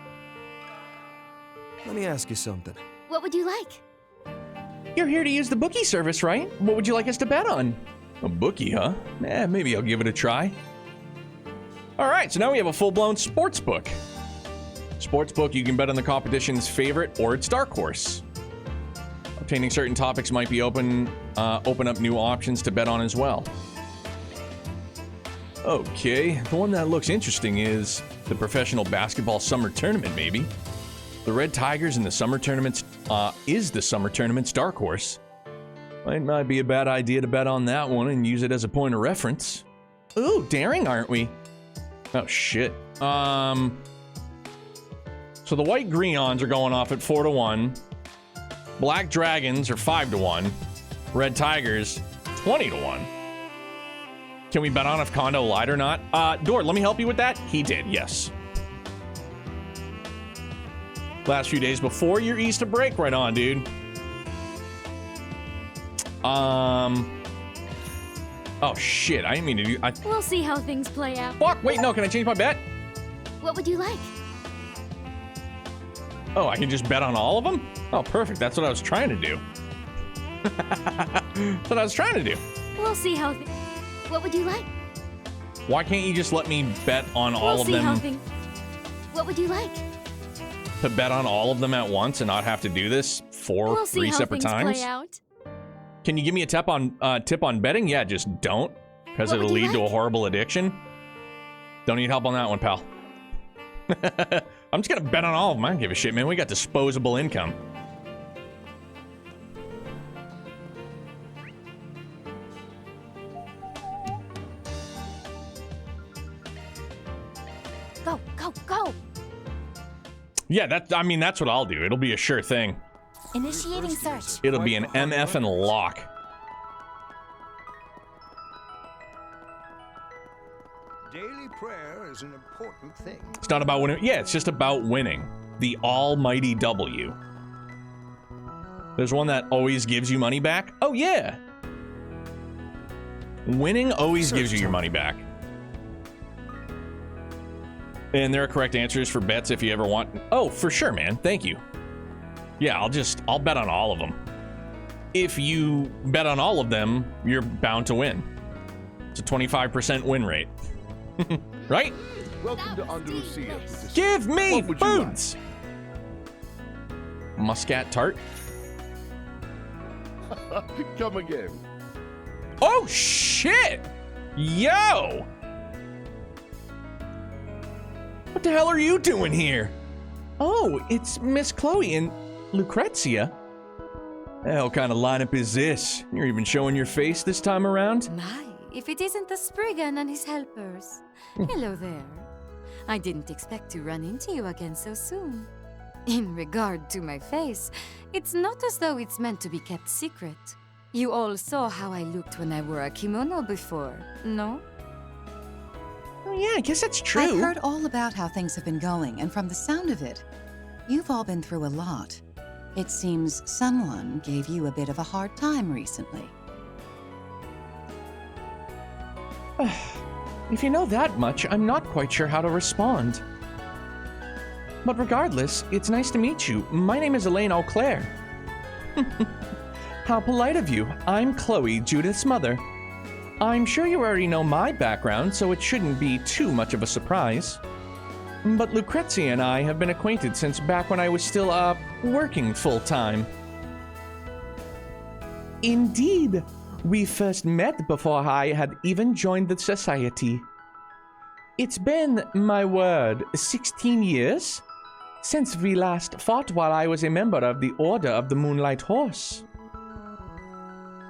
Let me ask you something. What would you like? You're here to use the bookie service, right? What would you like us to bet on? A bookie, huh? Maybe I'll give it a try. All right, so now we have a full-blown sports book. Sports book, you can bet on the competition's favorite or its dark horse. Obtaining certain topics might be open up new options to bet on as well. Okay, the one that looks interesting is the professional basketball summer tournament, maybe. The Red Tigers in the summer tournaments is the summer tournament's dark horse. Might be a bad idea to bet on that one and use it as a point of reference. Ooh, daring, aren't we? Oh, shit. So the White Greons are going off at 4-1. Black Dragons are 5-1. Red Tigers, 20-1. Can we bet on if Kondo lied or not? Dort, let me help you with that. He did, yes. Last few days before your Easter break, right on, dude. Oh shit! I didn't mean to do. We'll see how things play out. Fuck! Wait, no. Can I change my bet? What would you like? Oh, I can just bet on all of them? Oh, perfect. That's what I was trying to do. That's what I was trying to do. We'll see how. What would you like? Why can't you just let me bet on all of them? What would you like? To bet on all of them at once and not have to do this three separate times? Play out. Can you give me a tip on betting? Yeah, just don't, because it'll lead to a horrible addiction. Don't need help on that one, pal. I'm just gonna bet on all of them. I don't give a shit, man. We got disposable income. Go, go, go! Yeah, that's what I'll do. It'll be a sure thing. Initiating search. It'll be an MF and lock. Daily prayer is an important thing. It's not about winning. Yeah, it's just about winning. The almighty W. There's one that always gives you money back. Oh, yeah. Winning always gives you your money back. And there are correct answers for bets if you ever want. Oh, for sure, man. Thank you. Yeah, I'll bet on all of them. If you bet on all of them, you're bound to win. It's a 25% win rate. Right? Welcome to Andalusia. Give me foods! Muscat tart. Come again. Oh, shit! Yo! What the hell are you doing here? Oh, it's Miss Chloe and Lucrezia. What kind of lineup is this? You're even showing your face this time around? My, if it isn't the Spriggan and his helpers. Hello there. I didn't expect to run into you again so soon. In regard to my face, it's not as though it's meant to be kept secret. You all saw how I looked when I wore a kimono before, no? Oh yeah, I guess that's true. I've heard all about how things have been going, and from the sound of it, you've all been through a lot. It seems someone gave you a bit of a hard time recently. If you know that much, I'm not quite sure how to respond. But regardless, it's nice to meet you. My name is Elaine Auclair. How polite of you. I'm Chloe, Judith's mother. I'm sure you already know my background, so it shouldn't be too much of a surprise. But Lucrezia and I have been acquainted since back when I was still, working full-time. Indeed. We first met before I had even joined the society. It's been, my word, 16 years since we last fought while I was a member of the Order of the Moonlight Horse.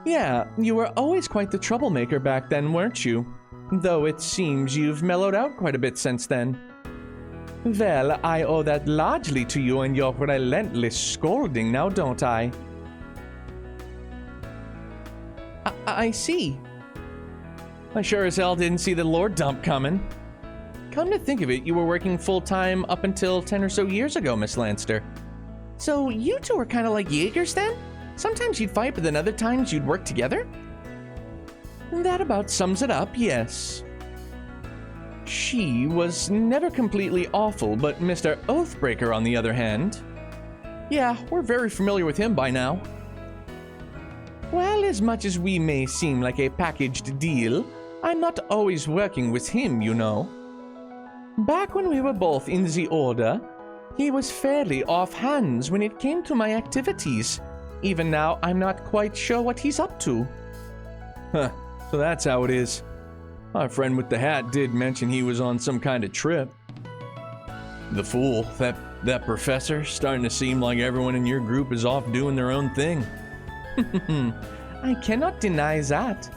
Yeah, you were always quite the troublemaker back then, weren't you? Though it seems you've mellowed out quite a bit since then. Well, I owe that largely to you and your relentless scolding now, don't I? I see. I sure as hell didn't see the lore dump coming. Come to think of it, you were working full-time up until 10 or so years ago, Miss Lanster. So you two were kind of like Jaegers then? Sometimes you'd fight, but then other times you'd work together? That about sums it up, yes. She was never completely awful, but Mr. Oathbreaker, on the other hand... Yeah, we're very familiar with him by now. Well, as much as we may seem like a packaged deal, I'm not always working with him, you know. Back when we were both in the Order, he was fairly off-hands when it came to my activities. Even now, I'm not quite sure what he's up to. Huh, so that's how it is. Our friend with the hat did mention he was on some kind of trip. The fool, that professor, starting to seem like everyone in your group is off doing their own thing. I cannot deny that.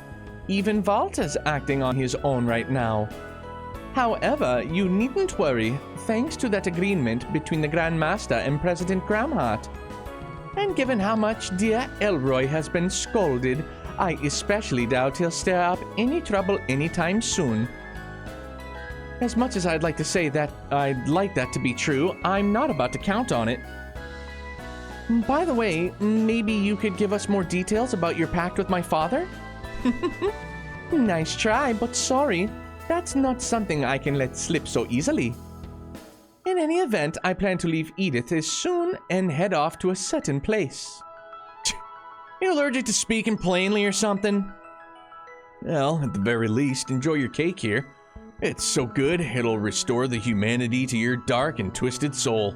Even Walter's acting on his own right now. However, you needn't worry, thanks to that agreement between the Grand Master and President Gramhart. And given how much dear Elroy has been scolded, I especially doubt he'll stir up any trouble anytime soon. As much as I'd like to say that I'd like that to be true, I'm not about to count on it. By the way, maybe you could give us more details about your pact with my father? Nice try, but sorry. That's not something I can let slip so easily. In any event, I plan to leave Edith as soon and head off to a certain place. You allergic to speaking plainly or something? Well, at the very least, enjoy your cake here. It's so good, it'll restore the humanity to your dark and twisted soul.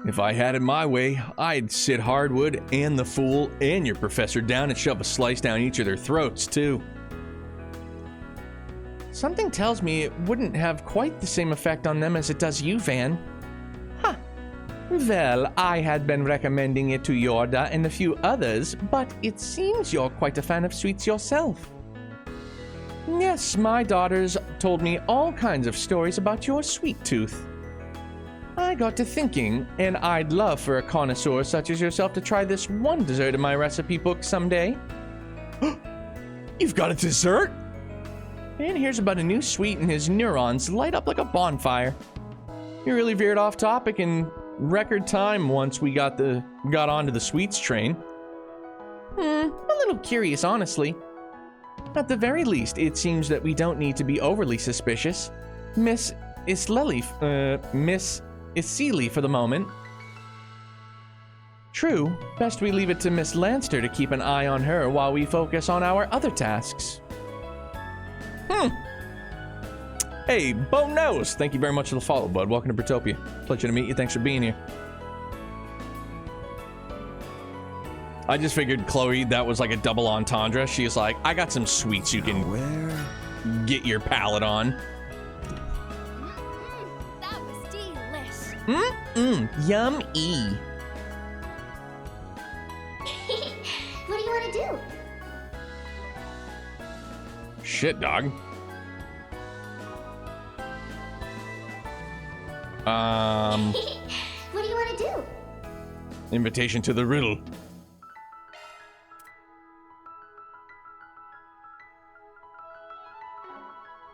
If I had it my way, I'd sit Hardwood and the fool and your professor down and shove a slice down each of their throats, too. Something tells me it wouldn't have quite the same effect on them as it does you, Van. Huh. Well, I had been recommending it to Yorda and a few others, but it seems you're quite a fan of sweets yourself. Yes, my daughters told me all kinds of stories about your sweet tooth. I got to thinking, and I'd love for a connoisseur such as yourself to try this one dessert in my recipe book someday. You've got a dessert? And here's about a new sweet and his neurons light up like a bonfire. You really veered off topic in record time once we got onto the sweets train. A little curious, honestly. At the very least, it seems that we don't need to be overly suspicious. Miss Isleli for the moment. True, best we leave it to Miss Lanster to keep an eye on her while we focus on our other tasks. Hey, Bo Nose, thank you very much for the follow, bud. Welcome to Britopia. Pleasure to meet you. Thanks for being here. I just figured, Chloe, that was like a double entendre. She's like, I got some sweets you can get your palate on. That was delish. Yum-y. What do you want to do? Shit, dog. What do you want to do? Invitation to the riddle.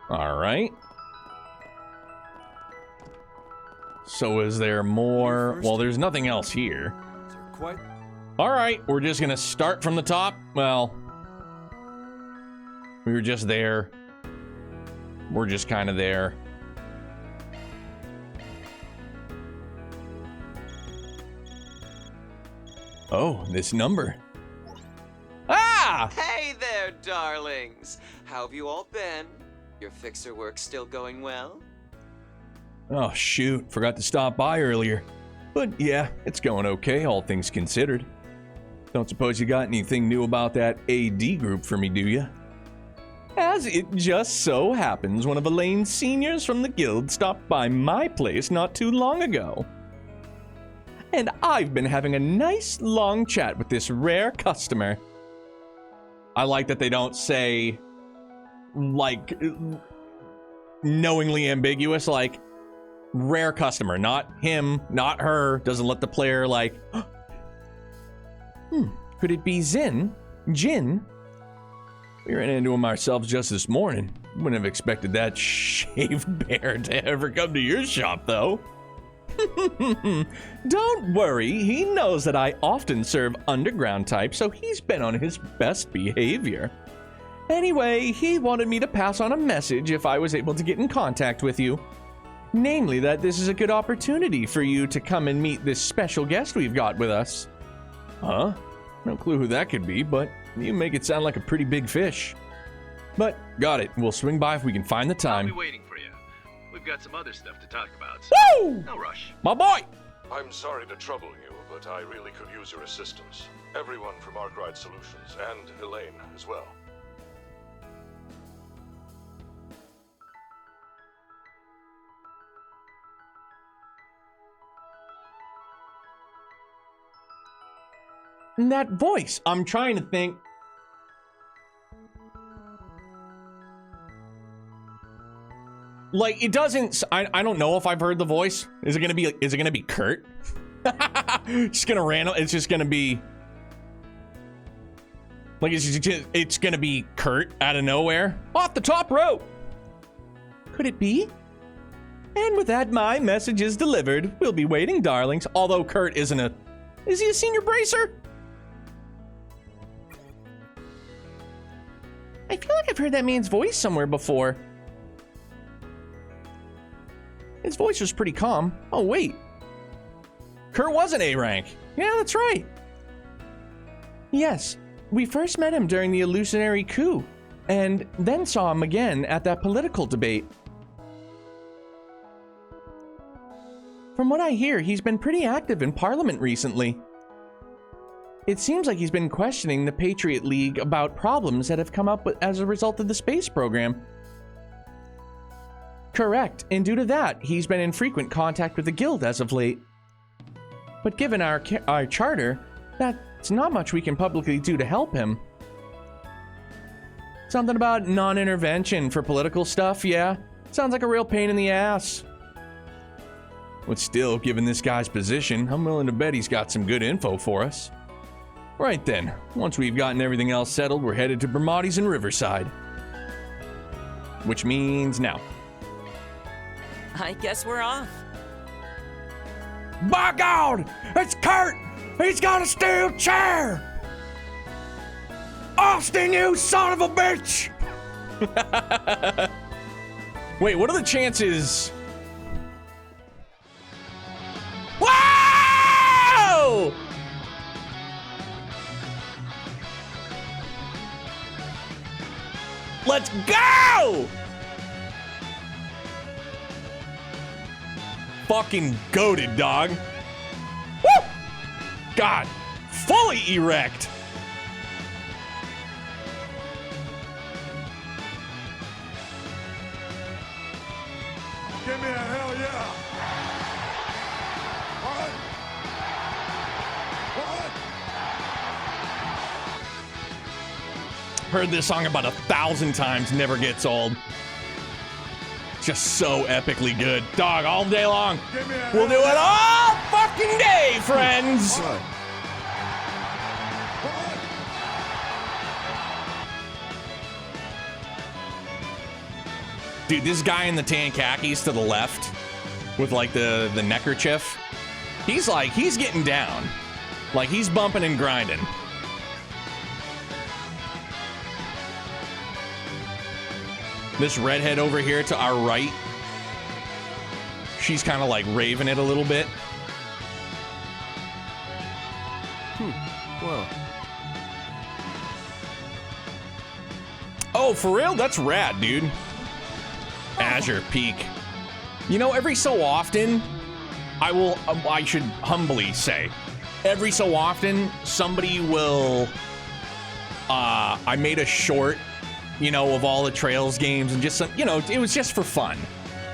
All right. So is there more? Well, there's nothing else here. All right, we're just gonna start from the top. Well, we were just there. We're just kind of there. Oh, this number. Ah! Hey there, darlings. How have you all been? Your fixer work still going well? Oh, shoot. Forgot to stop by earlier. But yeah, it's going okay, all things considered. Don't suppose you got anything new about that AD group for me, do you? As it just so happens, one of Elaine's seniors from the guild stopped by my place not too long ago. And I've been having a nice long chat with this rare customer. I like that they don't say, like, knowingly ambiguous, like, rare customer, not him, not her, doesn't let the player, like, could it be Jin? We ran into him ourselves just this morning. Wouldn't have expected that shaved bear to ever come to your shop, though. Don't worry, he knows that I often serve underground types, so he's been on his best behavior. Anyway, he wanted me to pass on a message if I was able to get in contact with you. Namely, that this is a good opportunity for you to come and meet this special guest we've got with us. Huh? No clue who that could be, but you make it sound like a pretty big fish. But, got it. We'll swing by if we can find the time. I'll be waiting for you. We've got some other stuff to talk about. So Woo! no rush. My boy! I'm sorry to trouble you, but I really could use your assistance. Everyone from Arkwright Solutions, and Elaine as well. that voice? I'm trying to think. Like, it doesn't, I don't know if I've heard the voice. Is it gonna be Kurt? Just gonna random, it's just gonna be, like, it's gonna be Kurt out of nowhere. Off the top rope! Could it be? And with that, my message is delivered. We'll be waiting, darlings. Although Kurt isn't is he a senior bracer? I feel like I've heard that man's voice somewhere before. His voice was pretty calm. Oh, wait. Kurt was an A rank. Yeah, that's right. Yes, we first met him during the illusionary coup, and then saw him again at that political debate. From what I hear, he's been pretty active in Parliament recently. It seems like he's been questioning the Patriot League about problems that have come up as a result of the space program. Correct, and due to that, he's been in frequent contact with the guild as of late. But given our charter, that's not much we can publicly do to help him. Something about non-intervention for political stuff, yeah? Sounds like a real pain in the ass. But still, given this guy's position, I'm willing to bet he's got some good info for us. Right then, once we've gotten everything else settled, we're headed to Bermotti's in Riverside. Which means now. I guess we're off. By God! It's Kurt! He's got a steel chair! Austin, you son of a bitch! Wait, what are the chances? Whoa! Let's go! Fucking goated, dog. Woo! God, fully erect. Give me a hell yeah! Heard this song about 1,000 times, never gets old. Just so epically good. Dog, all day long. We'll do it all fucking day, friends. Dude, this guy in the tan khakis to the left with like the neckerchief, he's getting down. Like he's bumping and grinding. This redhead over here to our right, she's kind of like raving it a little bit. Well. Oh, for real? That's rad, dude. Azure Peak. You know, every so often, I should humbly say, every so often, somebody will, I made a short, you know, of all the Trails games and just some, you know, it was just for fun.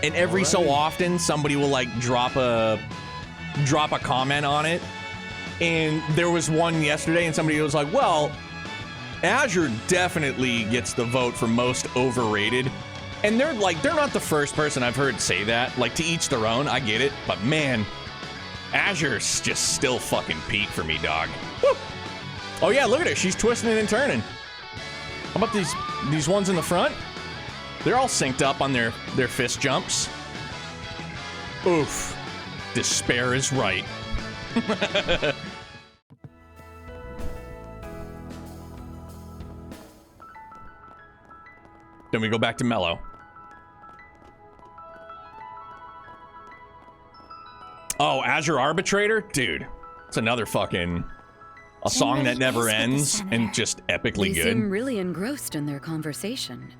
And every so often somebody will like drop a comment on it. And there was one yesterday and somebody was like, well, Azure definitely gets the vote for most overrated. And they're not the first person I've heard say that. Like, to each their own, I get it. But man, Azure's just still fucking peak for me, dog. Woo! Oh yeah, look at her. She's twisting and turning. How about these ones in the front? They're all synced up on their fist jumps. Oof. Despair is right. Then we go back to Mellow. Oh, Azure Arbitrator? Dude, it's another fucking... a song that never ends and just epically They good. seem really engrossed in their conversation.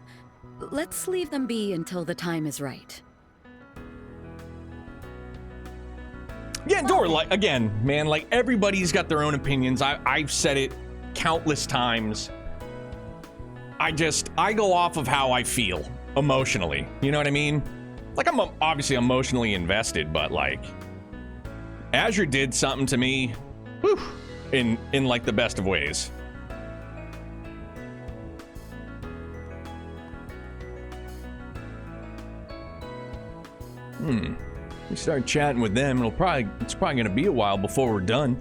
Let's leave them be until the time is right. Yeah, Dor, like, again, man, like, everybody's got their own opinions. I've said it countless times. I go off of how I feel emotionally. You know what I mean? Like, I'm obviously emotionally invested, but, like, Azure did something to me. Whew. in like the best of ways. We start chatting with them. It's probably gonna be a while before we're done.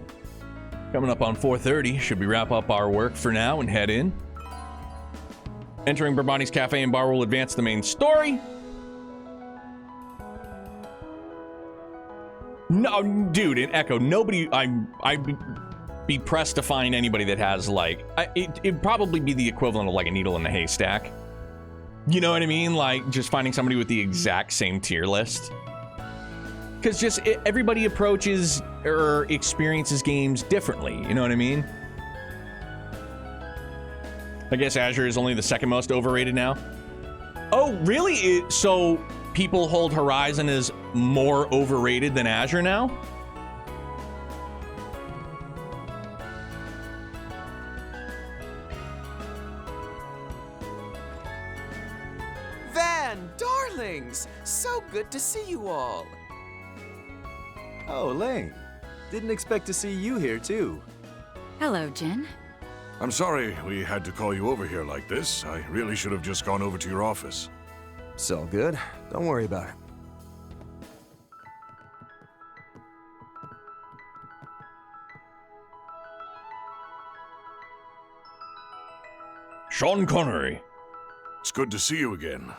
Coming up on 4:30. Should we wrap up our work for now and head in? Entering Bourboni's Cafe and Bar will advance the main story. No, dude, in Echo, nobody. I'd be pressed to find anybody that has like. It'd probably be the equivalent of like a needle in a haystack. You know what I mean? Like just finding somebody with the exact same tier list. Because just everybody approaches or experiences games differently. You know what I mean? I guess Azure is only the second most overrated now. Oh, really? So people hold Horizon as more overrated than Azure now? Van, darlings! So good to see you all. Oh, Elaine. Didn't expect to see you here, too. Hello, Jen. I'm sorry we had to call you over here like this. I really should have just gone over to your office. It's all good. Don't worry about it. Sean Connery. It's good to see you again.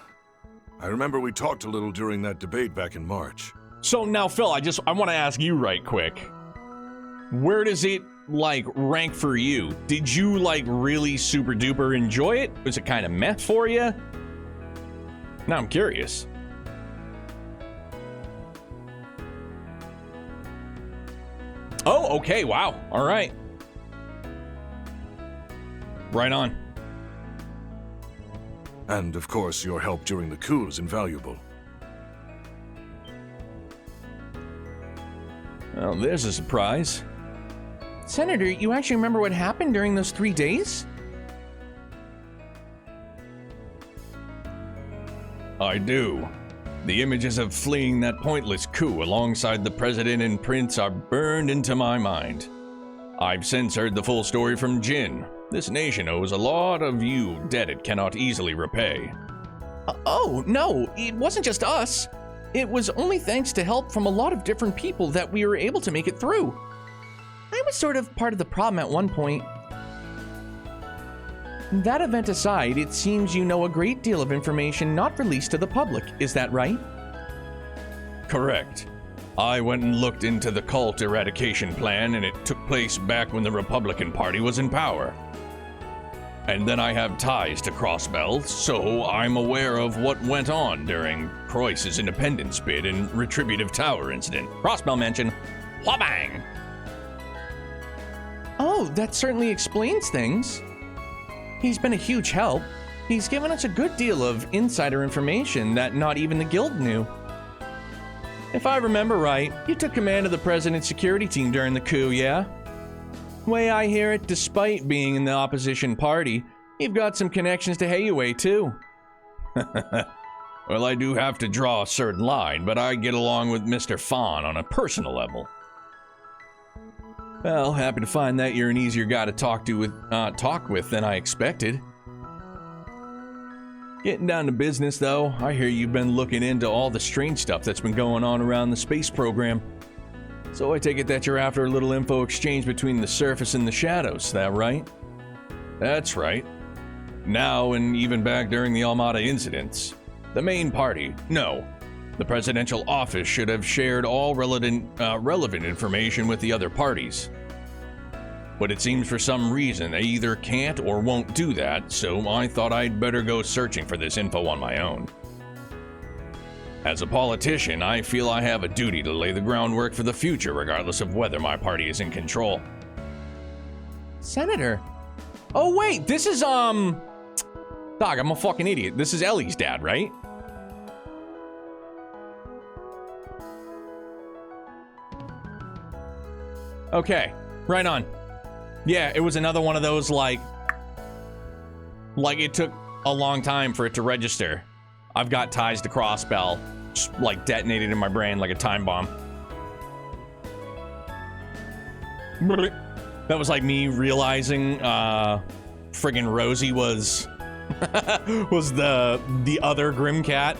I remember we talked a little during that debate back in March. So now, Phil, I want to ask you right quick. Where does it, like, rank for you? Did you, like, really super duper enjoy it? Was it kind of meh for you? Now I'm curious. Oh, okay, wow. All right. Right on. And, of course, your help during the coup is invaluable. Well, there's a surprise. Senator, you actually remember what happened during those 3 days? I do. The images of fleeing that pointless coup alongside the president and prince are burned into my mind. I've since heard the full story from Jin. This nation owes a lot of you debt it cannot easily repay. Oh, no, it wasn't just us. It was only thanks to help from a lot of different people that we were able to make it through. I was sort of part of the problem at one point. That event aside, it seems you know a great deal of information not released to the public, is that right? Correct. I went and looked into the cult eradication plan, and it took place back when the Republican Party was in power. And then I have ties to Crossbell, so I'm aware of what went on during Croyce's independence bid and Retributive Tower incident. Crossbell mention. Whabang! Oh, that certainly explains things. He's been a huge help. He's given us a good deal of insider information that not even the guild knew. If I remember right, you took command of the president's security team during the coup, yeah? Way I hear it, despite being in the opposition party, you've got some connections to Heiue, too. Well, I do have to draw a certain line, but I get along with Mr. Fawn on a personal level. Well, happy to find that you're an easier guy to talk with than I expected. Getting down to business, though, I hear you've been looking into all the strange stuff that's been going on around the space program. So I take it that you're after a little info exchange between the surface and the shadows, is that right? That's right. Now, and even back during the Almada incidents, the main party, no, the presidential office should have shared all relevant information with the other parties. But it seems for some reason they either can't or won't do that, so I thought I'd better go searching for this info on my own. As a politician, I feel I have a duty to lay the groundwork for the future regardless of whether my party is in control. Senator. Oh wait, this is Dog, I'm a fucking idiot. This is Ellie's dad, right? Okay, right on. Yeah, it was another one of those like it took a long time for it to register. I've got ties to Crossbell, just like detonated in my brain like a time bomb. That was like me realizing friggin' Rosie was was the other Grim Cat.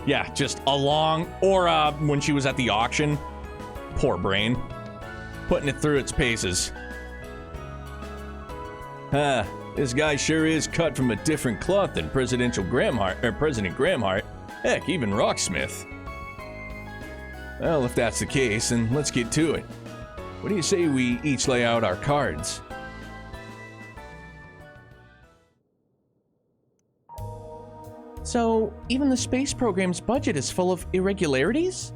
Yeah, just along, or when she was at the auction. Poor brain. Putting it through its paces. This guy sure is cut from a different cloth than President Gramhart. Heck, even Rocksmith. Well, if that's the case, then let's get to it. What do you say we each lay out our cards? So, even the space program's budget is full of irregularities?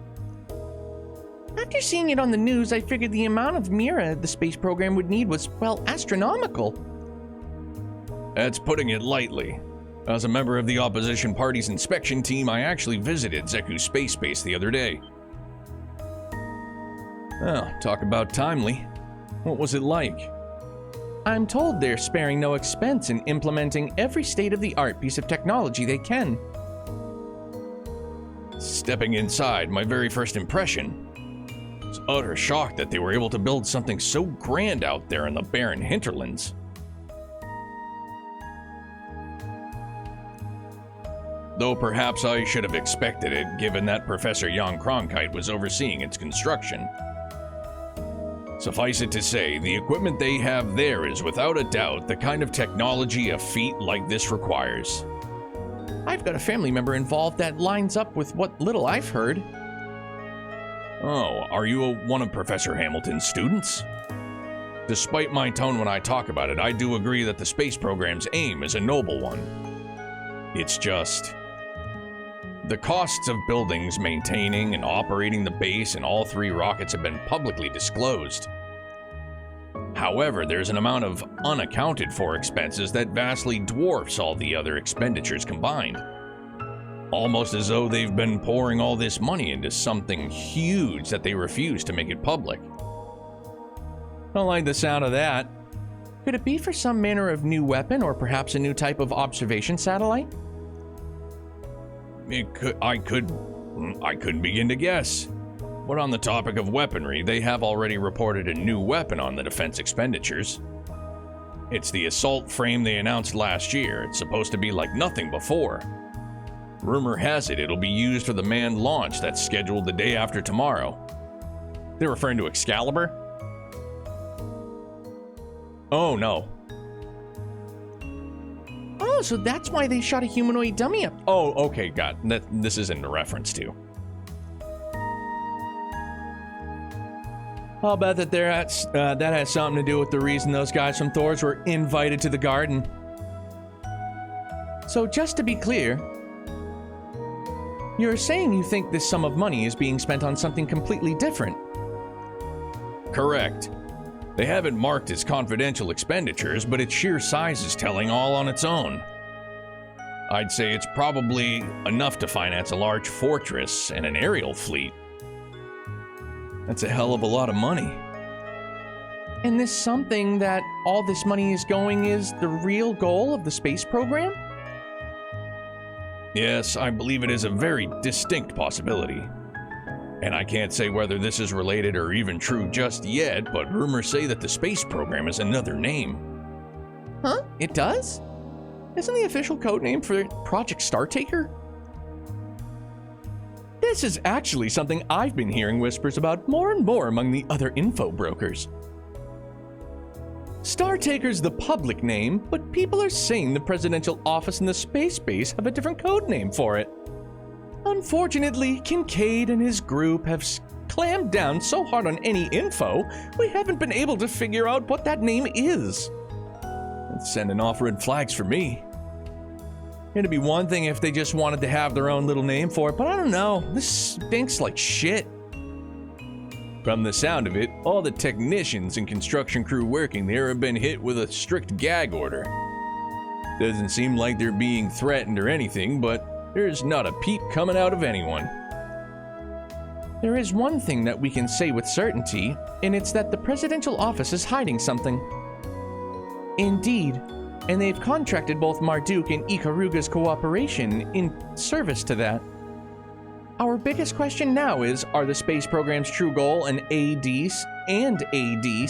After seeing it on the news, I figured the amount of Mira the space program would need was, well, astronomical. That's putting it lightly. As a member of the opposition party's inspection team, I actually visited Zeku's space base the other day. Well, talk about timely. What was it like? I'm told they're sparing no expense in implementing every state-of-the-art piece of technology they can. Stepping inside, my very first impression was utter shock that they were able to build something so grand out there in the barren hinterlands. Though perhaps I should have expected it, given that Professor Jan Cronkite was overseeing its construction. Suffice it to say, the equipment they have there is without a doubt the kind of technology a feat like this requires. I've got a family member involved that lines up with what little I've heard. Oh, are you one of Professor Hamilton's students? Despite my tone when I talk about it, I do agree that the space program's aim is a noble one. It's just... the costs of buildings, maintaining, and operating the base and all 3 rockets have been publicly disclosed. However, there's an amount of unaccounted for expenses that vastly dwarfs all the other expenditures combined. Almost as though they've been pouring all this money into something huge that they refuse to make it public. Don't like the sound of that. Could it be for some manner of new weapon or perhaps a new type of observation satellite? I couldn't begin to guess. But on the topic of weaponry, they have already reported a new weapon on the defense expenditures. It's the assault frame they announced last year. It's supposed to be like nothing before. Rumor has it it'll be used for the manned launch that's scheduled the day after tomorrow. They're referring to Excalibur? Oh, no. Oh, so that's why they shot a humanoid dummy up. Oh, okay, got that. This isn't a reference to. I'll bet that that has something to do with the reason those guys from Thor's were invited to the garden. So just to be clear, you're saying you think this sum of money is being spent on something completely different? Correct. They haven't marked as confidential expenditures, but its sheer size is telling all on its own. I'd say it's probably enough to finance a large fortress and an aerial fleet. That's a hell of a lot of money. And this something that all this money is going is the real goal of the space program? Yes, I believe it is a very distinct possibility. And I can't say whether this is related or even true just yet, but rumors say that the space program is another name. Huh? It does? Isn't the official code name for Project Startaker? This is actually something I've been hearing whispers about more and more among the other info brokers. Startaker's the public name, but people are saying the presidential office and the space base have a different code name for it. Unfortunately, Kincaid and his group have clammed down so hard on any info, we haven't been able to figure out what that name is. That's sending off red flags for me. It'd be one thing if they just wanted to have their own little name for it, but I don't know, this stinks like shit. From the sound of it, all the technicians and construction crew working there have been hit with a strict gag order. Doesn't seem like they're being threatened or anything, but there's not a peep coming out of anyone. There is one thing that we can say with certainty, and it's that the presidential office is hiding something. Indeed, and they've contracted both Marduk and Ikaruga's cooperation in service to that. Our biggest question now is, are the space program's true goal and AD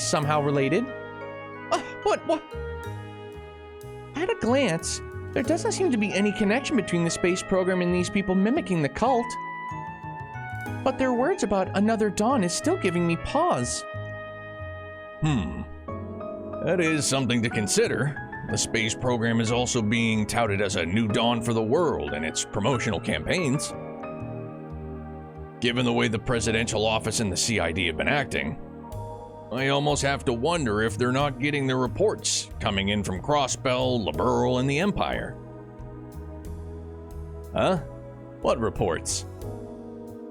somehow related? What? At a glance, there doesn't seem to be any connection between the space program and these people mimicking the cult. But their words about another dawn is still giving me pause. That is something to consider. The space program is also being touted as a new dawn for the world in its promotional campaigns. Given the way the presidential office and the CID have been acting, I almost have to wonder if they're not getting the reports coming in from Crossbell, Liberl, and the Empire. Huh? What reports?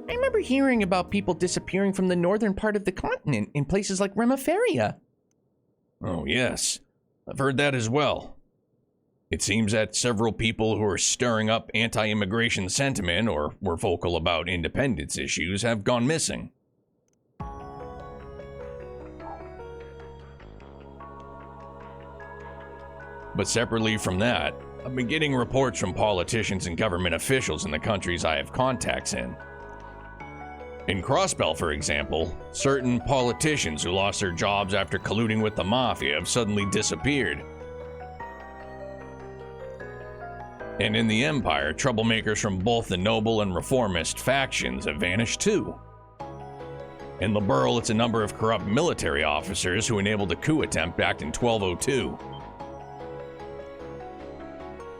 I remember hearing about people disappearing from the northern part of the continent in places like Remiferia. Oh, yes. I've heard that as well. It seems that several people who are stirring up anti-immigration sentiment or were vocal about independence issues have gone missing. But separately from that, I've been getting reports from politicians and government officials in the countries I have contacts in. In Crossbell, for example, certain politicians who lost their jobs after colluding with the Mafia have suddenly disappeared. And in the Empire, troublemakers from both the noble and reformist factions have vanished too. In Liberl, it's a number of corrupt military officers who enabled a coup attempt back in 1202.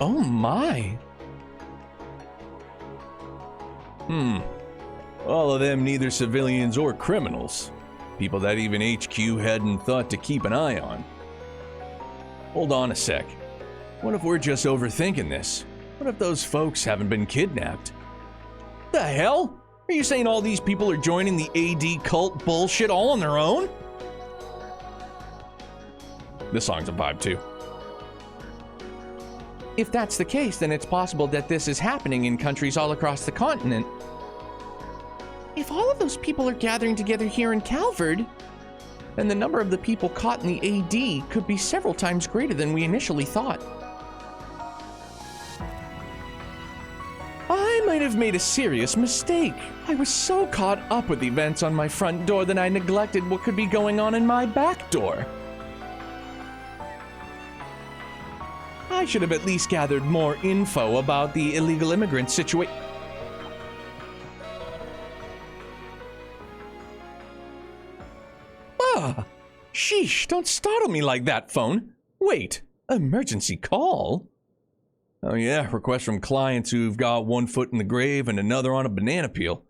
Oh my! All of them neither civilians or criminals. People that even HQ hadn't thought to keep an eye on. Hold on a sec. What if we're just overthinking this? What if those folks haven't been kidnapped? The hell? Are you saying all these people are joining the AD cult bullshit all on their own? This song's a vibe too. If that's the case, then it's possible that this is happening in countries all across the continent. If all of those people are gathering together here in Calvard, then the number of the people caught in the AD could be several times greater than we initially thought. I might have made a serious mistake. I was so caught up with events on my front door that I neglected what could be going on in my back door. I should have at least gathered more info about the illegal immigrant situation. Sheesh, don't startle me like that, phone. Wait, emergency call? Oh yeah, requests from clients who've got one foot in the grave and another on a banana peel.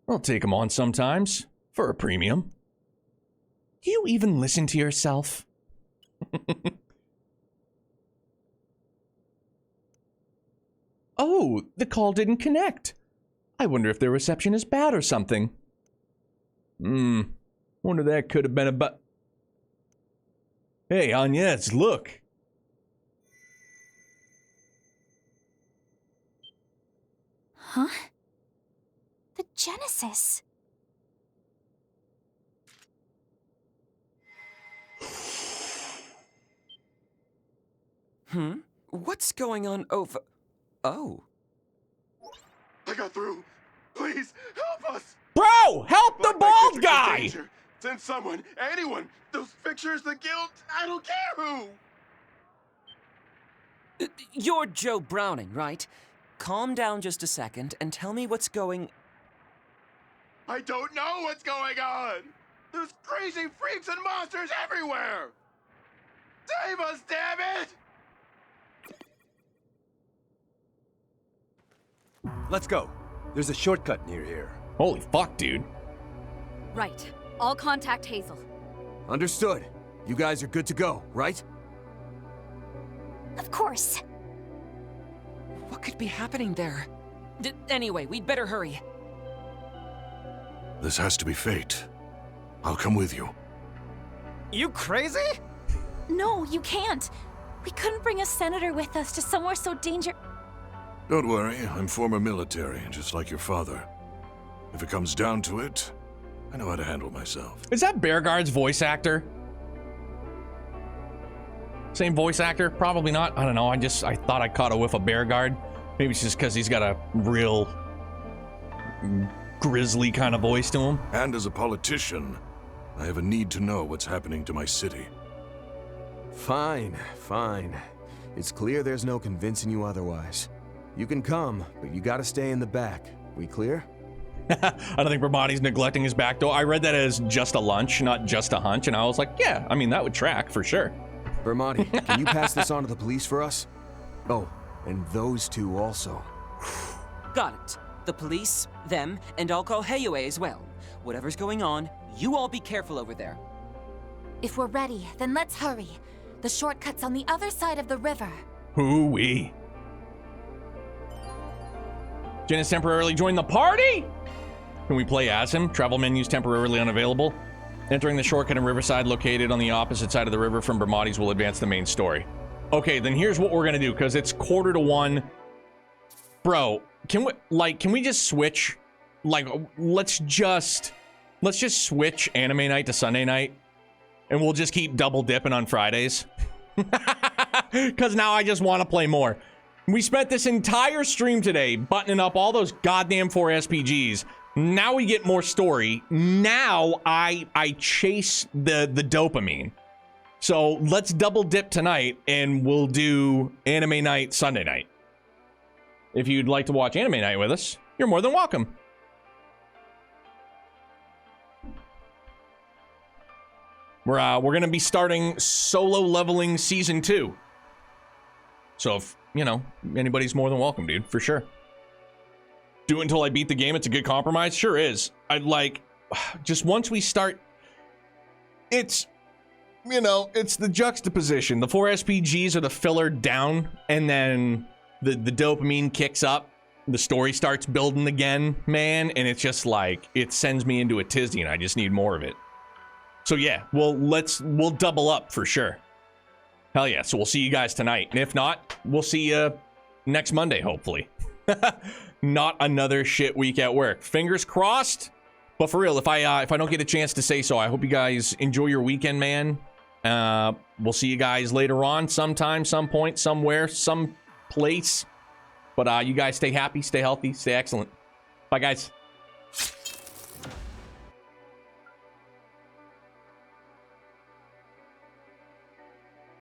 I'll take them on sometimes, for a premium. Do you even listen to yourself? Oh, the call didn't connect. I wonder if their reception is bad or something. Wonder that could have been about... Hey, Agnes, look. Huh? The Genesis. What's going on over... Oh. I got through. Please, help us! Bro, help the bald guy! Send someone, anyone. Those pictures, the guilt, I don't care who. You're Joe Browning, right? Calm down just a second and tell me what's going... I don't know what's going on. There's crazy freaks and monsters everywhere. Save us, damn it! Let's go. There's a shortcut near here. Holy fuck, dude. Right. I'll contact Hazel. Understood. You guys are good to go, right? Of course. What could be happening there? Anyway, we'd better hurry. This has to be fate. I'll come with you. You crazy? No, you can't. We couldn't bring a senator with us to somewhere so dangerous. Don't worry, I'm former military, just like your father. If it comes down to it, I know how to handle myself. Is that Bearguard's voice actor? Same voice actor? Probably not. I don't know. I thought I caught a whiff of Bearguard. Maybe it's just because he's got a real grisly kind of voice to him. And as a politician, I have a need to know what's happening to my city. Fine, fine. It's clear there's no convincing you otherwise. You can come, but you gotta stay in the back. We clear? I don't think Bramati's neglecting his back door. I read that as just a lunch, not just a hunch, and I was like, yeah, I mean, that would track for sure. Bramati, can you pass this on to the police for us? Oh, and those two also. Got it. The police, them, and I'll call Heyue as well. Whatever's going on, you all be careful over there. If we're ready, then let's hurry. The shortcut's on the other side of the river. Hoo-wee. Jen has temporarily joined the party? Can we play as him? Travel menus temporarily unavailable. Entering the shortcut in Riverside located on the opposite side of the river from Bramati's will advance the main story. Okay, then here's what we're gonna do, because it's 1:45. Bro, can we just switch? Like, let's just switch anime night to Sunday night, and we'll just keep double dipping on Fridays. Because now I just want to play more. We spent this entire stream today buttoning up all those goddamn 4 SPGs. Now we get more story. Now I chase the dopamine. So let's double dip tonight, and we'll do anime night Sunday night. If you'd like to watch anime night with us, you're more than welcome. We're going to be starting solo leveling season 2. So if, you know, anybody's more than welcome, dude, for sure. Do it until I beat the game. It's a good compromise. Sure is. I'd like, just once we start, it's, you know, it's the juxtaposition. The 4 SPGs are the filler down, and then the dopamine kicks up. The story starts building again, man, and it's just like, it sends me into a tizzy, and I just need more of it. So yeah, we'll double up for sure. Hell yeah, so we'll see you guys tonight. And if not, we'll see you next Monday, hopefully. Not another shit week at work. Fingers crossed. But for real, if I don't get a chance to say so, I hope you guys enjoy your weekend, man. We'll see you guys later on, sometime, some point, somewhere, some place. But you guys stay happy, stay healthy, stay excellent. Bye, guys.